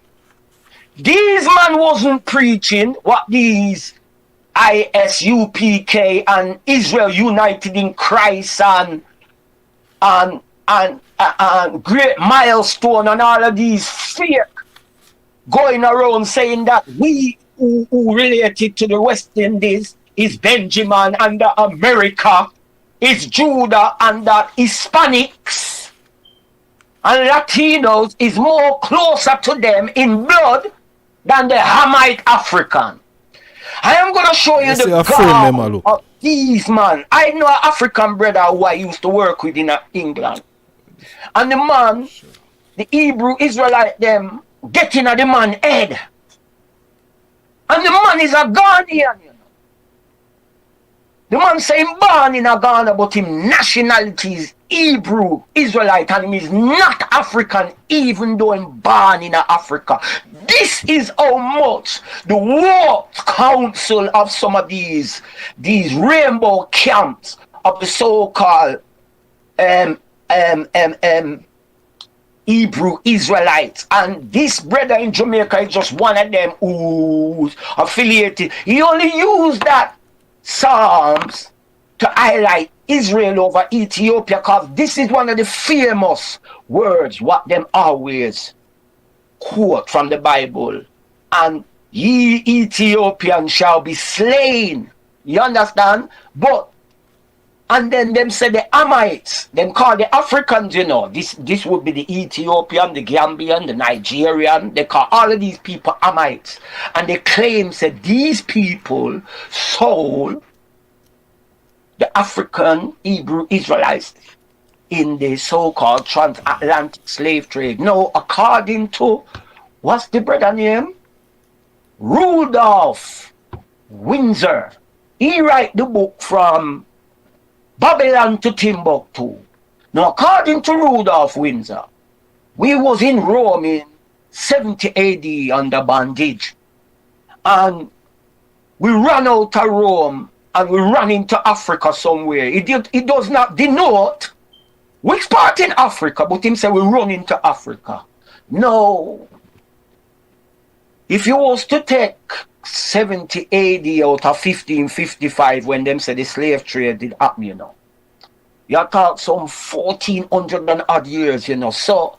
These man wasn't preaching what these ISUPK and Israel United in Christ and Great Milestone and all of these fake going around saying that we who related to the West Indies is Benjamin and America, is Judah and that Hispanics and Latinos is more closer to them in blood than the Hamite African. I am going to show you the God of these man. I know an African brother who I used to work with in England. And the man, the Hebrew Israelite them, getting at the man head. And the man is a Ghanaian, you know. The man say him born in a Ghana, but him nationality is Hebrew Israelite, and him is not African, even though him born in Africa. This is how much the war council of some of these rainbow camps of the so-called Hebrew Israelites, and this brother in Jamaica is just one of them who's affiliated. He only used that Psalms to highlight Israel over Ethiopia, because this is one of the famous words what them always quote from the Bible. And ye Ethiopians shall be slain. You understand? But and then them say the Hamites, them call the Africans, you know. This would be the Ethiopian, the Gambian, the Nigerian. They call all of these people Hamites. And they claim that these people sold the African Hebrew Israelites in the so-called transatlantic slave trade. No, according to what's the brother name? Rudolph Windsor. He write the book From Babylon to Timbuktu. Now, according to Rudolph Windsor, we was in Rome in 70 AD under bondage. And we ran out of Rome and we ran into Africa somewhere. It does not denote which part in Africa, but him say we run into Africa. No. If you was to take 70 AD out of 1555 when them say the slave trade did happen, you know, you talk some 1400 and odd years, you know. So,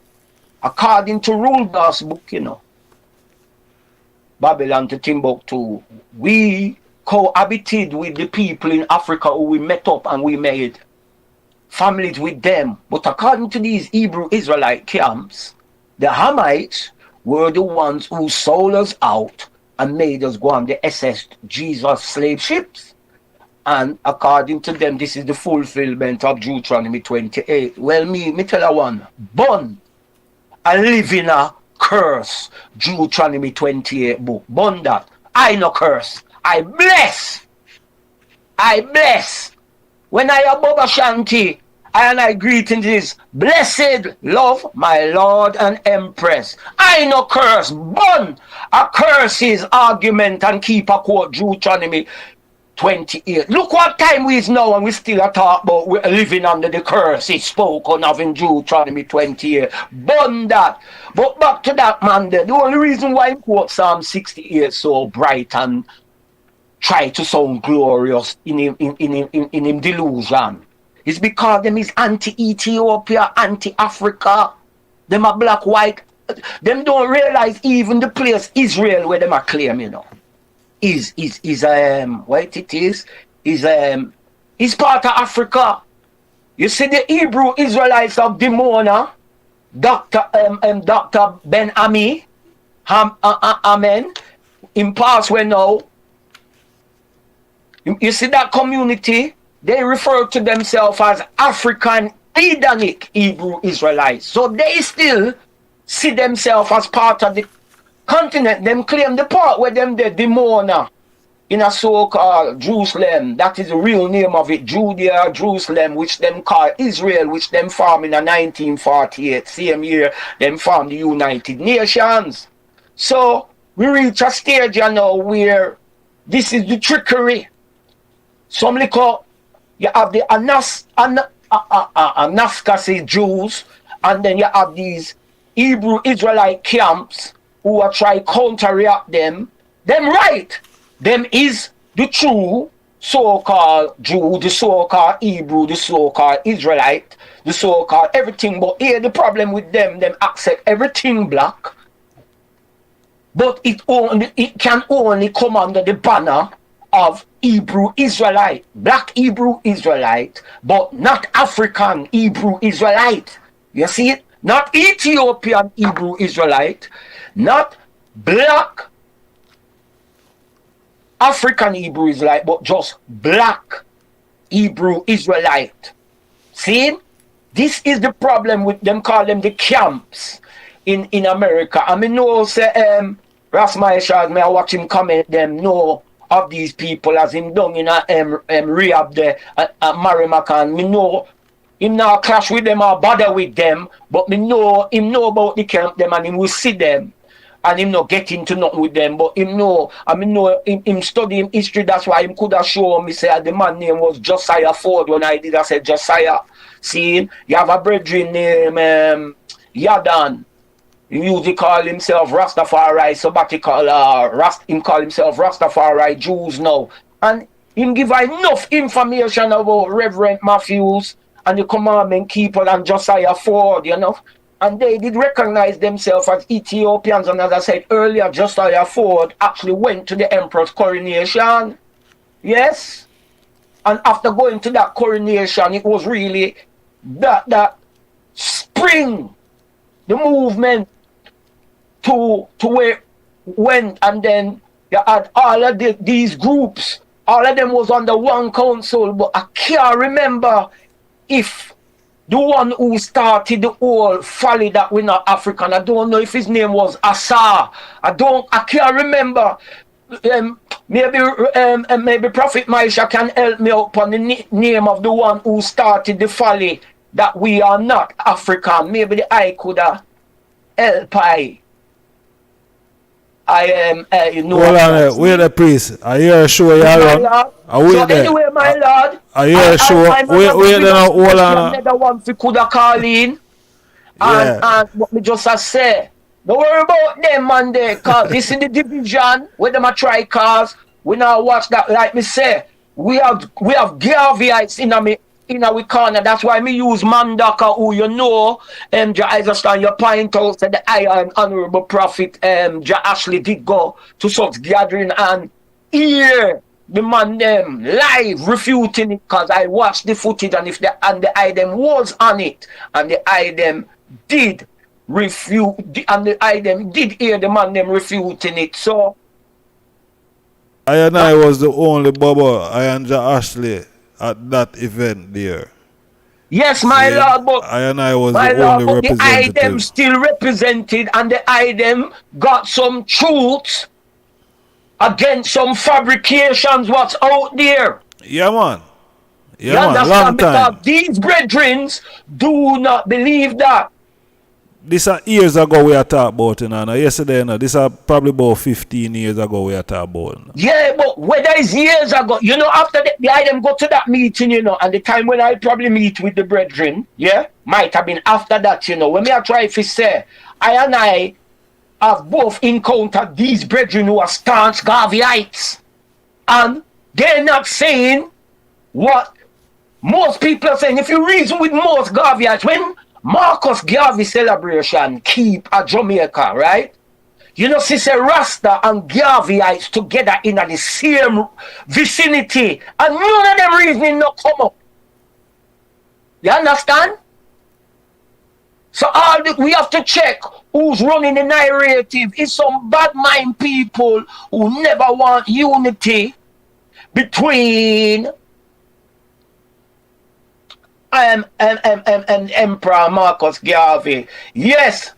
according to Rudolph's book, you know, Babylon to Timbuktu, we cohabited with the people in Africa who we met up and we made families with them. But according to these Hebrew Israelite camps, the Hamites were the ones who sold us out and made us go on the SS Jesus slave ships. And according to them, this is the fulfillment of Deuteronomy 28. Well, me tell you one, bun, I live in a curse, Deuteronomy 28 book. Bun that. I no curse. I bless. I bless. When I above Ashanti, and I greeting this, blessed love my Lord and Empress. I no curse. Bun, a curse is argument and keep a quote Deuteronomy 28. Look what time we is now and we still a talk about we're living under the curse it's spoken of in Deuteronomy 28. Bun that. But back to that man there. The only reason why I quote Psalm 68 so bright and try to sound glorious in him delusion is because them is anti-Ethiopia, anti-Africa. Them are black, white. Them don't realize even the place Israel where them are claim, you know. Is what it is part of Africa. You see the Hebrew Israelites of Dimona, Dr. Ben Ami, Amen, in past when now, you see that community, they refer to themselves as African Edenic Hebrew Israelites. So they still see themselves as part of the continent. Them claim the part where them the Dimona in a so-called Jerusalem, that is the real name of it, Judea, Jerusalem, which them call Israel, which them formed in 1948, same year them formed the United Nations. So we reach a stage you know where this is the trickery. Some little, you have the Anaskasi Jews, and then you have these Hebrew Israelite camps who are trying to counteract them. Them right. Them is the true so-called Jew, the so-called Hebrew, the so-called Israelite, the so-called everything. But here the problem with them accept everything black. But it can only come under the banner of Hebrew Israelite, black Hebrew Israelite, but not African Hebrew Israelite. You see it? Not Ethiopian Hebrew Israelite, not black African Hebrew Israelite, but just black Hebrew Israelite. See? This is the problem with them, call them the camps in America. I mean, no, say, Rasmaishad, may I watch him comment them, no, of these people as him done in a rehab there at Marimacan. Me know him now clash with them or bother with them, but me know him know about the camp them and him will see them and him not get into nothing with them. But him know, I mean know him study him history, that's why him could have shown me say the man name was Josiah Ford when I did I said Josiah. See, you have a brethren named Yadan. He usually call himself Rastafari, sabbatical, him call himself Rastafari Jews now. And him give enough information about Reverend Matthews and the commandment keeper and Josiah Ford, you know. And they did recognize themselves as Ethiopians. And as I said earlier, Josiah Ford actually went to the emperor's coronation. Yes. And after going to that coronation, it was really that spring, the movement to where it went, and then you had all of these groups, all of them was under one council, but I can't remember if the one who started the whole folly that we're not African. I don't know if his name was Asa. I can't remember. Maybe Prophet Maisha can help me out on the name of the one who started the folly that we are not African. Maybe the I could help I am, you know. Hold on, wait the priest. Are you sure you're wrong? So anyway, my lord, are you sure? Wait, now, hold on. Another one we could have called in. And what me just say, don't worry about them, man, there, because this is the division where them a try cars. We now watch that, like me say, we have Garveyites in our corner. That's why me use Mandaka, who you know, I understand your point out that the I and honorable prophet Ashley did go to such gathering and hear the man them live refuting it, because I watched the footage, and if the item was on it, and the item did refute, and the item did hear the man them refuting it. So I was the only Bubba, I and Ashley at that event there. Yes, my lord, but I was the only representative. The item still represented, and the item got some truths against some fabrications what's out there. Yeah, man. Yeah, you understand? Long time. Because these brethren do not believe that. This years ago we are talking about, you know. Yesterday, you know, this is probably about 15 years ago we are talking about. You know. Yeah, but whether it's years ago, you know, after the item go to that meeting, you know, and the time when I probably meet with the brethren, yeah, might have been after that, you know, when me I try to say, I have both encountered these brethren who are staunch Garveyites, and they're not saying what most people are saying. If you reason with most Garveyites, when Marcus Garvey celebration keep at Jamaica, right? You know, Sister Rasta and Garveyites together in the same vicinity, and none of them reasoning not come up. You understand? So we have to check who's running the narrative. It's some bad mind people who never want unity between and Emperor Marcus Garvey. Yes,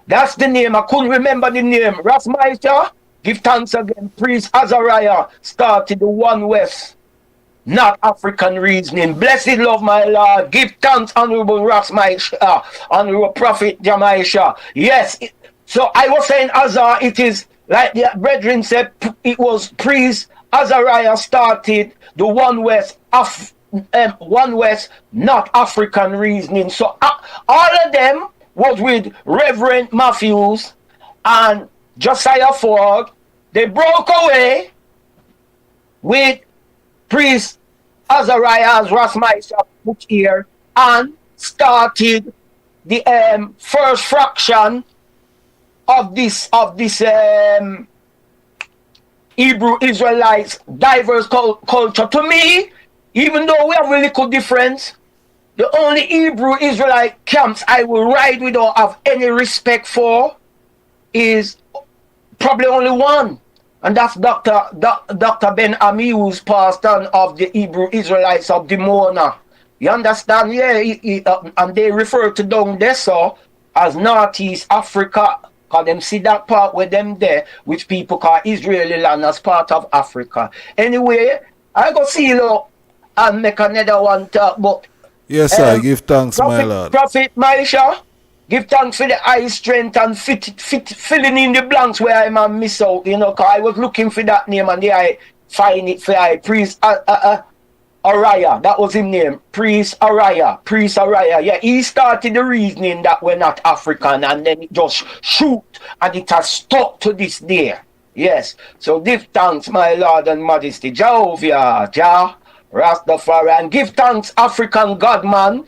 that's the name. I couldn't remember the name. Rasmeister, give thanks again. Priest Azariah started the One West, not African reasoning. Blessed love, my Lord. Give thanks, Honorable Rasmeister, Honorable Prophet Jamaisha. Yes, so I was saying, Azar, it is like the brethren said, it was Priest Azariah started the One West, One West, not African reasoning. So all of them was with Reverend Matthews and Josiah Ford. They broke away with Priest Azariah's Rasmeister put here and started the first fraction of this Hebrew Israelites diverse culture. To me, even though we have a little difference, the only Hebrew Israelite camps I will ride with or have any respect for is probably only one. And that's Dr. Ben Ami, who's pastor of the Hebrew Israelites of Dimona. You understand? Yeah, and they refer to down there so as Northeast Africa, because them see that part where them there, which people call Israeli land as part of Africa. Anyway, I go see you and make another one talk, but yes, sir. Give thanks, my Lord. Prophet Maisha, give thanks for the eye strength and filling in the blanks where I might miss out, you know, because I was looking for that name and I find it for Priest Araya. That was his name. Priest Araya. Yeah, he started the reasoning that we're not African, and then it just shoot, and it has stuck to this day. Yes. So give thanks, my Lord and Majesty. Jehovah, Jah, Rastafari, and give thanks, African God man,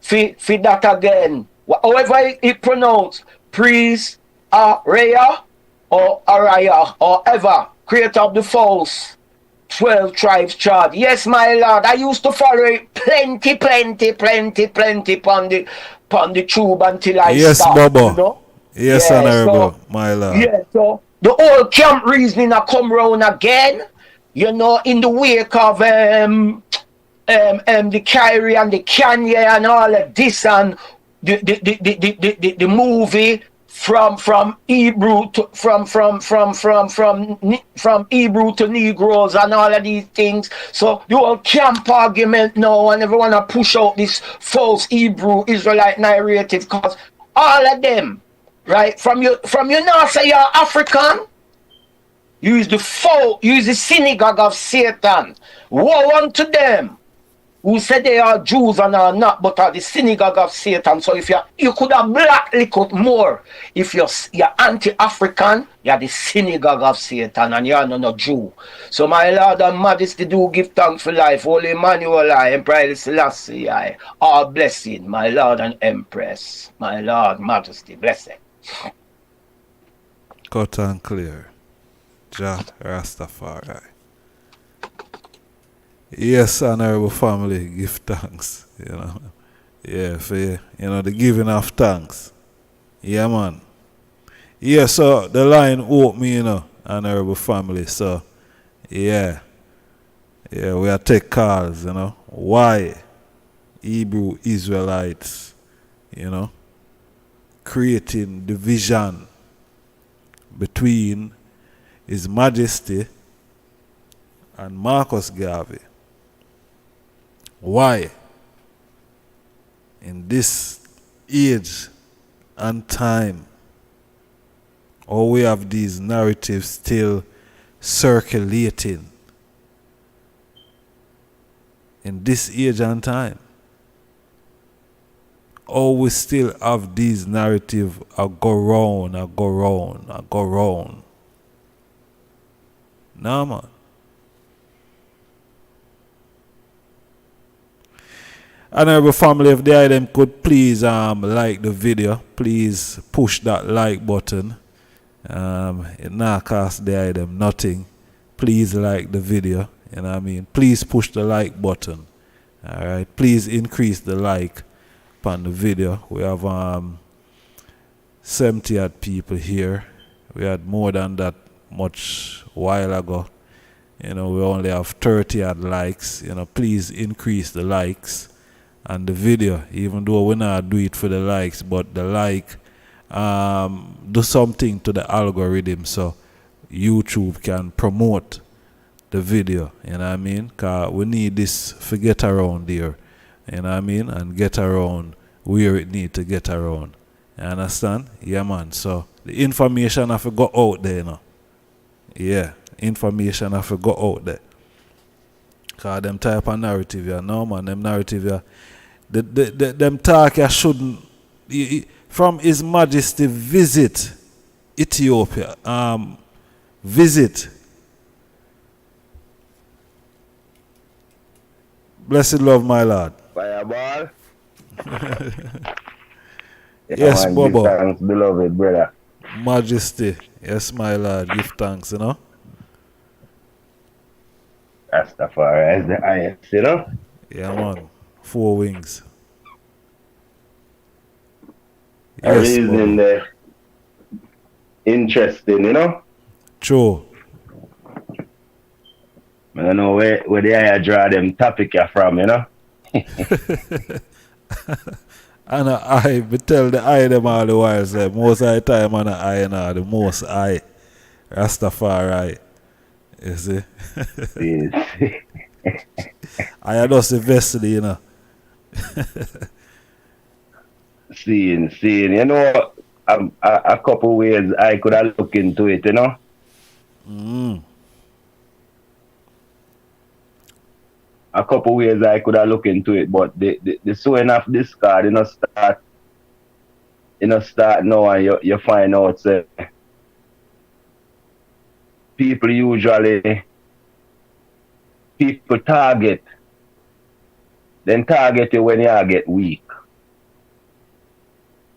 for that again. However it pronounced, Priest Araya or Araya or ever, creator of the false 12 tribes chart. Yes, my Lord, I used to follow it plenty on the tube until I stopped. Yes, Baba. You know? Yes, yeah, Honorable, so, my Lord. Yeah, so the old camp reasoning I come round again, you know, in the wake of the Kyrie and the Kanye and all of this and the movie from Hebrew to from Hebrew to Negroes and all of these things. So the whole camp argument now, and everyone to push out this false Hebrew Israelite narrative, because all of them, right, from you now say you're African, you is the synagogue of Satan. Woe unto them who said they are Jews and are not, but are the synagogue of Satan. So if you could have black liquid more. If you're anti-African, you're the synagogue of Satan and you're not a Jew. So my Lord and Majesty, do give thanks for life. Holy Emmanuel, I, Emperor Selassie, I, all blessing, my Lord and Empress, my Lord, Majesty, blessing. Cut and clear. Jah Rastafari. Yes, honorable family, give thanks. Yeah, for the giving of thanks. Yeah, man. Yeah, so the line open, honorable family. So, yeah, we are take calls, Why Hebrew Israelites, creating division between His Majesty and Marcus Garvey. Why? In this age and time, we have these narratives still circulating. In this age and time, we still have these narratives go round. Nah, man. Honorable family, if the item could please like the video, please push that like button. It not cost the item nothing. Please like the video, Please push the like button. Alright, please increase the like upon the video. We have 70 odd people here. We had more than that much while ago. We only have 30 odd likes. Please increase the likes and the video, even though we not do it for the likes, but the like do something to the algorithm so YouTube can promote the video, because we need this for get around there, and get around where it need to get around. You understand? Yeah, man. So the information have to go out there, Yeah, information have to go out there. Because them type of narrative, them narrative, them talk shouldn't. From His Majesty visit Ethiopia, visit. Blessed love, my Lord. Fireball. Yes, Bobo. Give thanks, beloved brother. Majesty. Yes, my Lord. Give thanks, Rastafari is the highest, Yeah, man. 4 wings. A reason there. Interesting, True. I don't know where the eye draw them topic from, And I tell the eye them all the while, say, most of the time on the eye now, the most eye. Rastafari. You see? Yes. I just the vessel, Seeing. A couple ways I could have looked into it, A couple ways I could have looked into it, but the sewing of this card, start now and you find out, say, people target you when you get weak.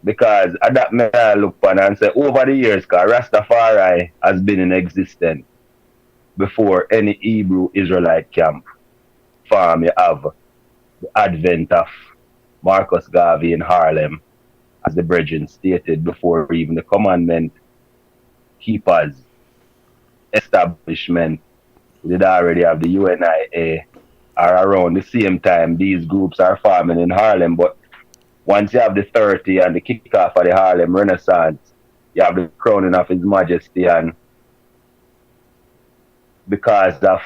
Because at that may I look upon and say, over the years, because Rastafari has been in existence before any Hebrew Israelite camp form. You have the advent of Marcus Garvey in Harlem, as the brethren stated before even the commandment keepers establishment. We did already have the UNIA are around the same time these groups are forming in Harlem. But once you have the 30 and the kickoff of the Harlem Renaissance, you have the crowning of His Majesty, and because of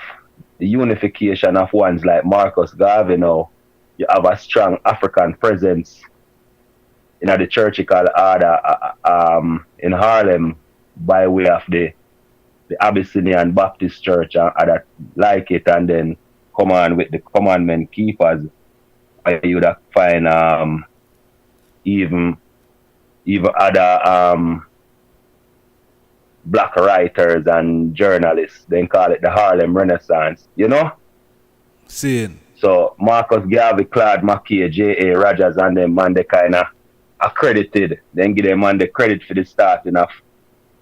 the unification of ones like Marcus Garvey now, you have a strong African presence in the churchical order in Harlem by way of the Abyssinian Baptist Church and other like it, and then come on with the commandment keepers. You would find even other black writers and journalists. They call it the Harlem Renaissance, you know? Seeing. So Marcus Garvey, Claude McKay, J.A. Rogers and them man, they kind of accredited. Then give them man the credit for the starting of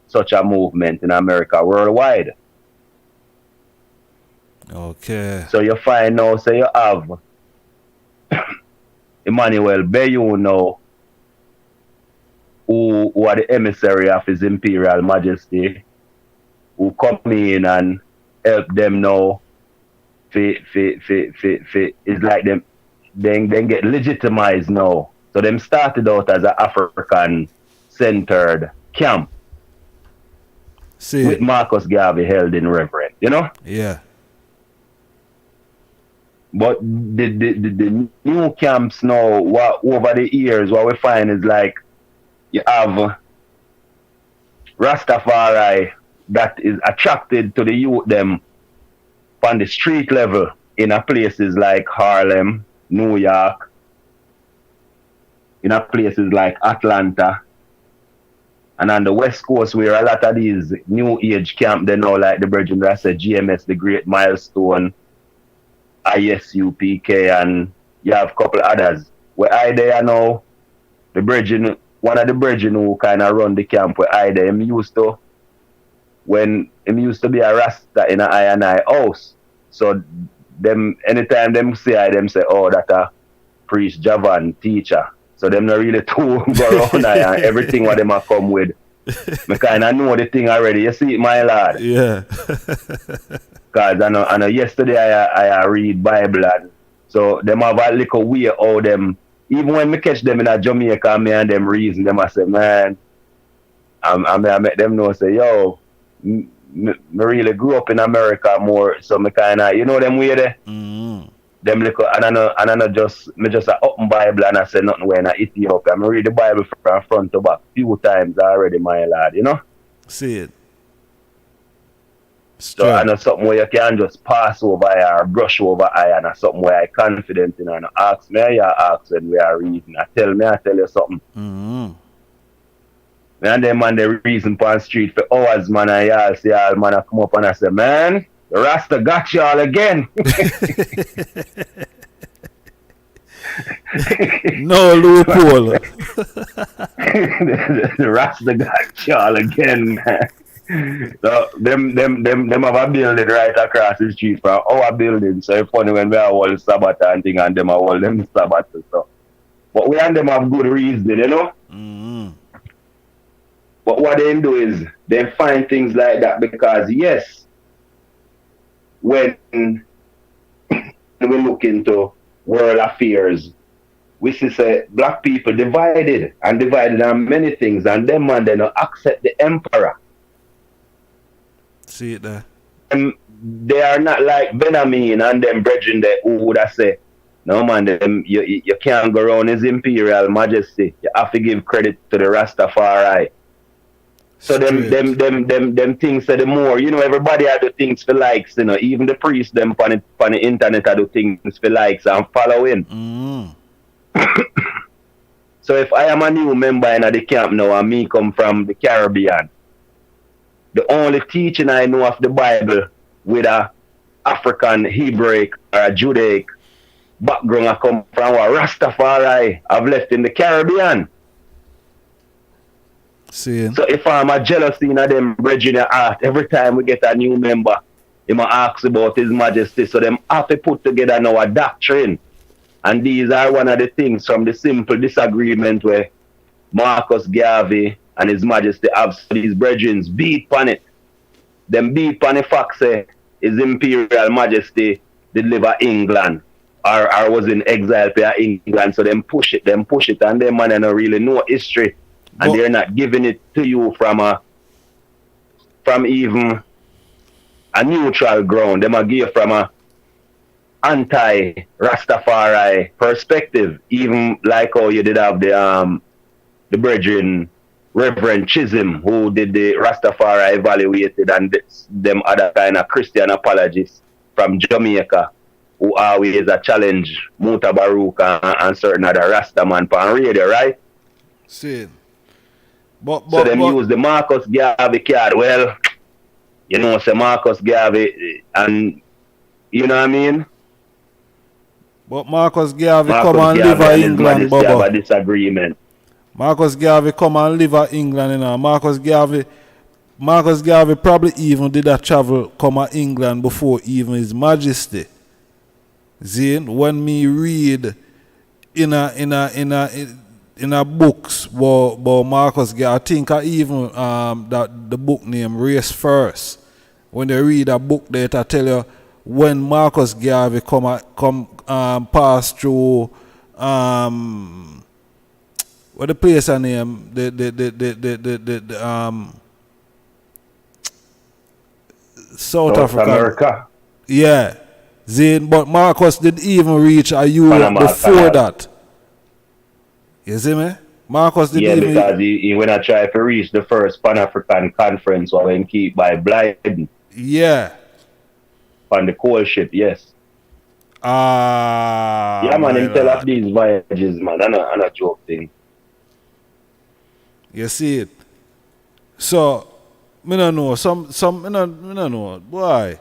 such a movement in America worldwide. Okay. So you find now, so you have Emmanuel Bayou now, who are the emissary of His Imperial Majesty, who come in and help them now. It's like them then get legitimized now. So them started out as an African-centered camp. See. With Marcus Garvey held in reverence, you know? Yeah. But the new camps now, over the years, what we find is like you have Rastafari that is attracted to the youth them on the street level in a places like Harlem, New York, in a places like Atlanta, and on the West Coast where a lot of these new age camp they know, like the Virgin that said GMS, the Great Milestone, ISUPK, and you have a couple others. Where I there now, the Virgin, one of the Virgin who kind of run the camp where I there, him used to be a Rasta in a I&I house. So them anytime them say them say, oh, that a priest Javan teacher. So them not really too go around and everything what them a come with. Me kind of know the thing already. You see it, my lad? Yeah. Because I know yesterday I read Bible, and so them have a little way how them, even when me catch them in a Jamaica, me and them reason, them I say, man, I make them know, say, yo, me really grew up in America more, so me kind of, you know them way there? Mm-hmm. Them little, and I know just open Bible and I say nothing when I Ethiopia. I read the Bible from front to back few times already, my lad, you know? See it. So I know something where you can just pass over or brush over and something where I'm confident in, and ask me, you ask when we are reading. I tell you something. Mm-hmm. And then man, the reason on the street for hours, man, and y'all see all man I come up and I say, man, the Rasta got y'all again. No loophole. The Rasta got y'all again, man. So them have a building right across the street from our building. So it's funny when we have all the Sabbath and thing and them have all them Sabbath and stuff. But we and them have good reason, you know? Mm-hmm. But what they do is they find things like that because yes, when we look into world affairs, we see say black people divided on many things, and them man they don't accept the emperor. See it there. They are not like Benjamin and them brethren there who would have say, no man, them, you can't go around His Imperial Majesty. You have to give credit to the Rastafari. So them things say the more, you know, everybody have the things for likes, you know, even the priests them on the internet have the things for likes and following. Mm. So if I am a new member in the camp now and me come from the Caribbean, the only teaching I know of the Bible with a African, Hebraic or a Judaic background I come from a Rastafari I've left in the Caribbean. Seeing. So if I'm a jealousy in them brethren heart, every time we get a new member, he might ask about His Majesty. So them have to put together now a doctrine. And these are one of the things from the simple disagreement where Marcus Garvey and His Majesty have these brethren beat on it. Them beat on the fact say His Imperial Majesty did live in England or was in exile in England, so them push it, and them man don't really know history, and they're not giving it to you from even a neutral ground. Them a give from a anti-Rastafari perspective, even like how you did have the brethren Reverend Chisholm, who did the Rastafari evaluated, and them other kind of Christian apologists from Jamaica who always a challenge Muta Baruch and certain other Rastaman pan radio, right? See. So them use the Marcus Garvey card. Well, you know, say Marcus Garvey, and you know what I mean? But Marcus Garvey come and live in England, Bubba. Have a disagreement. Marcus Garvey come and live in England, you know. Marcus Garvey probably even did a travel come to England before even His Majesty. See, when me read in a books about Marcus Garvey, I think I even that the book name Race First. When they read a book there, I tell you when Marcus Garvey come pass through what the place I name the South Africa. Yeah. Zane, but Marcus didn't even reach a Europe before that. You see me? Marcus didn't even... because he when I try to reach the first Pan-African conference or when keep by Blyden. Yeah. On the coal ship, yes. Yeah, man, him tell us these voyages, man. I'm not joke thing. You see it? So, I don't know. I don't know. Why?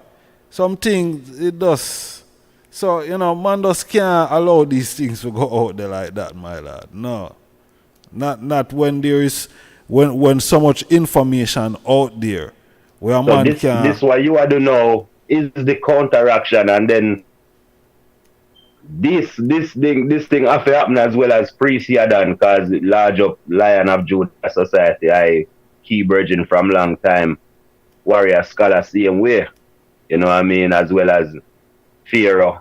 Some things it does. So, you know, man just can't allow these things to go out there like that, my lad. No. Not when there is when so much information out there where a so man can. This what you want to know is the counteraction, and then this thing have to happen as well as pre-Siadan, because large up Lion of Judah Society, I key virgin from long time, warrior scholar same way. You know what I mean? As well as Pharaoh.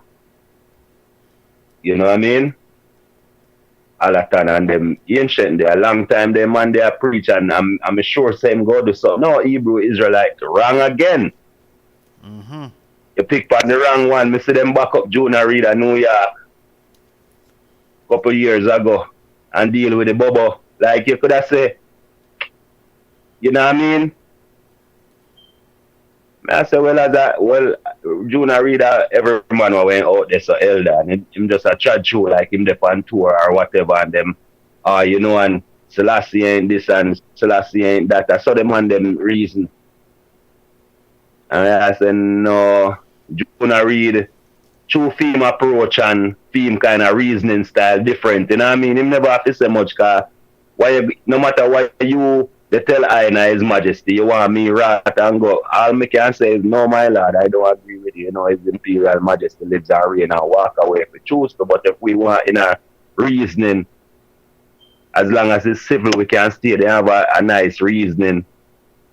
You know what I mean? Alatan and them ancient there, a long time they man they preach, and I'm sure same go do so. No, Hebrew Israelite wrong again. Mm-hmm. You pick on the wrong one. Me see them back up Jonah Reed in New York couple years ago and deal with the bubble. Like you could have said, you know what I mean? I say, Jonah Reed, every man who went out there so elder, and him just a chat show like him there on tour or whatever, and them, you know, and Selassie ain't this and Selassie ain't that. I saw them on them reason. And I said, no, Jonah Reed, true theme approach and theme kind of reasoning style different. You know what I mean? Him never have to say much, because no matter what you they tell I and His Majesty, you want me rat and go. All me can say is, no, my lord, I don't agree with you. You know, His Imperial Majesty lives and reign and walk away if we choose to. But if we want in a reasoning, as long as it's civil, we can stay there have a nice reasoning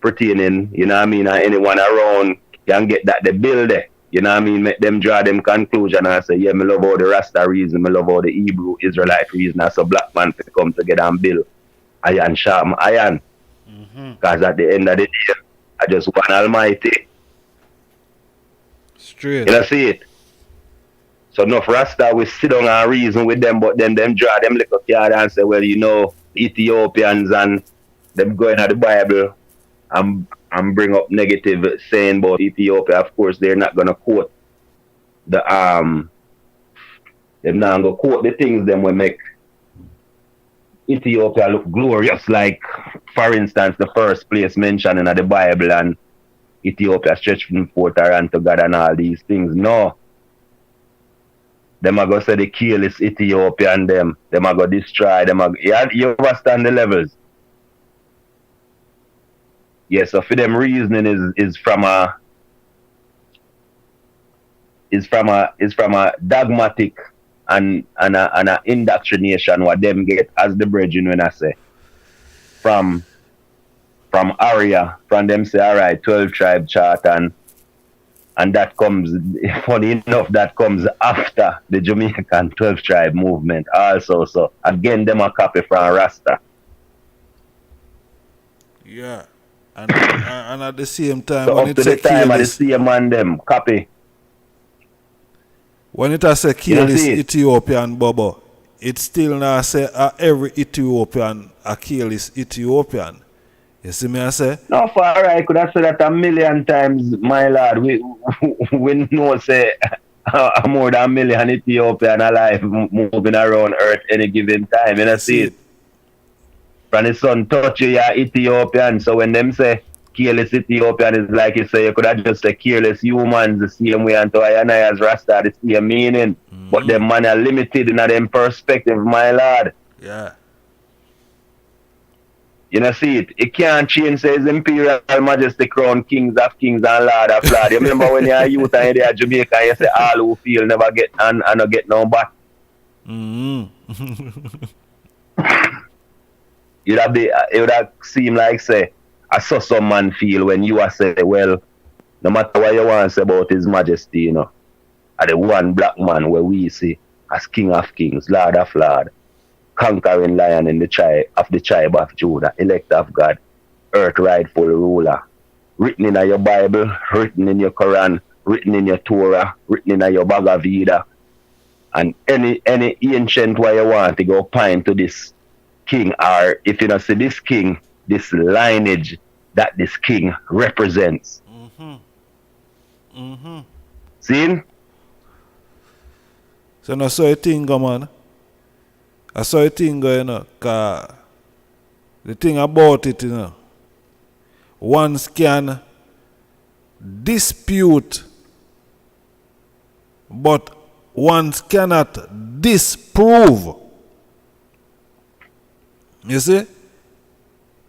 pertaining, you know what I mean, and anyone around can get that they build it. You know what I mean? Make them draw them conclusion and say, yeah, me love all the Rasta reason, me love all the Hebrew Israelite reason, as a black man to come together and build iron sharpen iron. Because at the end of the day, I just want Almighty. Straight. You know, see it? So enough Rasta we sit down and reason with them, but then them draw them little card and say, well, you know, Ethiopians and them going at the Bible and bring up negative saying about Ethiopia. Of course, they're not gonna quote the they're not gonna quote the things them will make Ethiopia look glorious, like for instance the first place mentioned in the Bible and Ethiopia stretched from forth around to God and all these things. No. Them are gonna say the kill is Ethiopia and them are gonna destroy them. You understand the levels? Yeah, so for them reasoning is from a dogmatic and a indoctrination what them get as the brethren when I say. From Arya, from them say alright, 12 tribe chart and And that comes, funny enough, that comes after the Jamaican 12 tribe movement also. So again, them a copy from Rasta. Yeah. And at the same time, So when up to it's the a time of the keyless, same man them copy. when it has a You keyless see it? Ethiopian bubble, it still not say every Ethiopian a keyless Ethiopian. You see me I say? No, for I could have said that a million times, my lord. We know say more than a million Ethiopian alive moving around earth any given time. You know, see it? From the sun touch you, you're Ethiopian. So when them say careless Ethiopian, is like you say, you could have just say careless humans the same way, and to I as Rasta the same meaning. But them man are limited in them perspective, my lord. Yeah. You know, see it. It can't change, says Imperial Majesty Crown, Kings of Kings and Lord of Lords. You remember when you're a youth and you're at Jamaica and you say all who feel never get and not get no back. It would have seemed like say I saw some man feel when you are say, well, no matter what you want to say about His Majesty, you know, are the one black man where we see as King of Kings, Lord of Lords, conquering lion in the tribe of Judah, elect of God, earth rightful ruler, written in your Bible, written in your Quran, written in your Torah, written in your Bhagavad Gita, and any ancient way you want to go pine to this king, or if you don't see this king, this lineage that this king represents. See? So no so a thing go, man. I saw a thing go, you know, cause the thing about it, you know, one can dispute, but one cannot disprove. You see?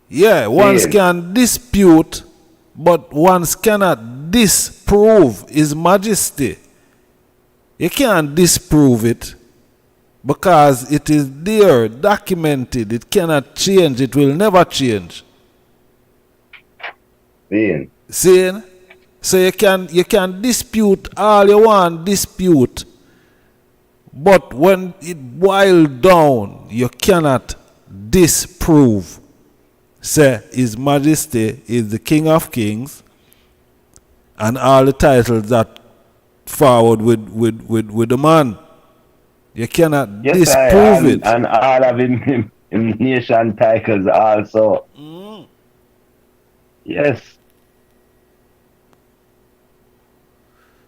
Yeah, one can dispute, but one cannot disprove His Majesty. You can't disprove it. Because it is there, documented, it cannot change, it will never change. Seeing? So you can dispute all you want, dispute. But when it boils down, you cannot disprove. Say His Majesty is the King of Kings, and all the titles that forward with the man. You cannot disprove it. And all of him nation titles also. Yes.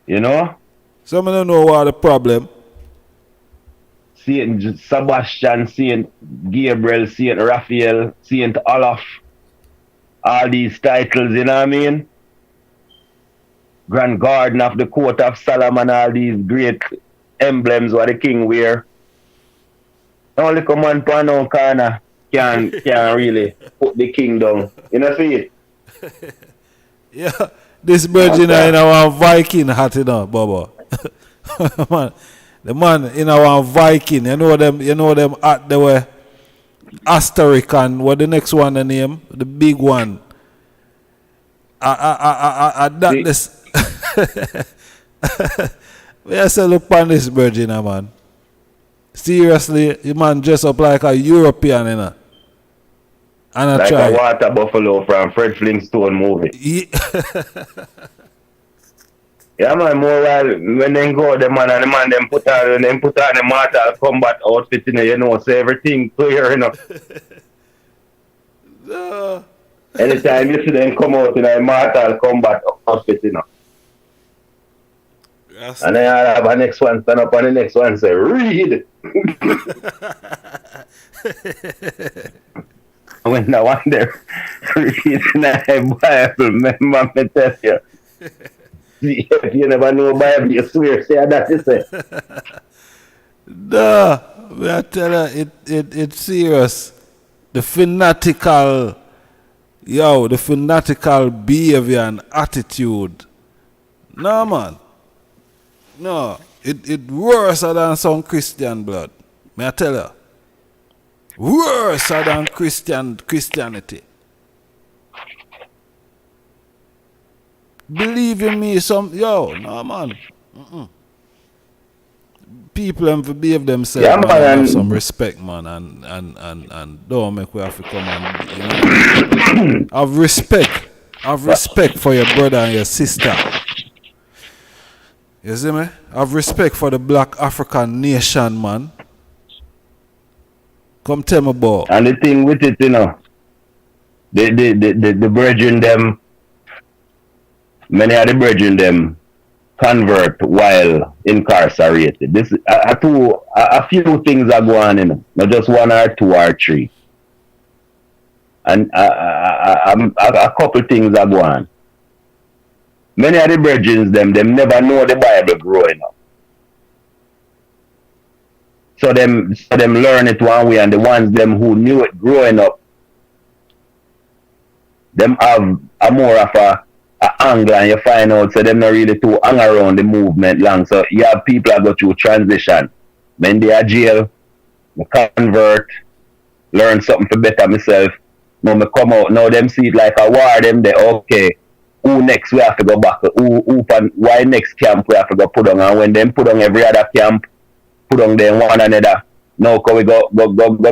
You know? Some don't know what the problem. Saint Sebastian, Saint Gabriel, Saint Raphael, Saint Olaf. All these titles, you know what I mean? Grand Garden of the Court of Solomon, all these great emblems what the king wear. Only come on pan corner can really put the king down. You know see it? Yeah. This virgin in our Viking hat, you know, Baba. Man, the man in our Viking, you know them hat they were Asterisk and what the next one the name? The big one. That this I say look on this virgin, man. Seriously, the man dress up like a European, you know. And I like try. A water buffalo from Fred Flintstone movie. Yeah, man, more while when they go the man and the man them put on the Mortal Kombat outfit, you know, so everything clear, you know. No. Anytime you see them come out in a Mortal Kombat outfit, you know. Yes. And then I have a next one stand up and the next one say, read. When I wonder, read in the Bible, remember me tell you. If you never know Bible, you swear, say that you say. No, I tell you, it's serious. The fanatical behavior and attitude. No, man. No, it worse than some Christian blood. May I tell you? Worse than Christianity. Believe in me, no man. People them to behave themselves, Yeah, man, man, and have and- some respect, man, and don't make we have to come and have respect. Have respect for your brother and your sister. You see me? Have respect for the black African nation, man. Come tell me about. And the thing with it, the brethren them, many of the brethren them convert while incarcerated. This a few things are going on, not just one or two or three. And a couple things are going on. Many of the brethren them never know the Bible growing up. So them learn it one way, and the ones them who knew it growing up, them have a more of a angle, and you find out so them not really too hang around the movement long. So you have people that go through transition. When they are jail, me convert, learn something for better myself. Now me come out, now them see it like a war, them they okay. Who next we have to go back? Why next camp we have to go put on? And when them put on every other camp, put on them one another. Now can we go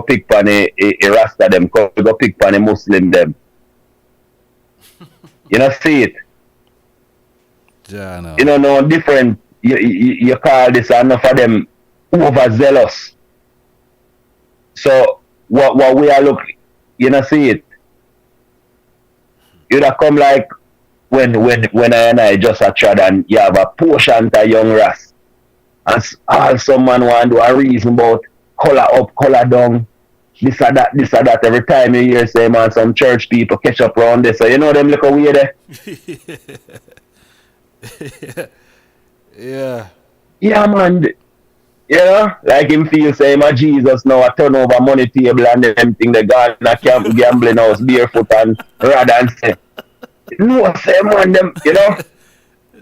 pick pan a Rasta them, can we go pick pan a Muslim them. You know, see it. Yeah, no. You know, no different. You call this enough of them overzealous. So what we are looking, you know, see it. You know, come like when I just a trad and you have a portion to young Ras, and all some man want to do a reason about color up, color down, this or that. Every time you hear say man, some church people catch up around this, so you know them look away there. Yeah. Yeah, man. You know, like him feel say my Jesus now a turn over money table and them thing they gone in a camp gambling house barefoot and rather and say, no, say man them, you know.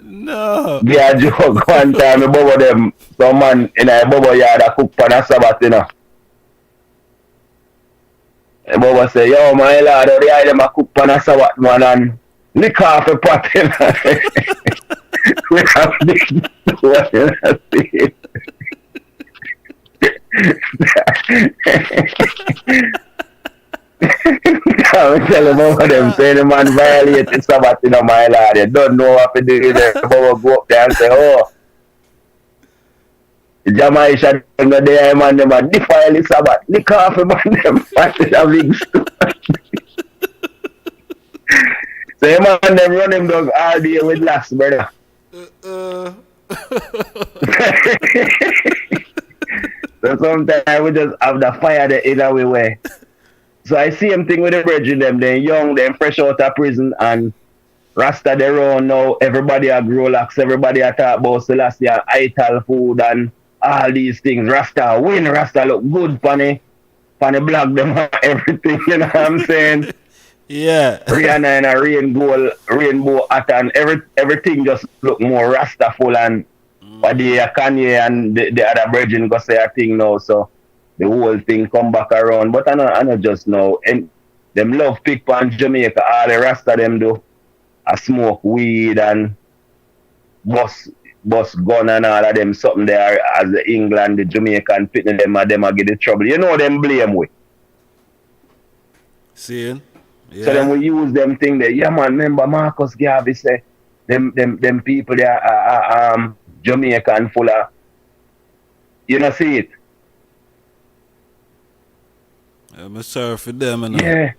No. Yeah, joke one time, above them, some man in a bubble yard a cook pan a Sabbath, you know. And Bubba say, yo, my lord, how they them a cook pan a Sabbath, man, and lick off the pot, you know. We have this one, you know, see. I'm telling Bubba them, say the man violate the Sabbath, you know, my lord, you don't know what to do there. Bubba go up there and say, oh, Jamaica, them there, man, them a defile the Sabbath, lick off the man, them, a big stone. So the man, them run them dog all day with last, brother. So sometimes we just have the fire the other way. So I see him thing with the brethren them, they young, they fresh out of prison, and Rasta they run now, everybody a grow lax, everybody a talk about Selassie and ital food and all these things. Rasta win, Rasta look good funny black them and everything, you know what I'm saying? Yeah. Rihanna and a rainbow hat and everything just look more Rastaful, and but the Kanye and the other brethren go say a thing now, so the whole thing come back around. But I know just know, and them love pick pan Jamaica, all the Rasta them do. I smoke weed and bust gun and all of them something there as the England, the Jamaican pitting them and them a get the trouble. You know them blame we. Seeing? Yeah. So then we use them thing there. Yeah man, remember Marcus Garvey say them people there are Jamaican full of, you know, see it. I'm sorry for them, and yeah.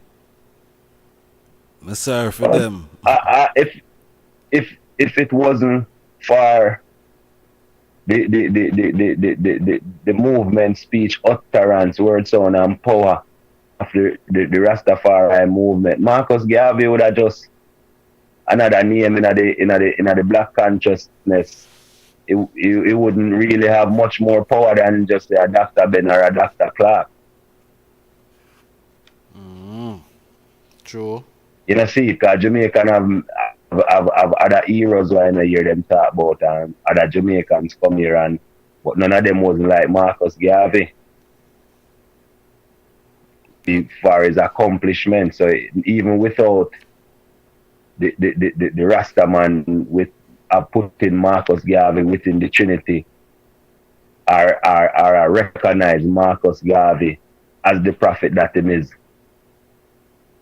I'm sorry for them. If it wasn't for the movement, speech, utterance, word, sound, and power of the Rastafari movement, Marcus Garvey would have just another name in the black consciousness. It wouldn't really have much more power than just a Dr. Ben or a Dr. Clark. True. You know, see, because Jamaican have other heroes when I hear them talk about, and other Jamaicans come here, but none of them wasn't like Marcus Garvey as far as accomplishment. So even without the Rasta man with putting Marcus Garvey within the Trinity are recognize Marcus Garvey as the prophet that him is,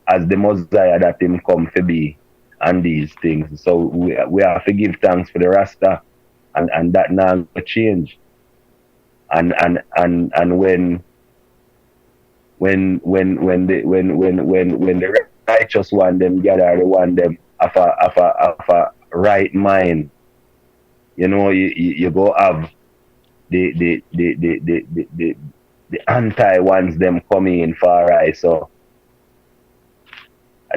as the Messiah that him come to be, and these things. So we have to give thanks for the Rasta, and that now will change. And when the righteous one them gather, the one them of a right mind, you know, you go have the anti ones them coming in far right. So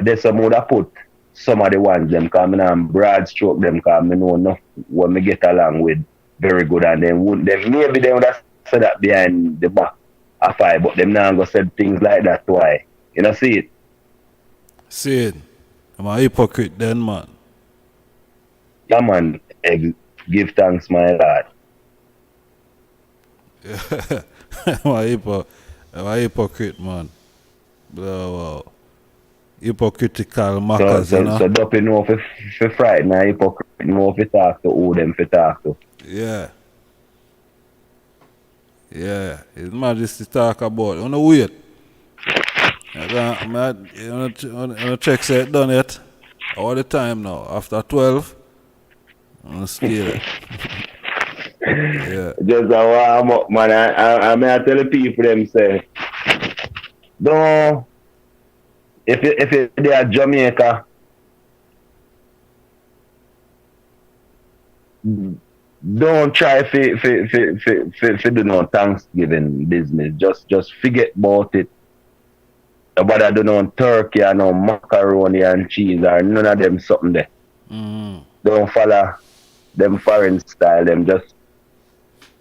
there's some would have put some of the ones them coming and broad stroke them come, you know enough when me get along with very good, and then maybe they would have said that behind the back of I, but them now go said things like that. Why? You know, see it? See it. I'm a hypocrite then, man. Yeah, man. Give thanks, my lord. I'm a hypocrite, man. Wow. Hypocritical mockers, you know? So don't you know if you frighten a hypocrite, know if you talk to who them to talk to. Yeah. Yeah. His Majesty talk about, you know, wait. You know, check say it done yet? All the time now. After 12, I'm scared. Yeah. Just a warm up, man. I tell the people them say, don't, if they are Jamaica, don't try to do no Thanksgiving business. Just forget about it. Nobody do no turkey or no macaroni and cheese or none of them something there. Don't follow them foreign style. Them just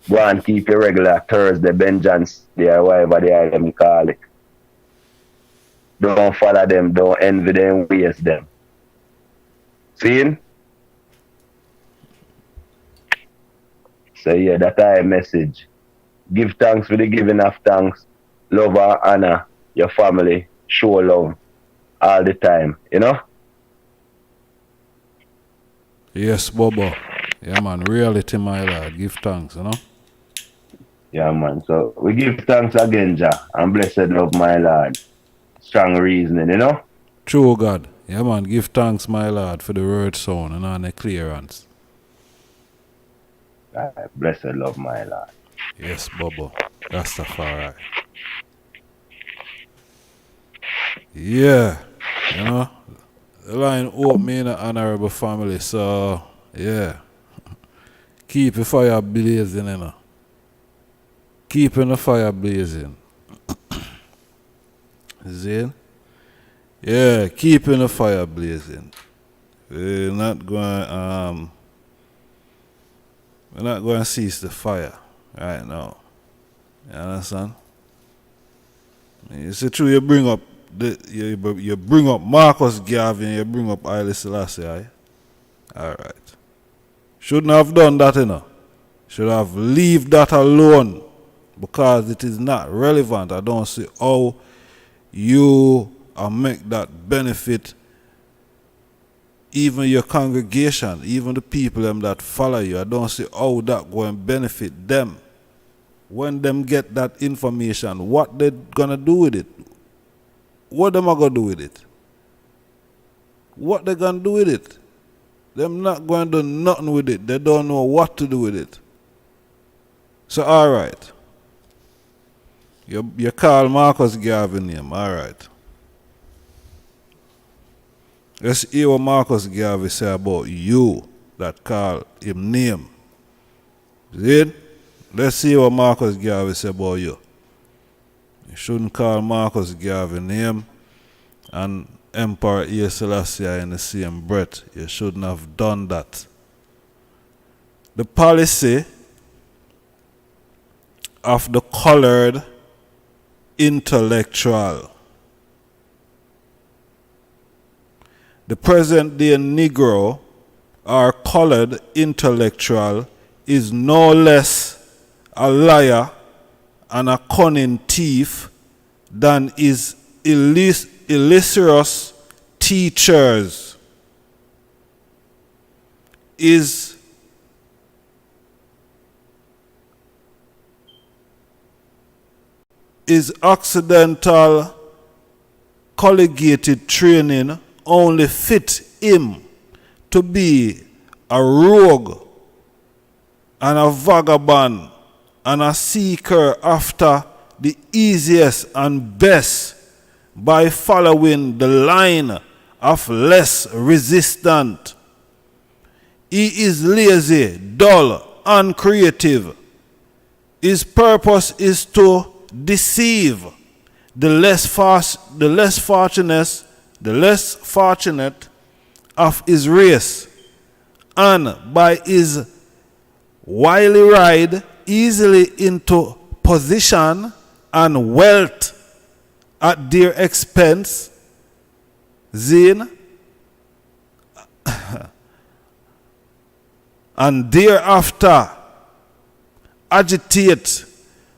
go and keep your regular Thursday vengeance there, whatever they are them call it. Don't follow them, don't envy them, waste them. See? So yeah, that's our message. Give thanks for the giving of thanks. Love and honor your family. Show love all the time, you know? Yes, Bobo. Yeah, man. Reality, my lord. Give thanks, you know? Yeah, man. So we give thanks again, Jah, and blessed love, my lord. Strong reasoning, you know? True God. Yeah, man. Give thanks, my lord, for the word sound and all the clearance. Blessed love, my lord. Yes, Bobo. Rastafari. Yeah. You know? The line hope me in an honorable family, so yeah. Keep the fire blazing, you know. Keeping the fire blazing. See? Yeah, keeping the fire blazing. We're not going to cease the fire right now. You understand? It's true you bring up you bring up Marcus Garvey and you bring up Haile Selassie, aye? Alright. Shouldn't have done that, you know. Should have leave that alone because it is not relevant. I don't see how you make that benefit even your congregation, even the people them that follow you. I don't see how that going to benefit them. When them get that information, what they gonna do with it? What them are gonna do with it? What they gonna do with it? Them not going to do nothing with it. They don't know what to do with it. So alright. You call Marcus Garvey name, alright. Let's hear what Marcus Garvey say about you that call him name. See it? Let's see what Marcus Garvey say about you. You shouldn't call Marcus Garvey name and Emperor Haile Selassie in the same breath. You shouldn't have done that. The policy of the colored intellectual. The present day Negro or colored intellectual is no less a liar and a cunning thief than is illustrious teachers is accidental collegiated training only fit him to be a rogue and a vagabond and a seeker after the easiest and best by following the line of less resistant. He is lazy, dull, uncreative. His purpose is to deceive the less fortunate of his race, and by his wily ride easily into position and wealth at their expense, Zine, and thereafter agitate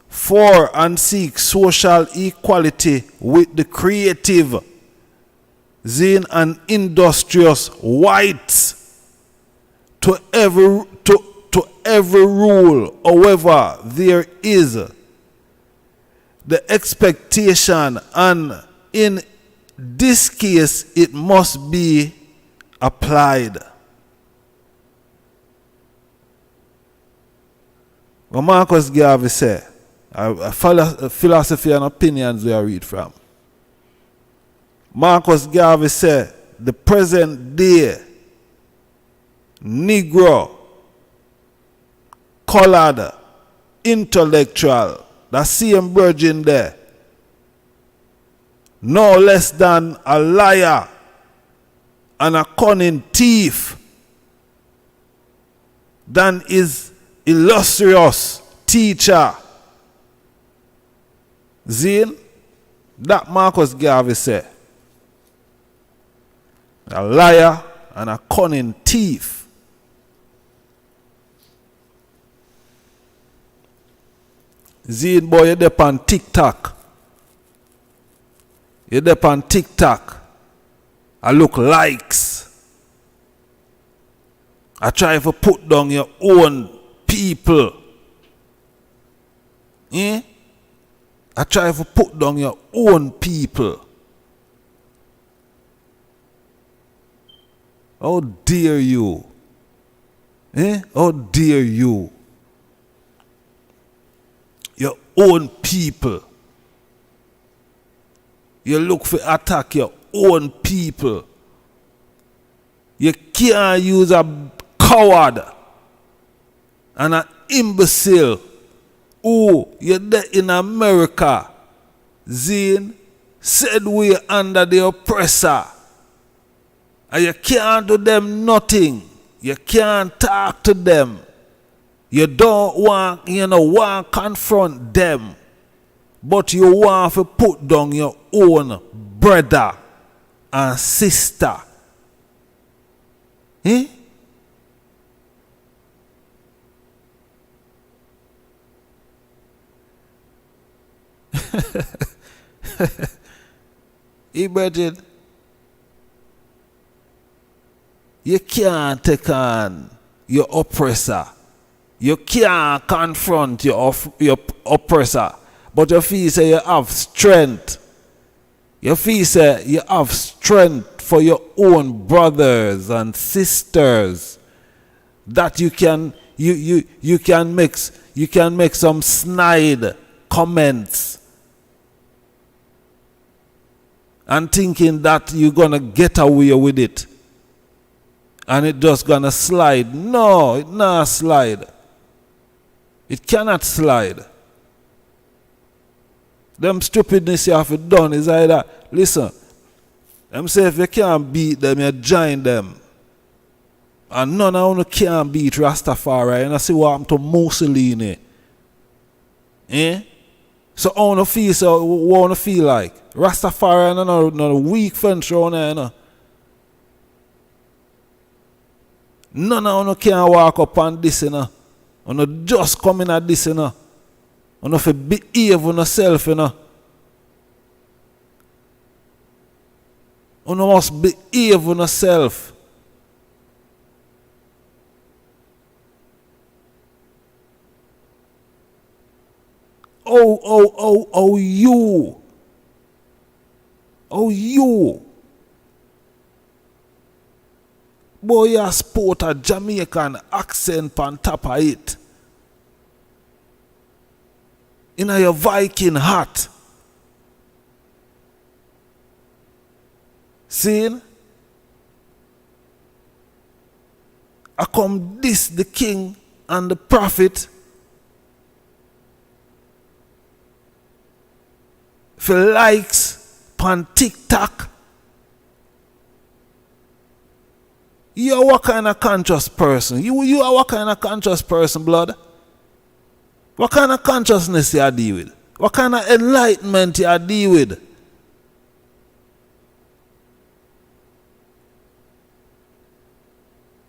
for and seek social equality with the creative, Zine, and industrious whites to every rule. However, there is the expectation, and in this case it must be applied. What Marcus Garvey said, a philosophy and opinions we read from. Marcus Garvey said, the present day Negro, colored, intellectual, that same virgin there, no less than a liar and a cunning thief than his illustrious teacher. Zine, that Marcus Garvey said, a liar and a cunning thief. Zine, boy, you're there on TikTok. You're there on TikTok. I look likes. I try to put down your own people. Eh? I try to put down your own people. How dare you? Eh? How dare you? Your own people. You look for attack your own people. You can't use a coward and an imbecile who you're there in America, Zine, said we're under the oppressor. And you can't do them nothing. You can't talk to them. You don't want, want to confront them. But you want to put down your own brother and sister. Eh? Imagine, you can't take on your oppressor. You can't confront your oppressor. But you feel say you have strength. You feel say you have strength for your own brothers and sisters. That you can make some snide comments. And thinking that you're gonna get away with it. And it just gonna slide. No, it not slide. It cannot slide. Them stupidness you have to done is either, listen, them say if you can't beat them, you join them. And none of them can beat Rastafari. And I see what happened to Mussolini. Eh? So I want to feel so what I want to feel like. Rastafari and no weak French around there, you know. None of them can walk up on this, you know. And just come in at this, you know. And if you behave on yourself, you know. You must behave on yourself. you. Oh, you. Boy, you sport a Jamaican accent on top of it. In your Viking hat. See? I come this the king and the prophet for likes pan TikTok. You are what kind of conscious person? You are what kind of conscious person, blood? What kind of consciousness you deal with? What kind of enlightenment you deal with?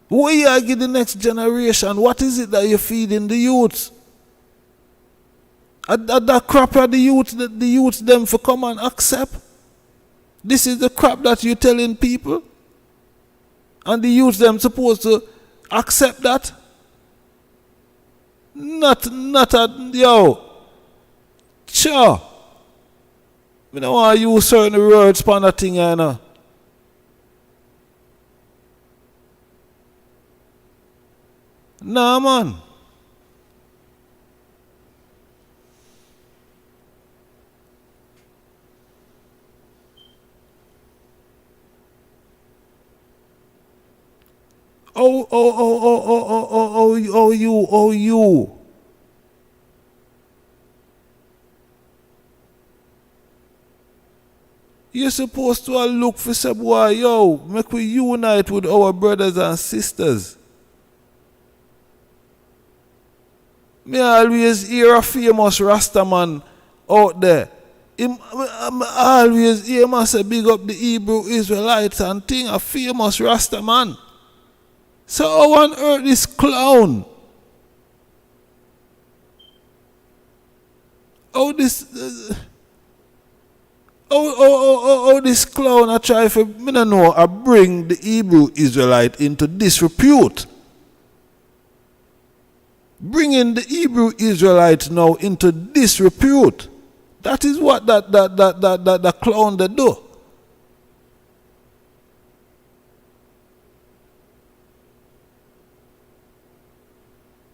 What you give the next generation? What is it that you feed in the youth? That crap that the youth them for come and accept? This is the crap that you're telling people? And the youth them supposed to accept that? Not yo. Sure. I don't want to use certain words for that thing, you know. Nah, man. You. You're supposed to look for some boy, yo, make we unite with our brothers and sisters. Me always hear a famous Rastaman out there. I always hear him say big up the Hebrew Israelites and thing, a famous Rastaman. So how on earth this clown? This clown I try for me no know I bring the Hebrew Israelite into disrepute. Bringing the Hebrew Israelites now into disrepute. That is what that clown they do.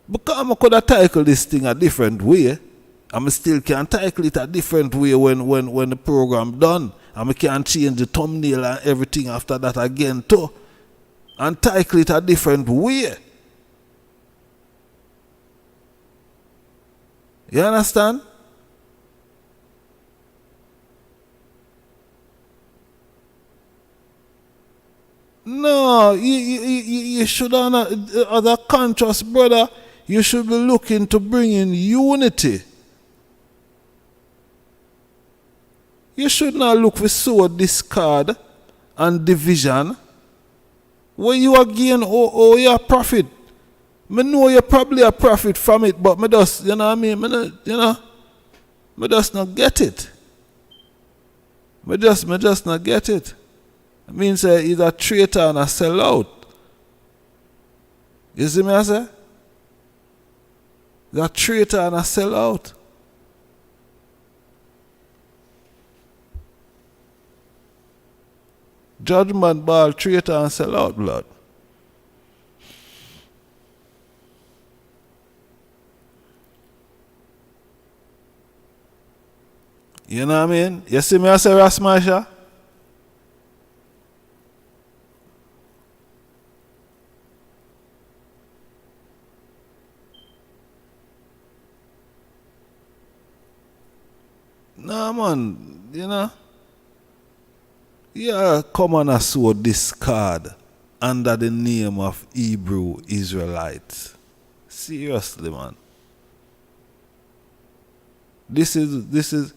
Because I could have tackled this thing a different way. I still can tackle it a different way when the program done. I can change the thumbnail and everything after that again too. And tackle it a different way. You understand? No, you should not, as a conscious brother, you should be looking to bring in unity. You should not look for sword, discard, and division. When you again, you're a prophet. I know you're probably a prophet from it, but I just, you know what I mean? I just not get it. I just not get it. It means he's a traitor and a sellout. You see me I say? He's a traitor and a sellout. Judgment ball, traitor and sellout, blood. You know what I mean? You see me I say, Rasmasha? No, man, you know. Yeah, come on and sow discard under the name of Hebrew Israelites. Seriously, man. This is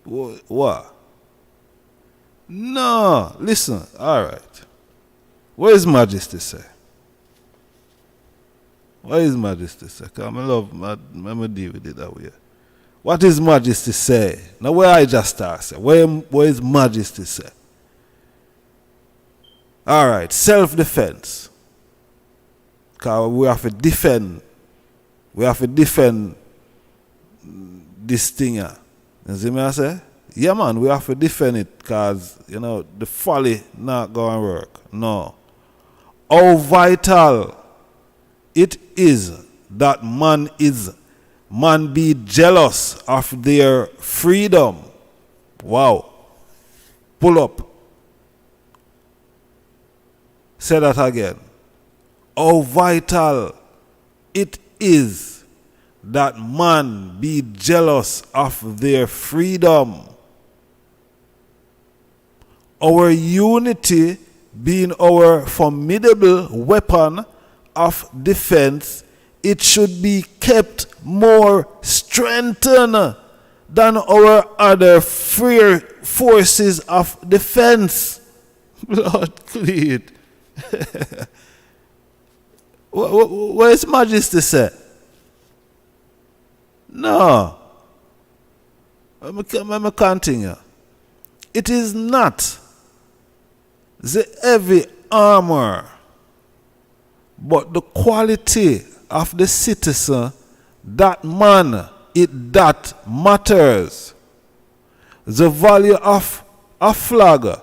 what? No, listen, alright. What is Majesty say? What is Majesty say? Because I love, deal with it that way. What is Majesty say? Now where I just start say? Where is Majesty say? Alright, self-defense. Because we have to defend this thing. You see me I say? Yeah, man, we have to defend it because, the folly not going to work. No. How vital it is that man be jealous of their freedom. Wow. Pull up. Say that again. How vital it is that man be jealous of their freedom. Our unity being our formidable weapon of defense, it should be kept more strengthened than our other free forces of defense. Lord, please. What is Majesty say? No. Let me continue. It is not the heavy armor, but the quality of the citizen that matters. The value of a flag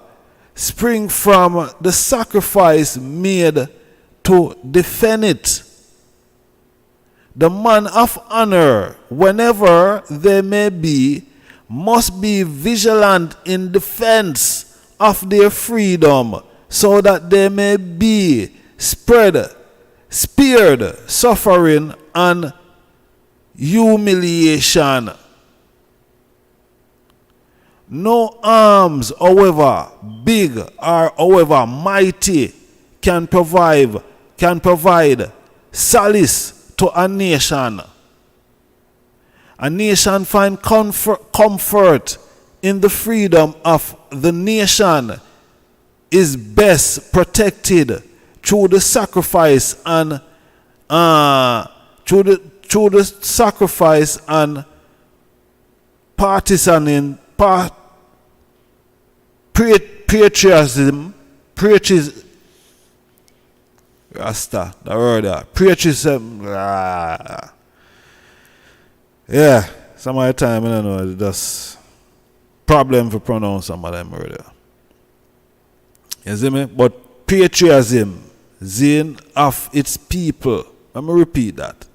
spring from the sacrifice made to defend it. The man of honor, whenever they may be, must be vigilant in defense of their freedom, so that they may be spared suffering and humiliation. No arms, however big or however mighty, can provide solace to a nation. A nation finds comfort in the freedom of the nation is best protected through the sacrifice and patriotism. Rasta, the word that. Patriotism. Yeah, some of the time, I don't know, it's just problem for pronounce some of them word. You see me? But patriotism, zeal of its people. Let me repeat that.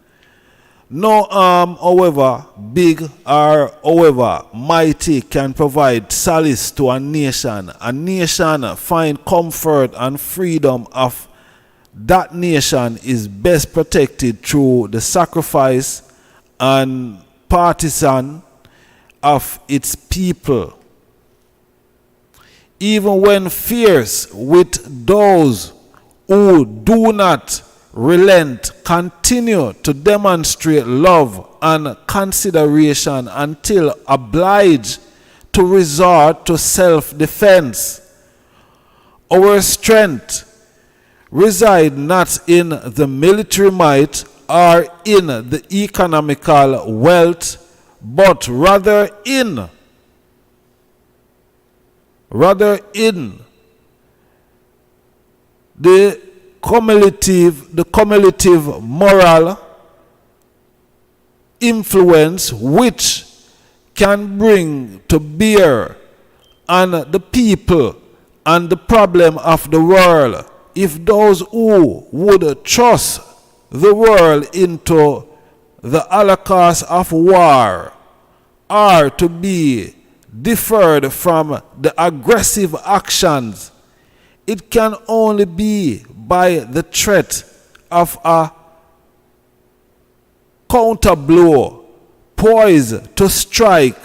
No arm, however big or however mighty, can provide solace to a nation. A nation find comfort and freedom of that nation is best protected through the sacrifice and partisan of its people. Even when fierce with those who do not relent, continue to demonstrate love and consideration until obliged to resort to self-defense. Our strength reside not in the military might or in the economical wealth, but rather in the cumulative moral influence which can bring to bear on the people and the problem of the world. If those who would trust the world into the holocaust of war are to be deferred from the aggressive actions, it can only be by the threat of a counterblow poised to strike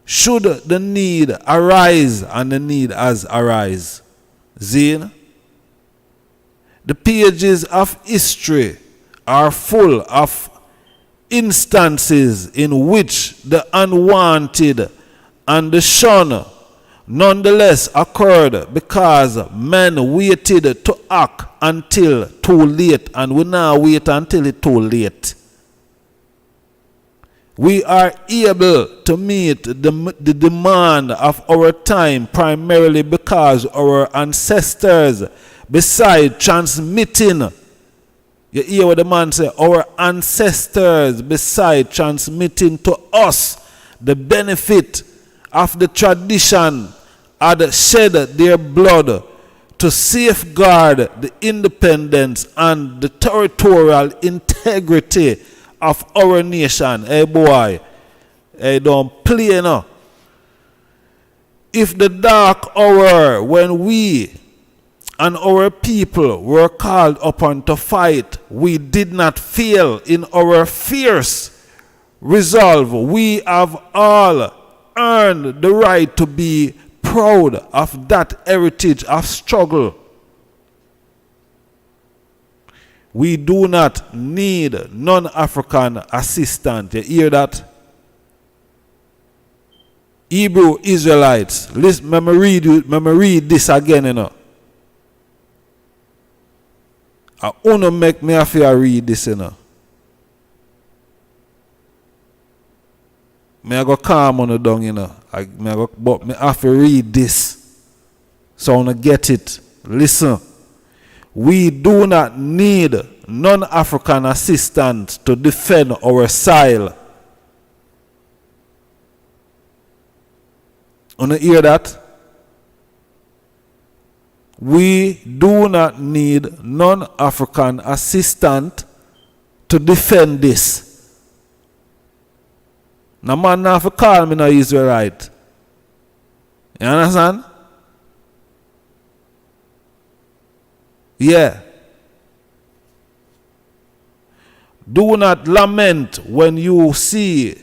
should the need arise, and the need has arisen. Zine, the pages of history are full of instances in which the unwanted and the shunned nonetheless occurred because men waited to act until too late, and we now wait until it's too late. We are able to meet the demand of our time primarily because our ancestors, besides transmitting You hear what the man say? Our ancestors, beside transmitting to us the benefit of the tradition, had shed their blood to safeguard the independence and the territorial integrity of our nation. Hey boy, hey, don't play now. If the dark hour when we and our people were called upon to fight, we did not fail in our fierce resolve. We have all earned the right to be proud of that heritage of struggle. We do not need non-African assistance. You hear that? Hebrew Israelites. Listen, let me read this again, you know. I want to make me have to read this, you know. I go calm on the down, you know. But I have to read this. So I want to get it. Listen. We do not need non-African assistance to defend our soil. Want to hear that? We do not need non-African assistance to defend this. Now man not have to call me no Israelite. You understand? Yeah. Do not lament when you see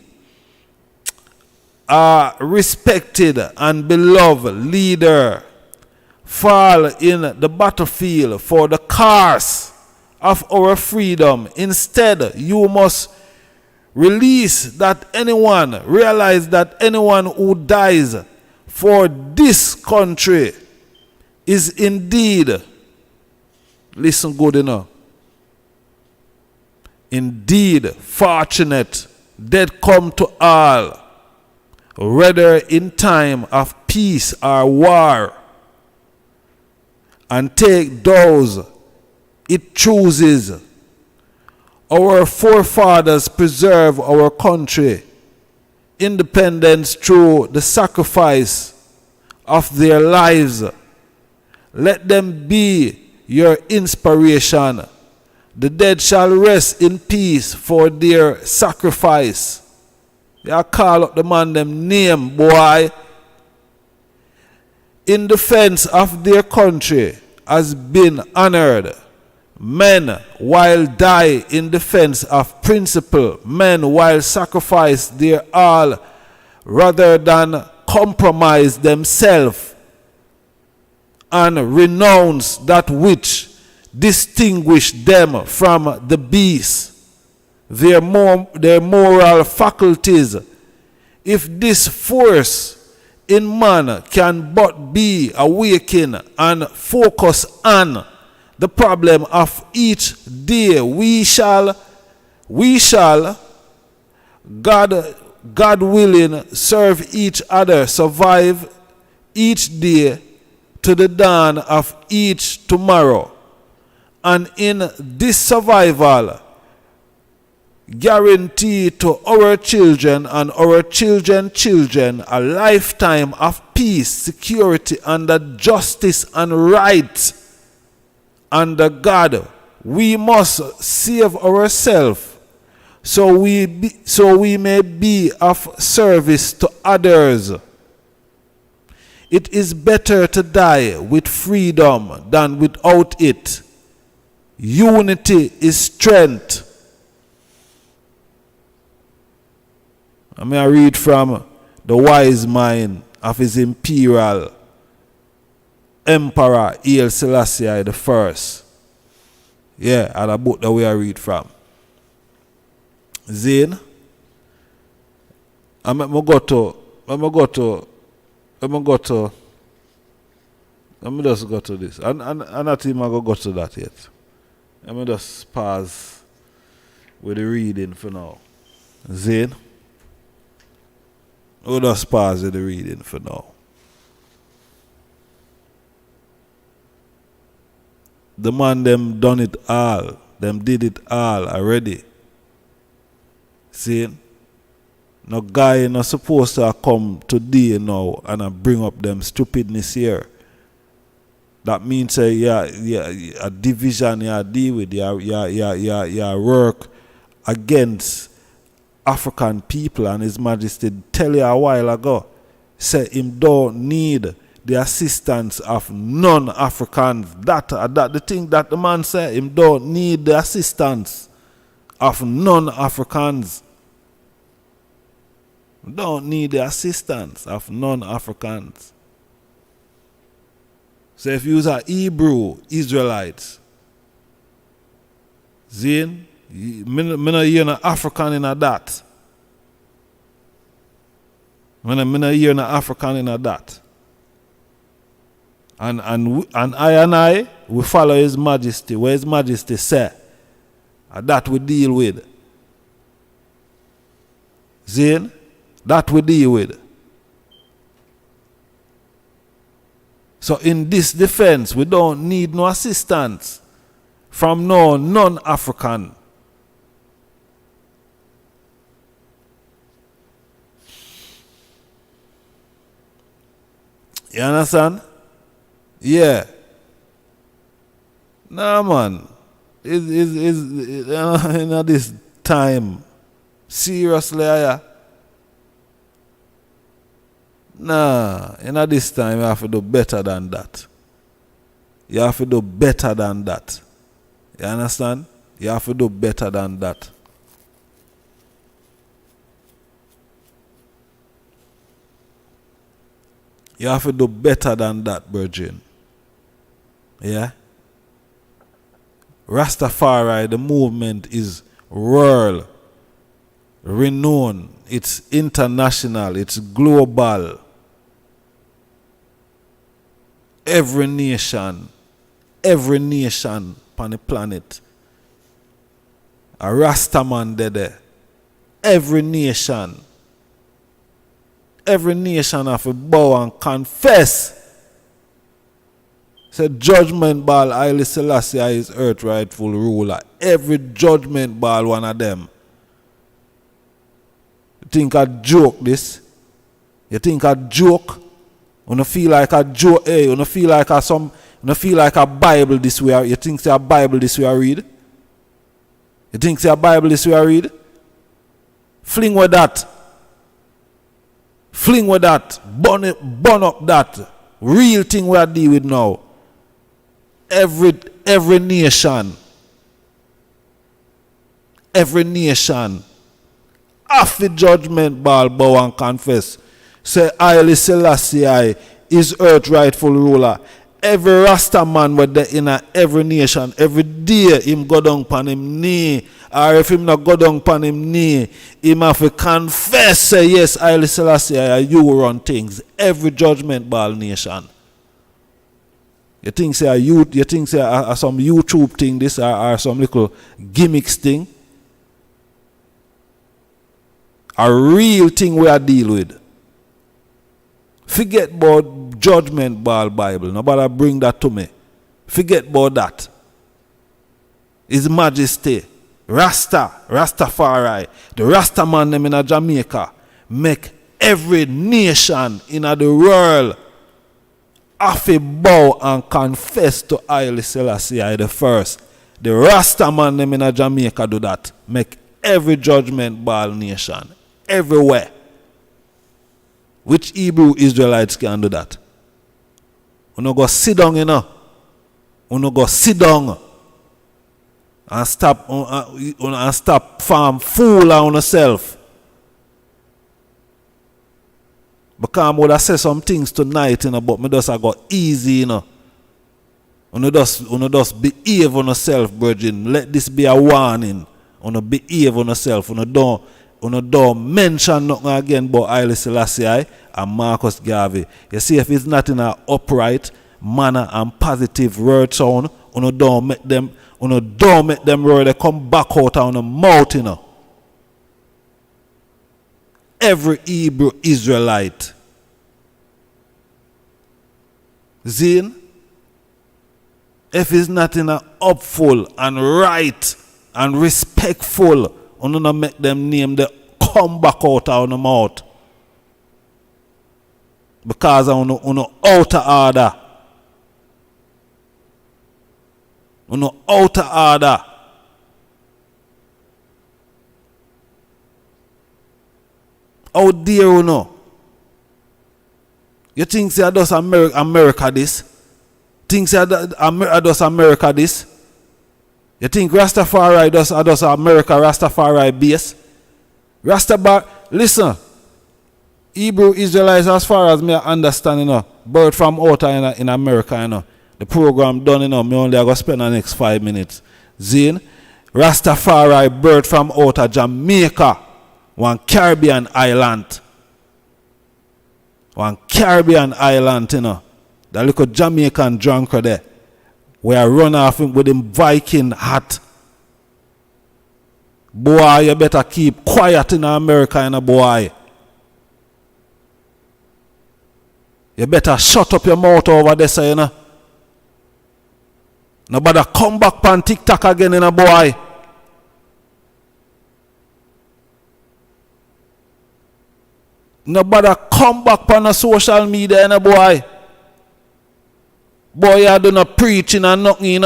a respected and beloved leader fall in the battlefield for the cause of our freedom. Instead, you must realize that anyone who dies for this country is indeed, listen good enough, indeed fortunate. Death come to all, whether in time of peace or war, and take those it chooses. Our forefathers preserve our country independence through the sacrifice of their lives. Let them be your inspiration. The dead shall rest in peace for their sacrifice. You call up the man them name, boy. In defense of their country has been honored. Men while die in defense of principle. Men while sacrifice their all rather than compromise themselves and renounce that which distinguish them from the beast, their moral faculties. If this force in man can but be awakened and focus on the problem of each day, we shall, God willing, serve each other, survive each day to the dawn of each tomorrow. And in this survival, guarantee to our children and our children's children a lifetime of peace, security, and justice and right. Under God, we must save ourselves so we may be of service to others. It is better to die with freedom than without it. Unity is strength. I read from the wise mind of His Imperial Emperor Haile Selassie the First. Yeah, and a book that we are read from. Zane, let me just go to this. And not even go to that yet. Let me just pause with the reading for now. Zane, we'll just pause with the reading for now. The man them done it all. Them did it all already. See? No guy not supposed to come today now and bring up them stupidness here. That means a division you deal with, you work against African people, and His Majesty tell you a while ago, say him don't need the assistance of non-Africans. That the thing that the man said, him don't need the assistance of non-Africans. Don't need the assistance of non-Africans. So if you use a Hebrew Israelites, Zane, me no hear no African in a that. Me no hear no African in a that. And I, we follow His Majesty. Where His Majesty say, and that we deal with. Zane, that we deal with. So in this defense, we don't need no assistance from no non-African. You understand? Yeah. Nah, man. In this time, seriously, nah, in this time, you have to do better than that. You have to do better than that. You understand? You have to do better than that. You have to do better than that, virgin. Yeah? Rastafari, the movement is world renowned. It's international. It's global. Every nation on the planet, a Rastaman there. Every nation have to bow and confess. Say judgment ball, Haile Selassie is earth rightful ruler. Every judgment ball, one of them. You think I joke this? You think I joke? You don't feel like a joke? Hey, you don't feel like a some? You don't feel like a Bible this way? You think it's a Bible this way I read? You think it's a Bible this way I read? Fling with that. Fling with that. Burn up that. Real thing we are dealing with now. Every nation. Half the judgment ball bow and confess. Say Haile Selassie is earth rightful ruler. Every Rasta man with the inner every nation, every day him go down upon him knee. Or if him not go down upon him knee, him have to confess, say yes, Haile Selassie, you run things. Every judgment ball nation. You think say some YouTube thing this or some little gimmicks thing? A real thing we are deal with. Forget about judgment ball Bible. Nobody bring that to me. Forget about that. His Majesty, Rastafari, the Rasta man them in Jamaica, make every nation in the world have to bow and confess to Haile Selassie the first. The Rasta man them in Jamaica do that. Make every judgment ball nation. Everywhere. Which Hebrew Israelites can do that? You no go sit down, you know. You no go sit down and stop farm fool on yourself. Because I would have said some things tonight, you know, but me just I got easy, you know. You just behave on yourself, brethren. Let this be a warning. You behave on yourself. You don't mention nothing again about Haile Selassie and Marcus Garvey. You see, if it's not in an upright manner and positive word sound, you don't make them word they come back out on the mouth, you know. Every Hebrew Israelite. Zine, if it's not in a upful and right and respectful, you not make them name the come back out of the mouth. Because of no outer order. No outer order. How dare you know? You think say does America this? Think say does America this? You think Rastafari does America Rastafari base? Listen. Hebrew Israelites, as far as me understand, birth from out in America, the program done, me only I go spend the next 5 minutes. Zine, Rastafari birth from out of Jamaica, one Caribbean island. One Caribbean island, that little Jamaican drunker there, where I run off with him Viking hat. Boy, you better keep quiet in America, boy. You better shut up your mouth over there, so, Nobody come back on TikTok again, boy. Nobody come back on the social media, boy. Boy, you do not preaching and nothing,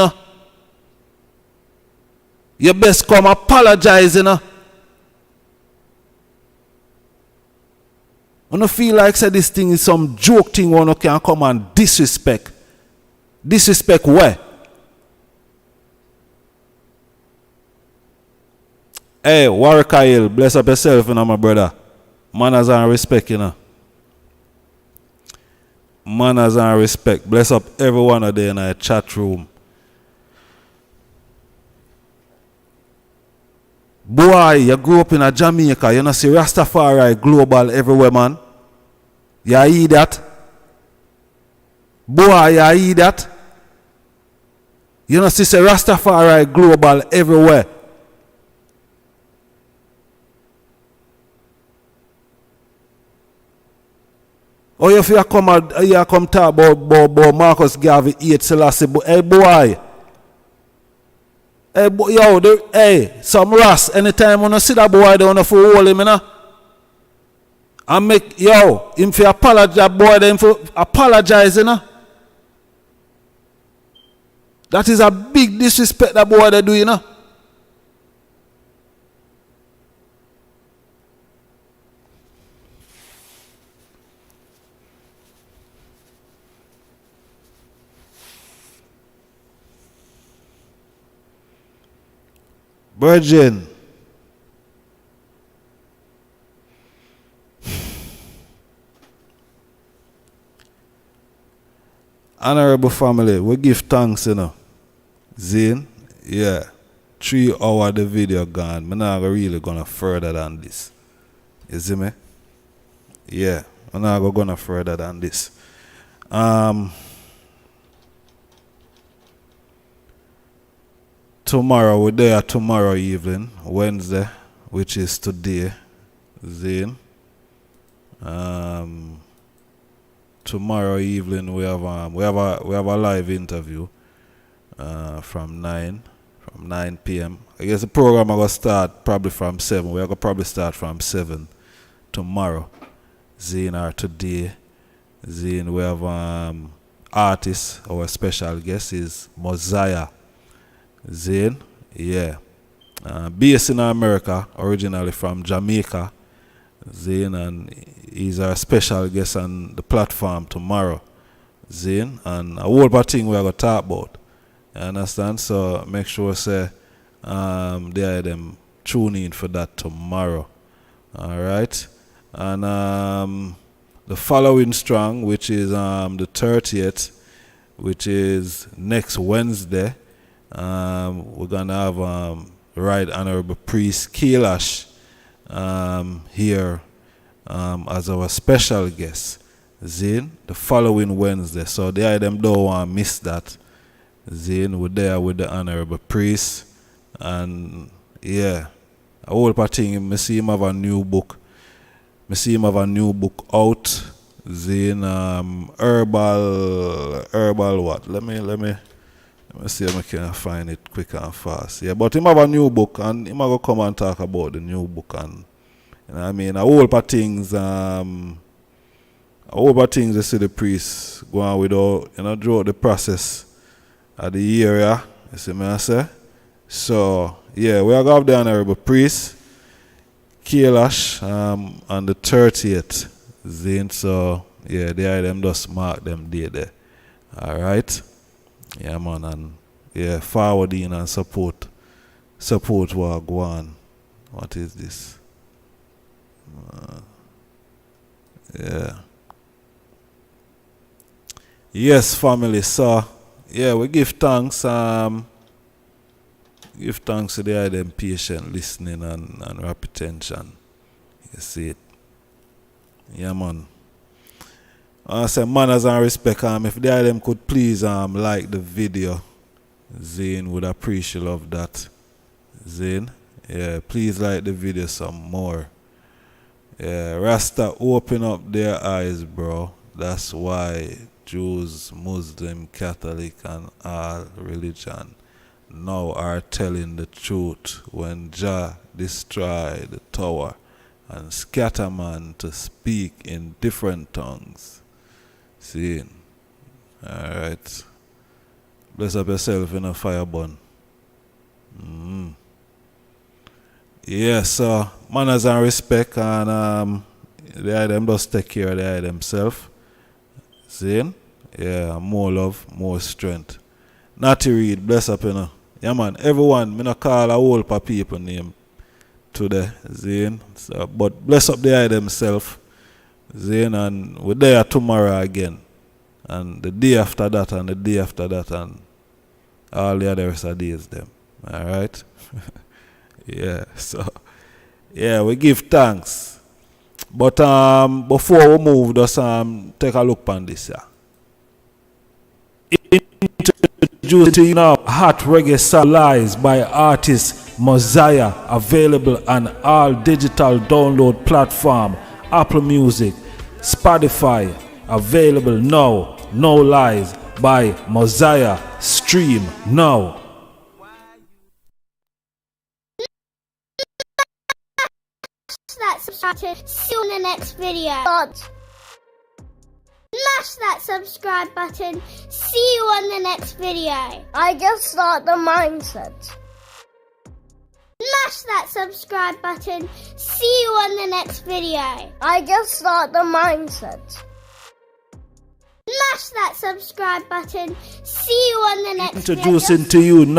You best come apologize, I don't feel like say this thing is some joke thing one can come and disrespect. Disrespect where? Hey, Warakail, bless up yourself, my brother. Manners and respect, Manners and respect. Bless up everyone out there in the chat room. Boy, you grew up in a Jamaica, you see Rastafari global everywhere, man. You hear that? Boy, you hear that? You see Rastafari global everywhere. Oh, if you come talk about Marcus Garvey 8 Selassie, hey boy. Hey, yo, some Ras, anytime when you see that boy, they want to hold him, and make, him for apologize, boy, then for apologize, That is a big disrespect that boy they do, Virgin. Honorable family, we give thanks, Zane, yeah. 3 hours the video gone. I'm not really gonna further than this. You see me? Yeah, I'm not gonna further than this. Tomorrow, we're there tomorrow evening, Wednesday, which is today, Zane. Tomorrow evening we have a live interview from 9 p.m. I guess the program is gonna start probably from 7. We're gonna probably start from 7 tomorrow. Zane or today. Zane, we have artist, our special guest is Mosiah. Zane, yeah. Based in America, originally from Jamaica. Zane, and he's our special guest on the platform tomorrow. Zane, and a whole lot of things we're going to talk about. You understand? So make sure say they are them tune in for that tomorrow. Alright? And the following strong, which is the 30th, which is next Wednesday. We're gonna have Right Honorable Priest Kailash here as our special guest. Zane, the following Wednesday. So the them don't want to miss that. Zane, we're there with the Honorable Priest. And yeah, a whole part of thing, I see him have a new book. I see him have a new book out. Zane, herbal what? Let me I see if I can find it quick and fast. Yeah, but him have a new book and him go come and talk about the new book and you know what I mean, a whole heap of things you see the priests go on without, you know, throughout the process of the year, yeah. You see me I say? So yeah, we are going to have the honorable priest Kailash on the 30th. Zine, so yeah, they are them just mark them day there. Alright. Yeah man, and yeah, forward in and support what go on. What is this? Yeah. Yes, family. So yeah, we give thanks. Give thanks to the them patient listening and rapid attention. You see it. Yeah man. I say manners and respect. If the them could please like the video, Zane would appreciate love that. Zane, yeah, please like the video some more. Yeah, Rasta open up their eyes, bro. That's why Jews, Muslim, Catholic, and all religion now are telling the truth when Jah destroy the tower and scatter man to speak in different tongues. See? Alright. Bless up yourself in a fire burn. Yeah, so manners and respect and they them just take care of they themselves. See? Yeah, more love, more strength. Not to read, bless up, you know. Yeah man, everyone, me not call a whole pa people name today, Zane. So, but bless up the eye themselves, Zane, and we're there tomorrow again. And the day after that and the day after that and all the other rest of days them. Alright? Yeah, so yeah, we give thanks. But before we move, just take a look on this, yeah. Introduce to you now Hot Reggae Lies by artist Mosiah, available on all digital download platform, Apple Music, Spotify, available now. No Lies by Mosiah, stream now. That subscribe to see you in the next video. Smash that subscribe button. See you on the next video. I just start the mindset. Smash that subscribe button. See you on the next video. I just start the mindset. Smash that subscribe button. See you on the next video. Introducing to you now